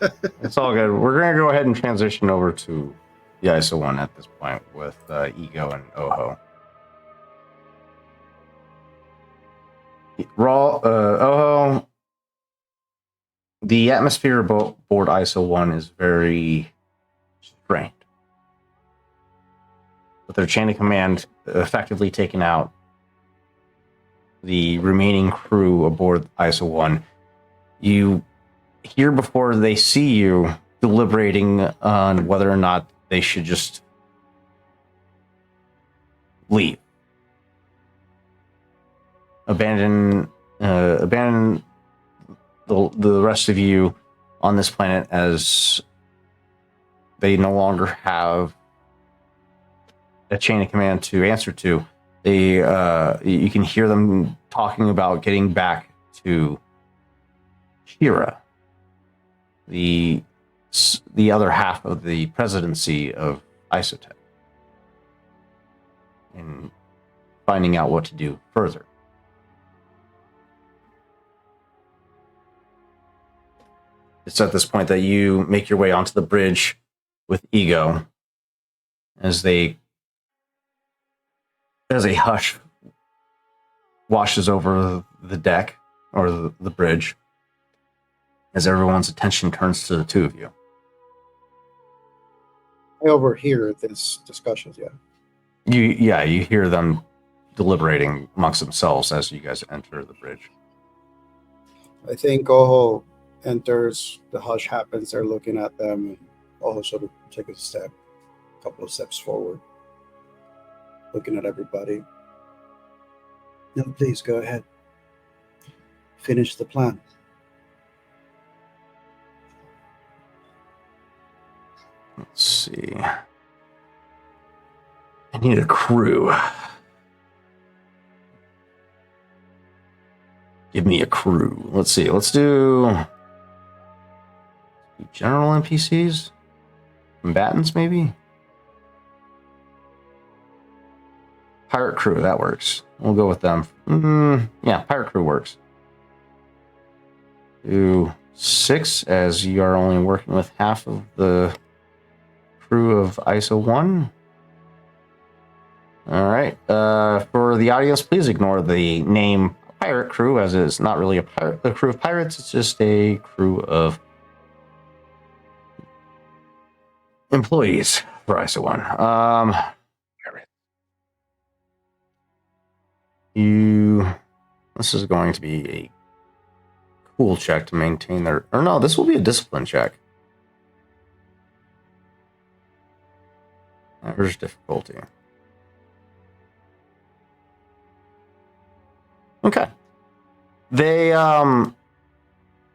It's all good. We're going to go ahead and transition over to the ISO 1 at this point with Ego and Oho. Oho, the atmosphere aboard ISO 1 is very strained. With their chain of command effectively taking out the remaining crew aboard ISO 1, you hear before they see you deliberating on whether or not they should just leave. Abandon the rest of you on this planet, as they no longer have a chain of command to answer to. They you can hear them talking about getting back to Shira, the other half of the presidency of Isotech, and finding out what to do further. It's at this point that you make your way onto the bridge with Ego as a hush washes over the deck or the bridge, as everyone's attention turns to the two of you. I overhear this discussion. Yeah. You hear them deliberating amongst themselves as you guys enter the bridge. I think Oho enters, the hush happens, they're looking at them, and Oho sort of takes a couple of steps forward, looking at everybody. No, please go ahead. Finish the plan. Let's see. I need a crew. Give me a crew. Let's see. Let's do general NPCs? Combatants, maybe? Pirate crew, that works. We'll go with them. Yeah, pirate crew works. Do 6, as you are only working with half of the crew of ISO 1. All right. For the audience, please ignore the name pirate crew, as it's not really a crew of pirates. It's just a crew of employees for ISO 1. This is going to be a cool check to maintain their, or no, this will be a discipline check. Average difficulty. Okay. They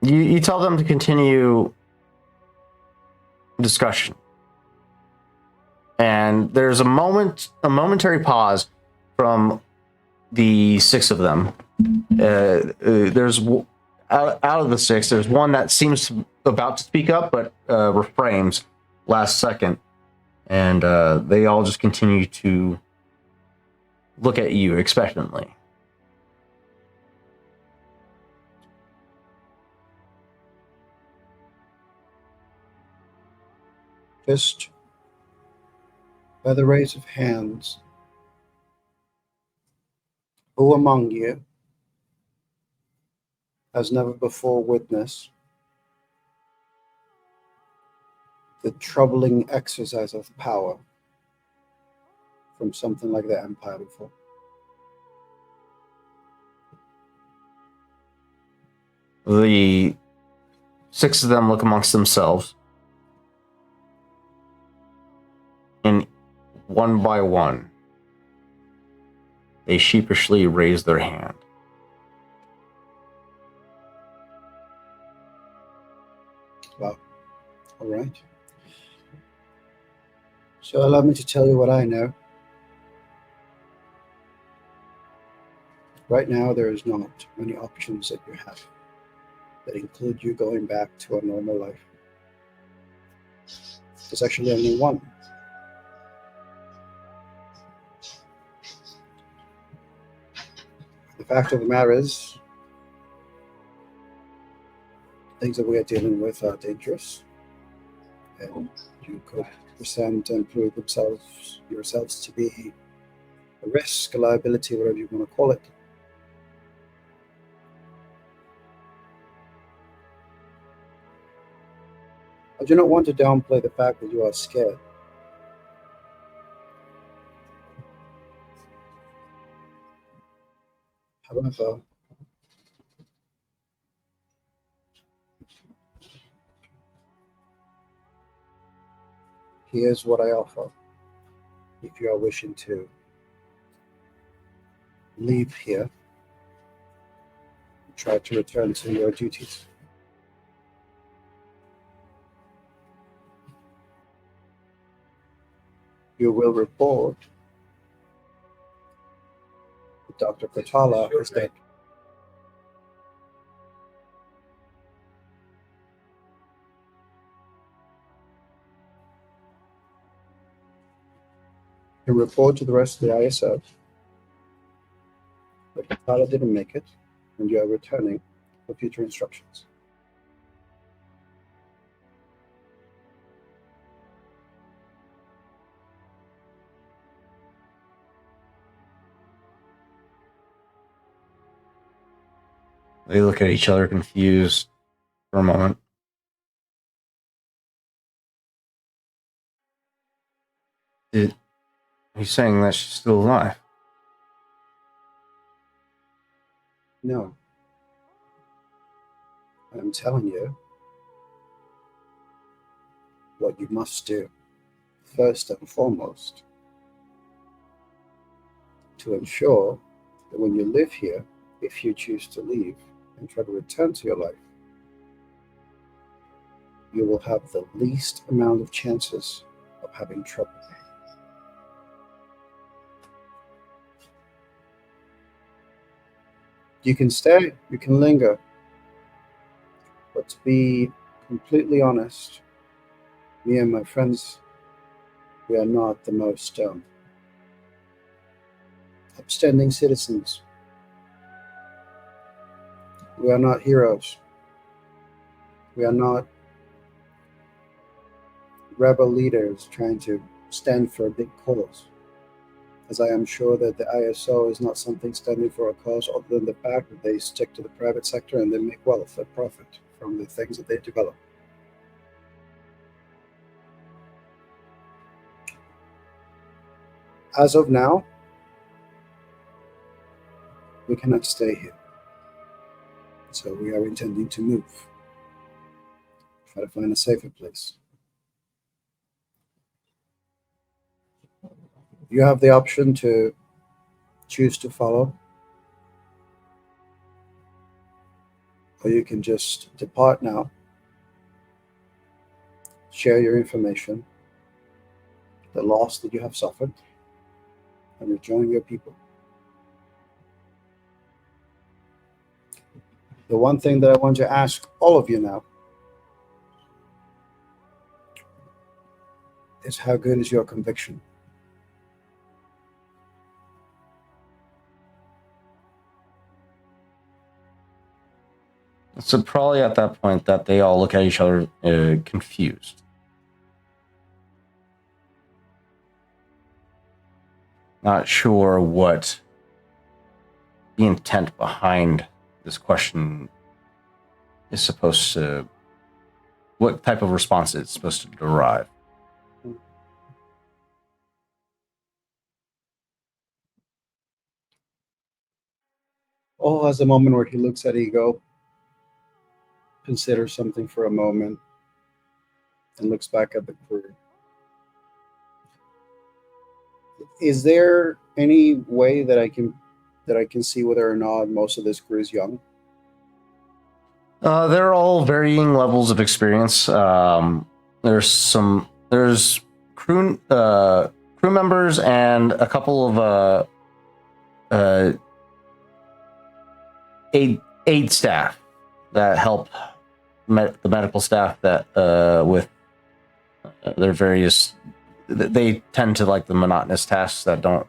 you tell them to continue discussion. And there's a momentary pause from the 6 of them. There's out of the 6, there's one that seems about to speak up, but refrains last second, and they all just continue to look at you expectantly. Just by the raise of hands, who among you has never before witnessed the troubling exercise of power from something like the Empire before? The 6 of them look amongst themselves, and one by one, they sheepishly raise their hand. Well, all right. So allow me to tell you what I know. Right now, there is not many options that you have that include you going back to a normal life. There's actually only one. The fact of the matter is, things that we are dealing with are dangerous, and you could present and prove yourselves to be a risk, a liability, whatever you want to call it. I do not want to downplay the fact that you are scared. However, here's what I offer if you are wishing to leave here and try to return to your duties. You will report that Dr. Kratala is dead. You report to the rest of the ISO that Kratala didn't make it, and you are returning for future instructions. They look at each other confused for a moment. He's saying that she's still alive. No. I'm telling you what you must do, first and foremost, to ensure that when you live here, if you choose to leave and try to return to your life, you will have the least amount of chances of having trouble. You can stay, you can linger, but to be completely honest, me and my friends, we are not the most upstanding citizens. We are not heroes. We are not rebel leaders trying to stand for a big cause. As I am sure that the ISO is not something standing for a cause other than the fact that they stick to the private sector and they make wealth and profit from the things that they develop. As of now, we cannot stay here. So we are intending to move. Try to find a safer place. You have the option to choose to follow, or you can just depart now, share your information, the loss that you have suffered, and rejoin your people. The one thing that I want to ask all of you now is, how good is your conviction? So probably at that point that they all look at each other confused. Not sure what the intent behind this question is supposed to, what type of response it's supposed to derive. All has a moment where he looks at Ego, considers something for a moment, and looks back at the crew. Is there any way that I can see whether or not most of this crew is young? They're all varying levels of experience. There's crew members and a couple of aid staff that help the medical staff that with their various. They tend to like the monotonous tasks that don't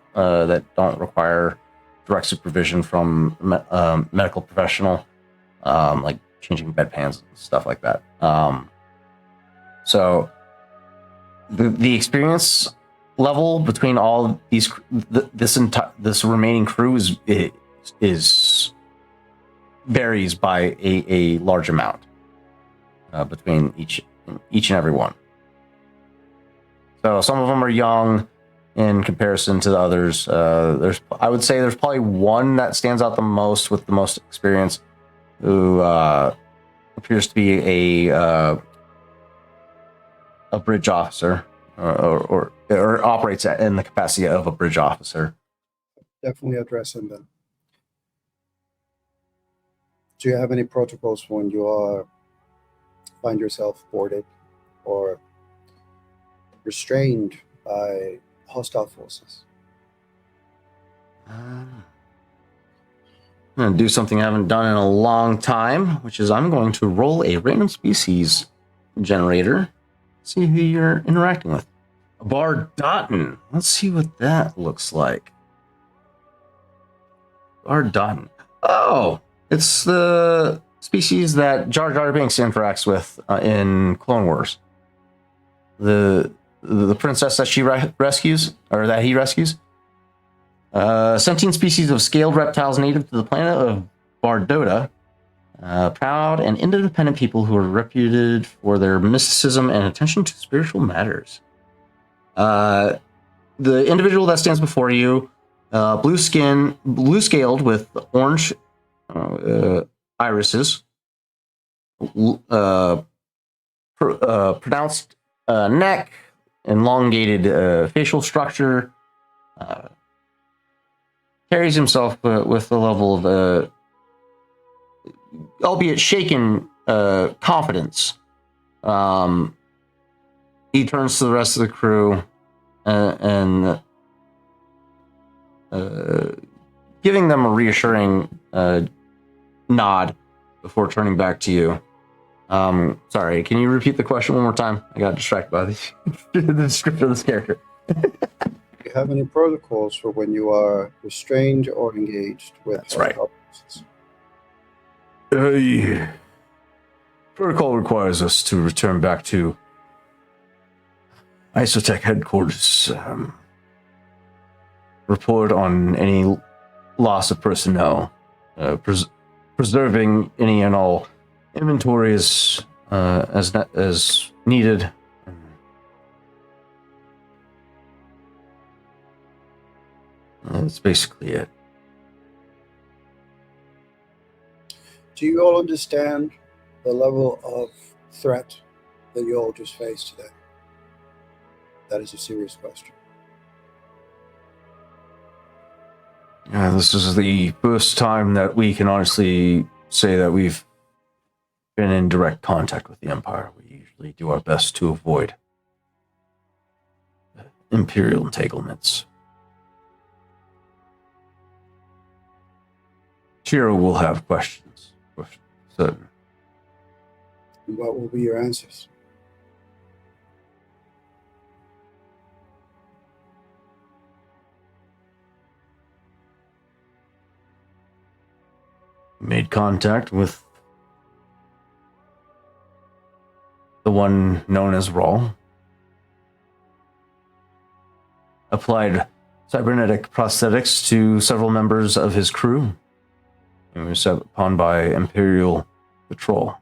require direct supervision from medical professional, like changing bedpans and stuff like that. So the experience level between all these this remaining crew is varies by a large amount between each and every one. So some of them are young in comparison to the others. I would say there's probably one that stands out the most with the most experience, who appears to be a bridge officer, or operates in the capacity of a bridge officer. Definitely address him then. Do you have any protocols when you find yourself boarded or restrained by hostile forces? I'm going to do something I haven't done in a long time, which is I'm going to roll a random species generator, see who you're interacting with. Bardotten. Let's see what that looks like. Bardotten. Oh, it's the species that Jar Jar Binks interacts with in Clone Wars. The princess that she rescues, or that he rescues. Sentient species of scaled reptiles native to the planet of Bardota. Proud and independent people who are reputed for their mysticism and attention to spiritual matters. The individual that stands before you, blue scaled with orange irises, pronounced neck, elongated facial structure, carries himself with a level of, albeit shaken, confidence. He turns to the rest of the crew and giving them a reassuring nod before turning back to you. Sorry, can you repeat the question one more time? I got distracted by the description of this character. Do you have any protocols for when you are restrained or engaged with That's right. officers? Protocol requires us to return back to Isotech headquarters. Report on any loss of personnel, preserving any and all inventories as needed. That's basically it. Do you all understand the level of threat that you all just faced today? That is a serious question. Yeah, this is the first time that we can honestly say that we've been in direct contact with the Empire. We usually do our best to avoid Imperial entanglements. Shiro will have questions, for certain. And what will be your answers? Made contact with the one known as Rawl. Applied cybernetic prosthetics to several members of his crew. And was set upon by Imperial patrol.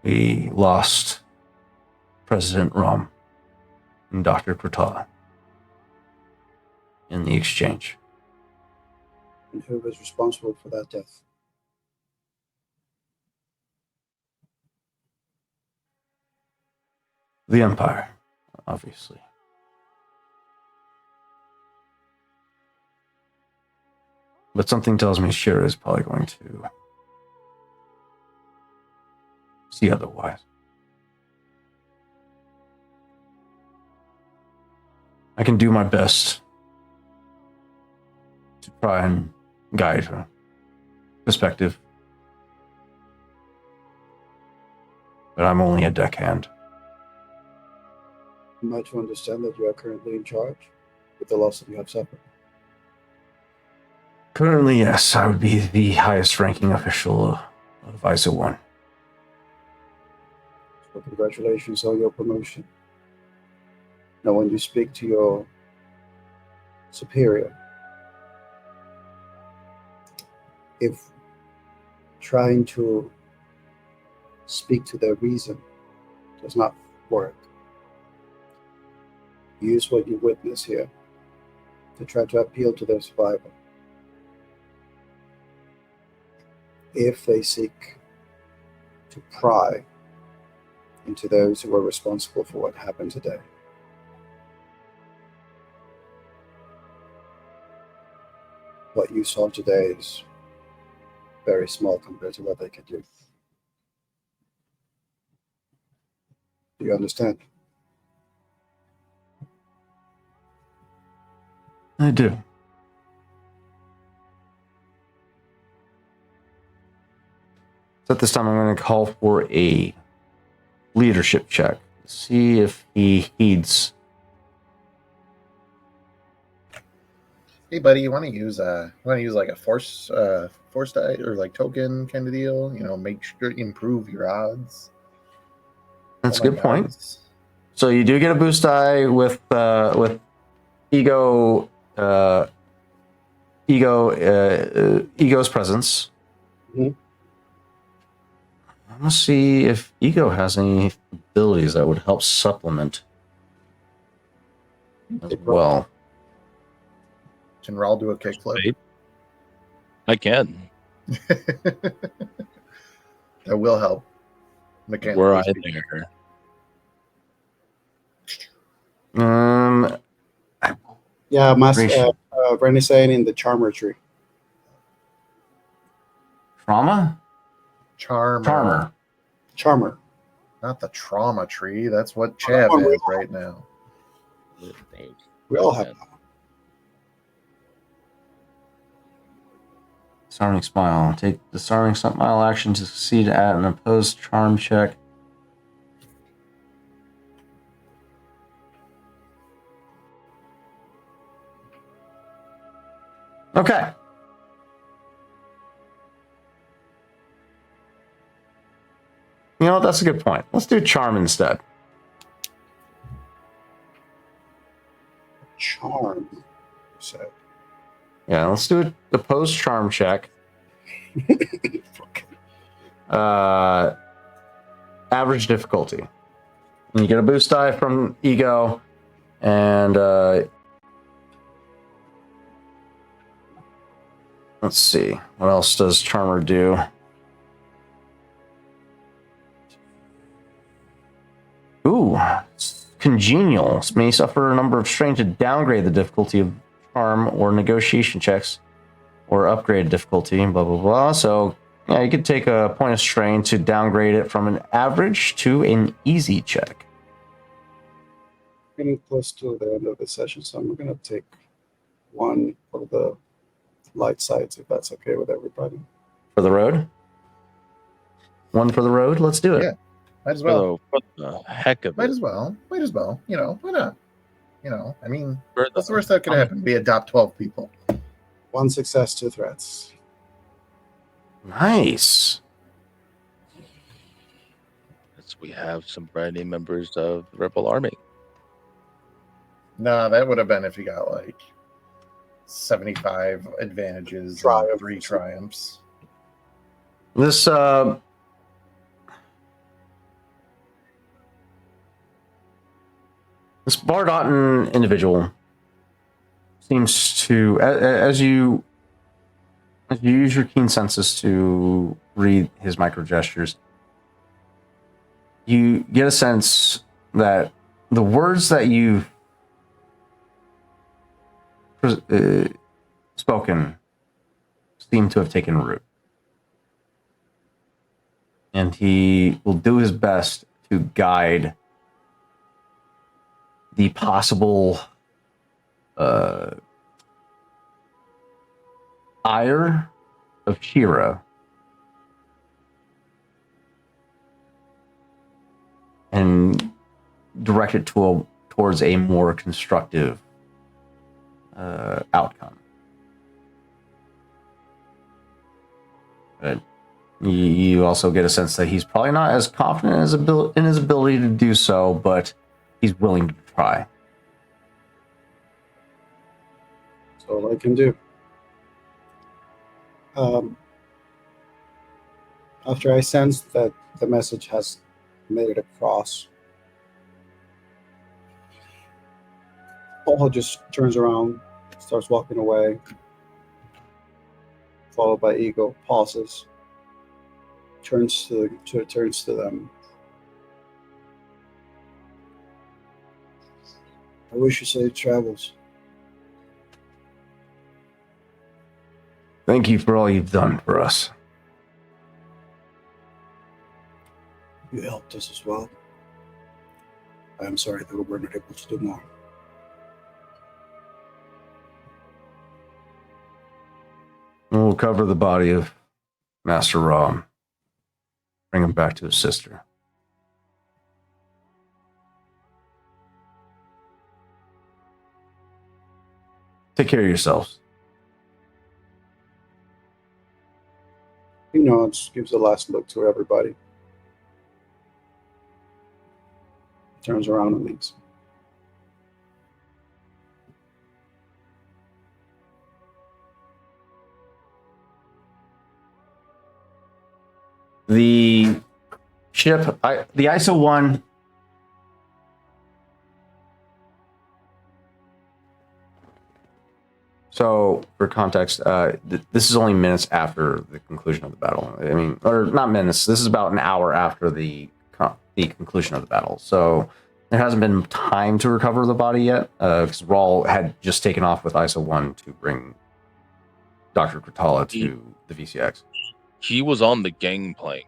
We lost President Rom and Dr. Kurtala in the exchange. And who was responsible for that death? The Empire, obviously. But something tells me Shira is probably going to see otherwise. I can do my best to try and guide her perspective. But I'm only a deckhand. Am I to understand that you are currently in charge with the loss that you have suffered? Currently, yes, I would be the highest ranking official of ISO 1. So congratulations on your promotion. Now, when you speak to your superior, if trying to speak to their reason does not work, use what you witness here to try to appeal to their survival. If they seek to pry into those who are responsible for what happened today, what you saw today is very small compared to what they could do. Do you understand? I do. So at this time, I'm going to call for a leadership check. See if he heeds. Hey, buddy, you want to use like a force die or like token kind of deal? You know, make sure improve your odds. That's a good point. So you do get a boost die with ego's presence. Mm-hmm. I'm gonna see if ego has any abilities that would help supplement. as well. Can Raul do a kickflip? I can. That will help. Mechanically Were I speaking. there? Yeah, Ration. Rennie saying in the charmer tree. Trauma? Charmer. Charmer. Not the trauma tree. That's what Oh, that Chav one we has all right now. We all have. Disarming smile. Take disarming smile action to succeed at an opposed charm check. Okay. You know what? That's a good point. Let's do charm instead. Charm. So. Yeah, let's do the opposed charm check. Average difficulty. And you get a boost die from ego, and let's see, what else does Charmer do? Ooh, congenial. May suffer a number of strain to downgrade the difficulty of charm or negotiation checks, or upgrade difficulty. Blah blah blah. So yeah, you could take a point of strain to downgrade it from an average to an easy check. Getting close to the end of the session, so I'm going to take one of the light sides, if that's okay with everybody. For the road? One for the road? Let's do it. Yeah. Might as well. What the heck of Might it? as well. Might as well. You know, why not? You know, I mean, For what's the worst that could happen? We adopt 12 people. 1 success, 2 threats. Nice. We have some brand new members of the Rebel Army. Nah, that would have been if you got like 75 advantages, Triumph. and 3 triumphs. This this Bardotten individual seems to, as you use your keen senses to read his micro gestures, you get a sense that the words that you've spoken seem to have taken root. And he will do his best to guide the possible ire of Shira and direct it towards a more constructive outcome. But you also get a sense that he's probably not as confident in his ability to do so, but he's willing to try. That's all I can do. After I sense that the message has made it across, Paul just turns around, starts walking away, followed by Ego, pauses, turns to them. I wish you safe travels. Thank you for all you've done for us. You helped us as well. I am sorry that we were not able to do more. We'll cover the body of Master Ra. Bring him back to his sister. Take care of yourselves. He nods, gives a last look to everybody. Turns around and leaves. The ship, the ISO-1 So, for context, this is only minutes after the conclusion of the battle. I mean, or not minutes. This is about an hour after the conclusion of the battle. So, there hasn't been time to recover the body yet, because Rawl had just taken off with ISO 1 to bring Dr. Kratala to the VCX. He was on the gangplank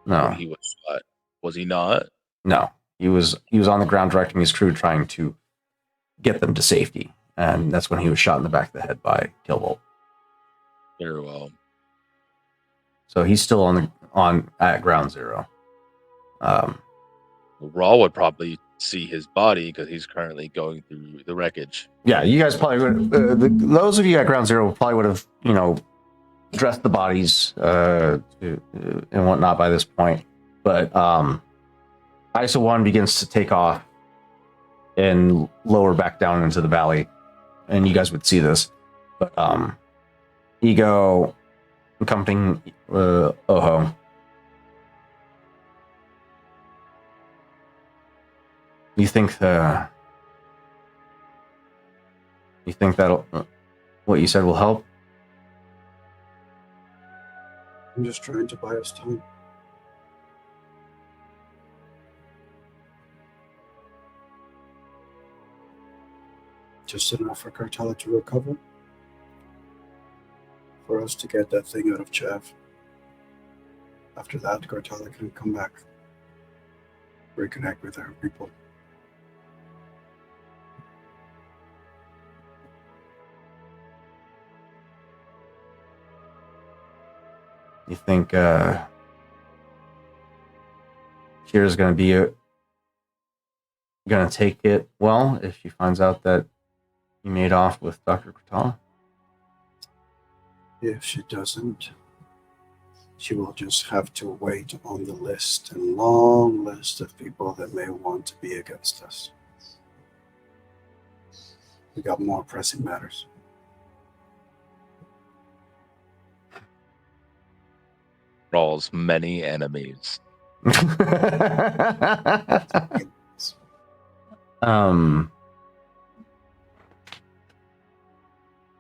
No, when he was shot. Was he not? no, he was on the ground directing his crew, trying to get them to safety, and that's when he was shot in the back of the head by Killbolt. Very well. So he's still on at ground zero. Raw would probably see his body because he's currently going through the wreckage. Yeah, you guys probably would. Those of you at ground zero probably would have, dressed the bodies and whatnot by this point. But ISO 1 begins to take off and lower back down into the valley, and you guys would see this. But Ego accompanying Oho. You think that'll what you said will help? I'm just trying to buy us time. Just enough for Cartella to recover. For us to get that thing out of Chav. After that, Cartella can come back. Reconnect with our people. You think Kira's going to take it well if she finds out that you made off with Dr. Kratala? If she doesn't, she will just have to wait on the list, and long list of people that may want to be against us. We got more pressing matters. Raw's many enemies.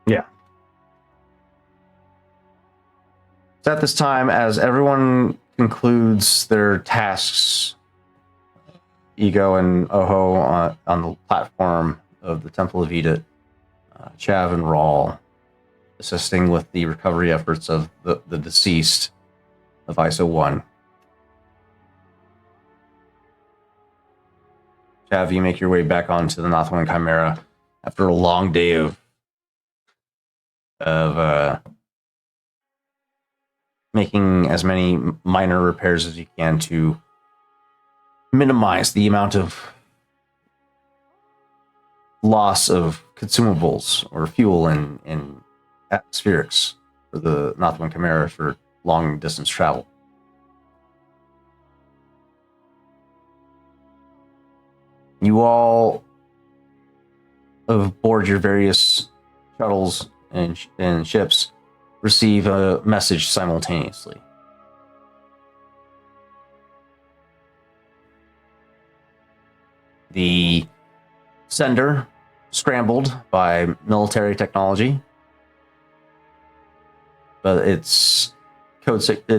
Yeah. So at this time, as everyone concludes their tasks, Ego and Oho on the platform of the Temple of Edith, Chav and Rawl assisting with the recovery efforts of the deceased of ISO 1. Chav, you make your way back onto the Northwind Chimera after a long day of making as many minor repairs as you can to minimize the amount of loss of consumables or fuel in atmospherics for the Northwind Chimera for long distance travel. You all aboard your various shuttles and ships receive a message simultaneously. The sender, scrambled by military technology, but its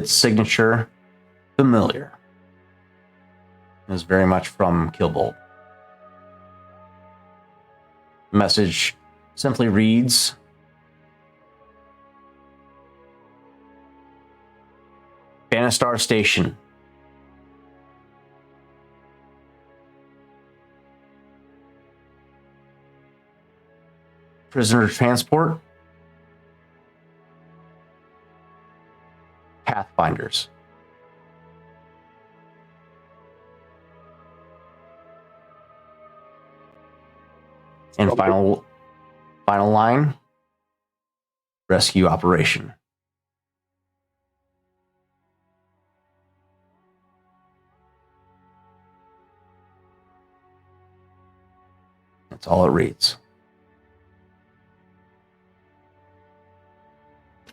signature, familiar. It is very much from Killbolt. The message simply reads, Bannistar Station. Prisoner transport. Pathfinders. And final line, rescue operation. That's all it reads.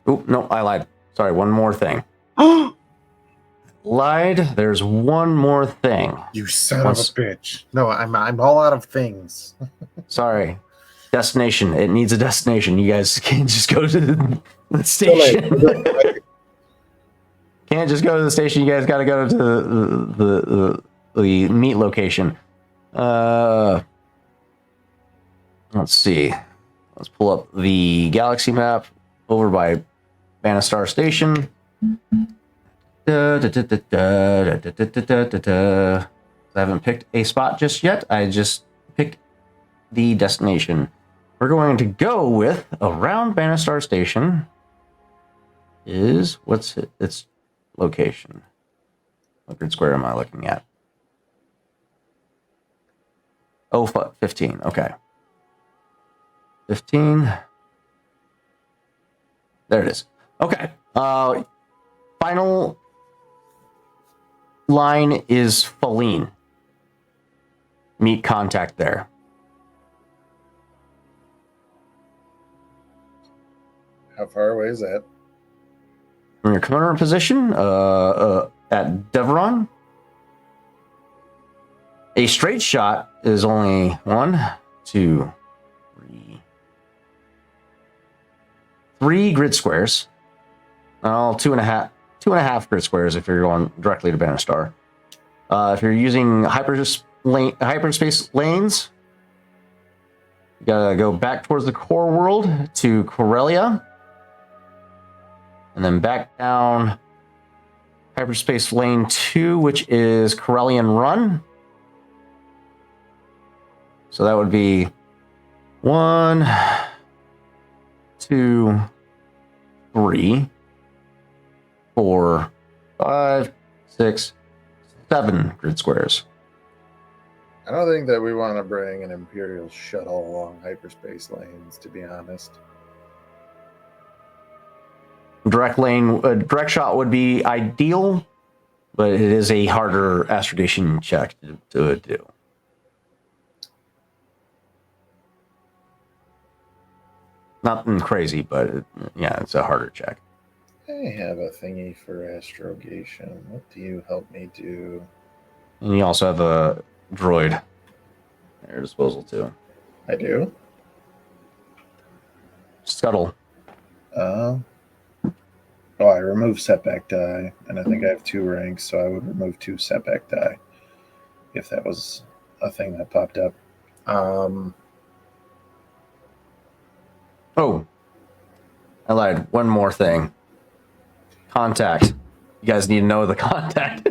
Oh, no, I lied. Sorry, one more thing. Lied. There's one more thing. You son of a bitch. No, I'm all out of things. Sorry. Destination. It needs a destination. You guys can't just go to the So, like, station. right, Can't just go to the station. You guys got to go to the meet location. Let's see. Let's pull up the galaxy map over by Banastar Station. I haven't picked a spot just yet. I just picked the destination. We're going to go with around Banastar Station. What's its location? What grid square am I looking at? Oh, 15. Okay. 15. There it is. Okay. Final line is Feline. Meet contact there. How far away is that? From your current position at Deveron, a straight shot is only 1, 2, 3 grid squares. Oh, 2.5 grid squares if you're going directly to Banastar. If you're using hyperspace lanes, you gotta go back towards the core world to Corellia, and then back down hyperspace lane 2, which is Corellian Run. So that would be 1, 2, 3, 4, 5, 6, 7 grid squares. I don't think that we want to bring an Imperial shuttle along hyperspace lanes, to be honest. Direct shot would be ideal, but it is a harder astrogation check to do. Nothing crazy, but yeah, it's a harder check. I have a thingy for astrogation. What do you help me do? And you also have a droid at your disposal too. I do? Scuttle. I remove setback die, and I think I have 2 ranks, so I would remove 2 setback die if that was a thing that popped up. Oh, I lied. One more thing. Contact. You guys need to know the contact.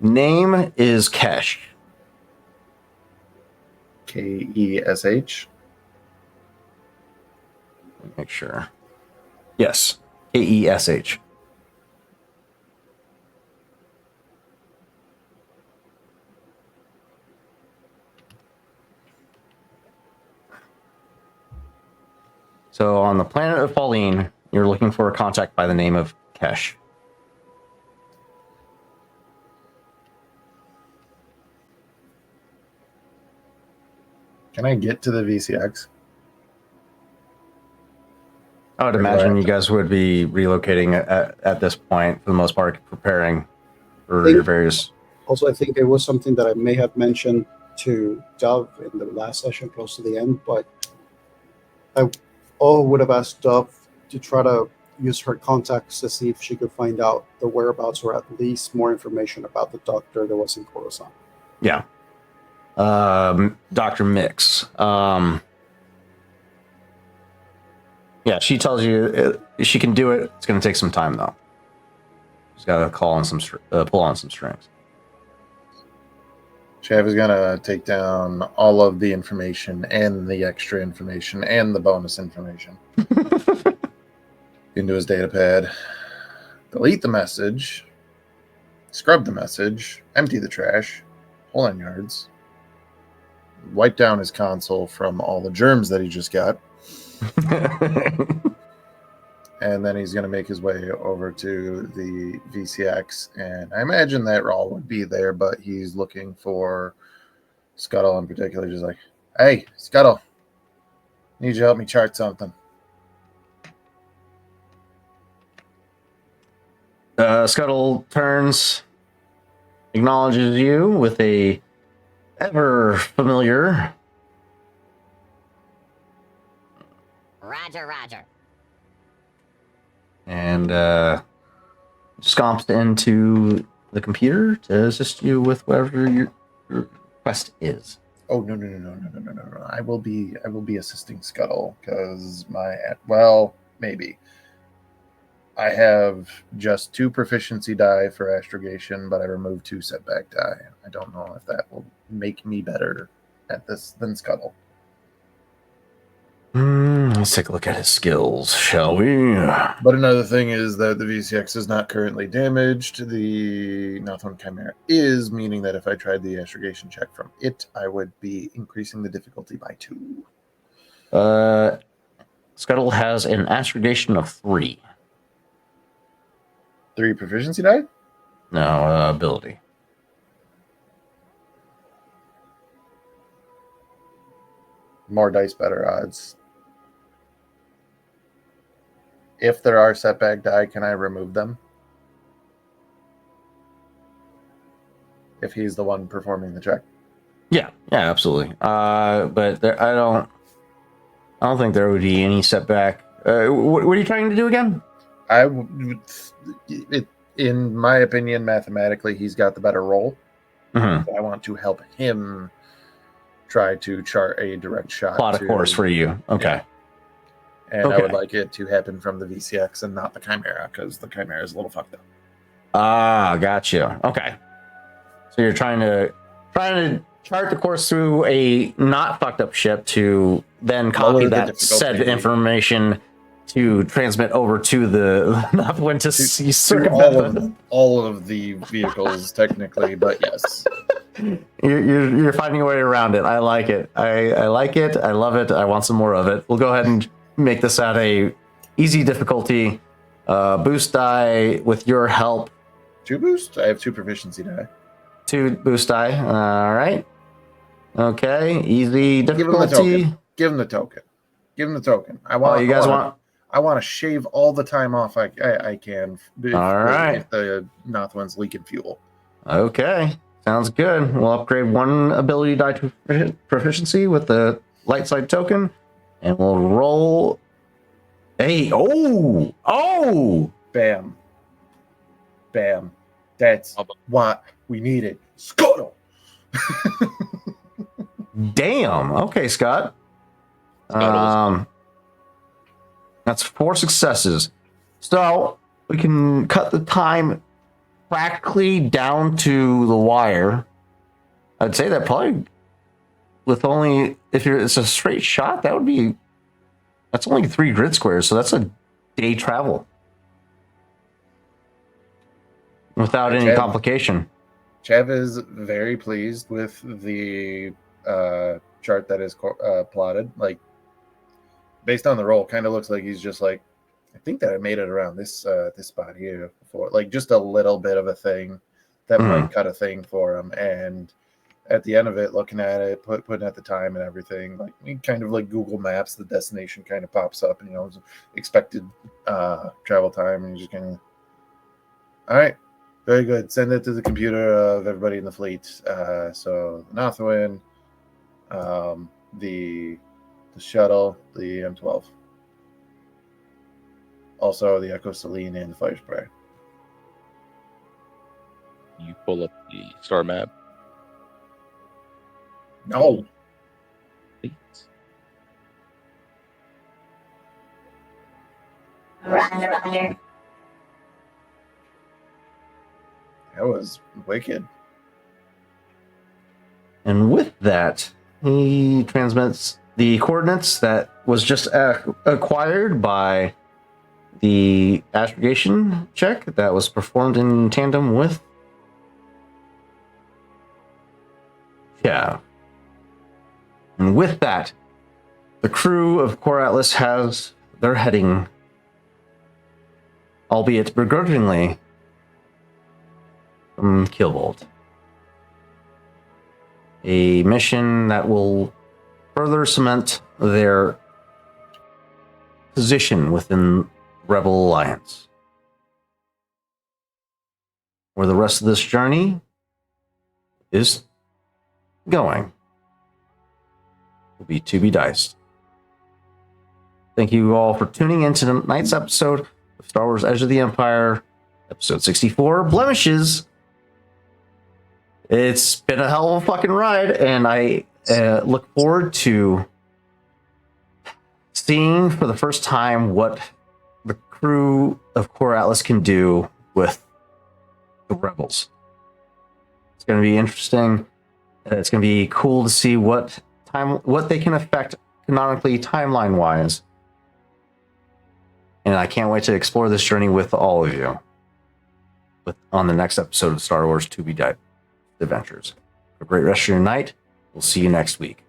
Name is Kesh. Kesh. Make sure. Yes. Kesh. So on the planet of Pauline, you're looking for a contact by the name of Kesh. Can I get to the VCX? I would imagine you guys would be relocating at this point, for the most part, preparing for your various... Also, I think it was something that I may have mentioned to Dove in the last session close to the end, but I would have asked Dove to try to use her contacts to see if she could find out the whereabouts or at least more information about the doctor that was in Coruscant. Yeah. Dr. Mix. Yeah, she tells you she can do it. It's going to take some time, though. She's got to pull on some strings. Chav is going to take down all of the information and the extra information and the bonus information into his data pad. Delete the message. Scrub the message. Empty the trash. Whole 9 yards. Wipe down his console from all the germs that he just got. And then he's going to make his way over to the VCX. And I imagine that Rawl would be there, but he's looking for Scuttle in particular. Just like, hey, Scuttle, need you to help me chart something. Scuttle turns acknowledges you with a ever familiar Roger, Roger. and scomps into the computer to assist you with whatever your request is. Oh no. I will be assisting Scuttle because maybe. I have just 2 proficiency die for astrogation, but I removed 2 setback die. I don't know if that will make me better at this than Scuttle. Let's take a look at his skills, shall we? But another thing is that the VCX is not currently damaged. The Northern Chimera is, meaning that if I tried the astrogation check from it, I would be increasing the difficulty by 2. Scuttle has an astrogation of 3. 3 proficiency die? No, ability. More dice, better odds. If there are setback die, can I remove them? If he's the one performing the check. Yeah, absolutely. But I don't think there would be any setback. What are you trying to do again? In my opinion, mathematically, he's got the better roll. Mm-hmm. I want to help him try to chart a direct shot. Plot a course for you. Okay. Yeah. And I would like it to happen from the VCX and not the Chimera, because the Chimera is a little fucked up. Ah, gotcha. Okay. So you're trying to chart the course through a not fucked up ship to then copy Lower the that said difficulty. information to transmit over to the not when to see circumvent. all of the vehicles technically, but yes. You're finding a way around it. I like it. I like it. I love it. I want some more of it. We'll go ahead and make this at a easy difficulty. Boost die with your help. 2 boost? I have 2 proficiency die. 2 boost die. All right. Okay. Easy difficulty. Give him the token. I want to shave all the time off I can. If the Northwind's leaking fuel. Okay. Sounds good. We'll upgrade 1 ability die to proficiency with the light side token, and we'll roll. Hey! Oh! Bam. That's what we needed. Scuttle. Damn. Okay, Scott. That's 4 successes. So we can cut the time practically down to the wire. I'd say that probably with only it's a straight shot, that's only 3 grid squares, so that's a day travel without any complication. Chev is very pleased with the chart that is plotted. Like, based on the roll, kind of looks like he's just like, I think that I made it around this spot here before, like just a little bit of a thing that might cut a thing for him. And at the end of it, looking at it, putting at the time and everything, like we kind of like Google Maps, the destination kind of pops up, and expected travel time, and you just kind of, all right, very good. Send it to the computer of everybody in the fleet. So the Northwind, the shuttle, the M12. Also, the Echo Saline and the Fire Spray. You pull up the star map. No. Please. That was wicked. And with that, he transmits the coordinates that was just acquired by the astrogation check that was performed in tandem with. Yeah. And with that, the crew of Core Atlas has their heading, albeit begrudgingly, from Killbolt. A mission that will further cement their position within Rebel Alliance. For the rest of this journey, is going will be to be diced. Thank you all for tuning in to tonight's episode of Star Wars Edge of the Empire, episode 64, Blemishes. It's been a hell of a fucking ride, and I look forward to seeing for the first time what the crew of Core Atlas can do with the Rebels. It's going to be interesting. It's going to be cool to see what they can affect canonically, timeline-wise. And I can't wait to explore this journey with all of you on the next episode of Star Wars To Be Adventures. Have a great rest of your night. We'll see you next week.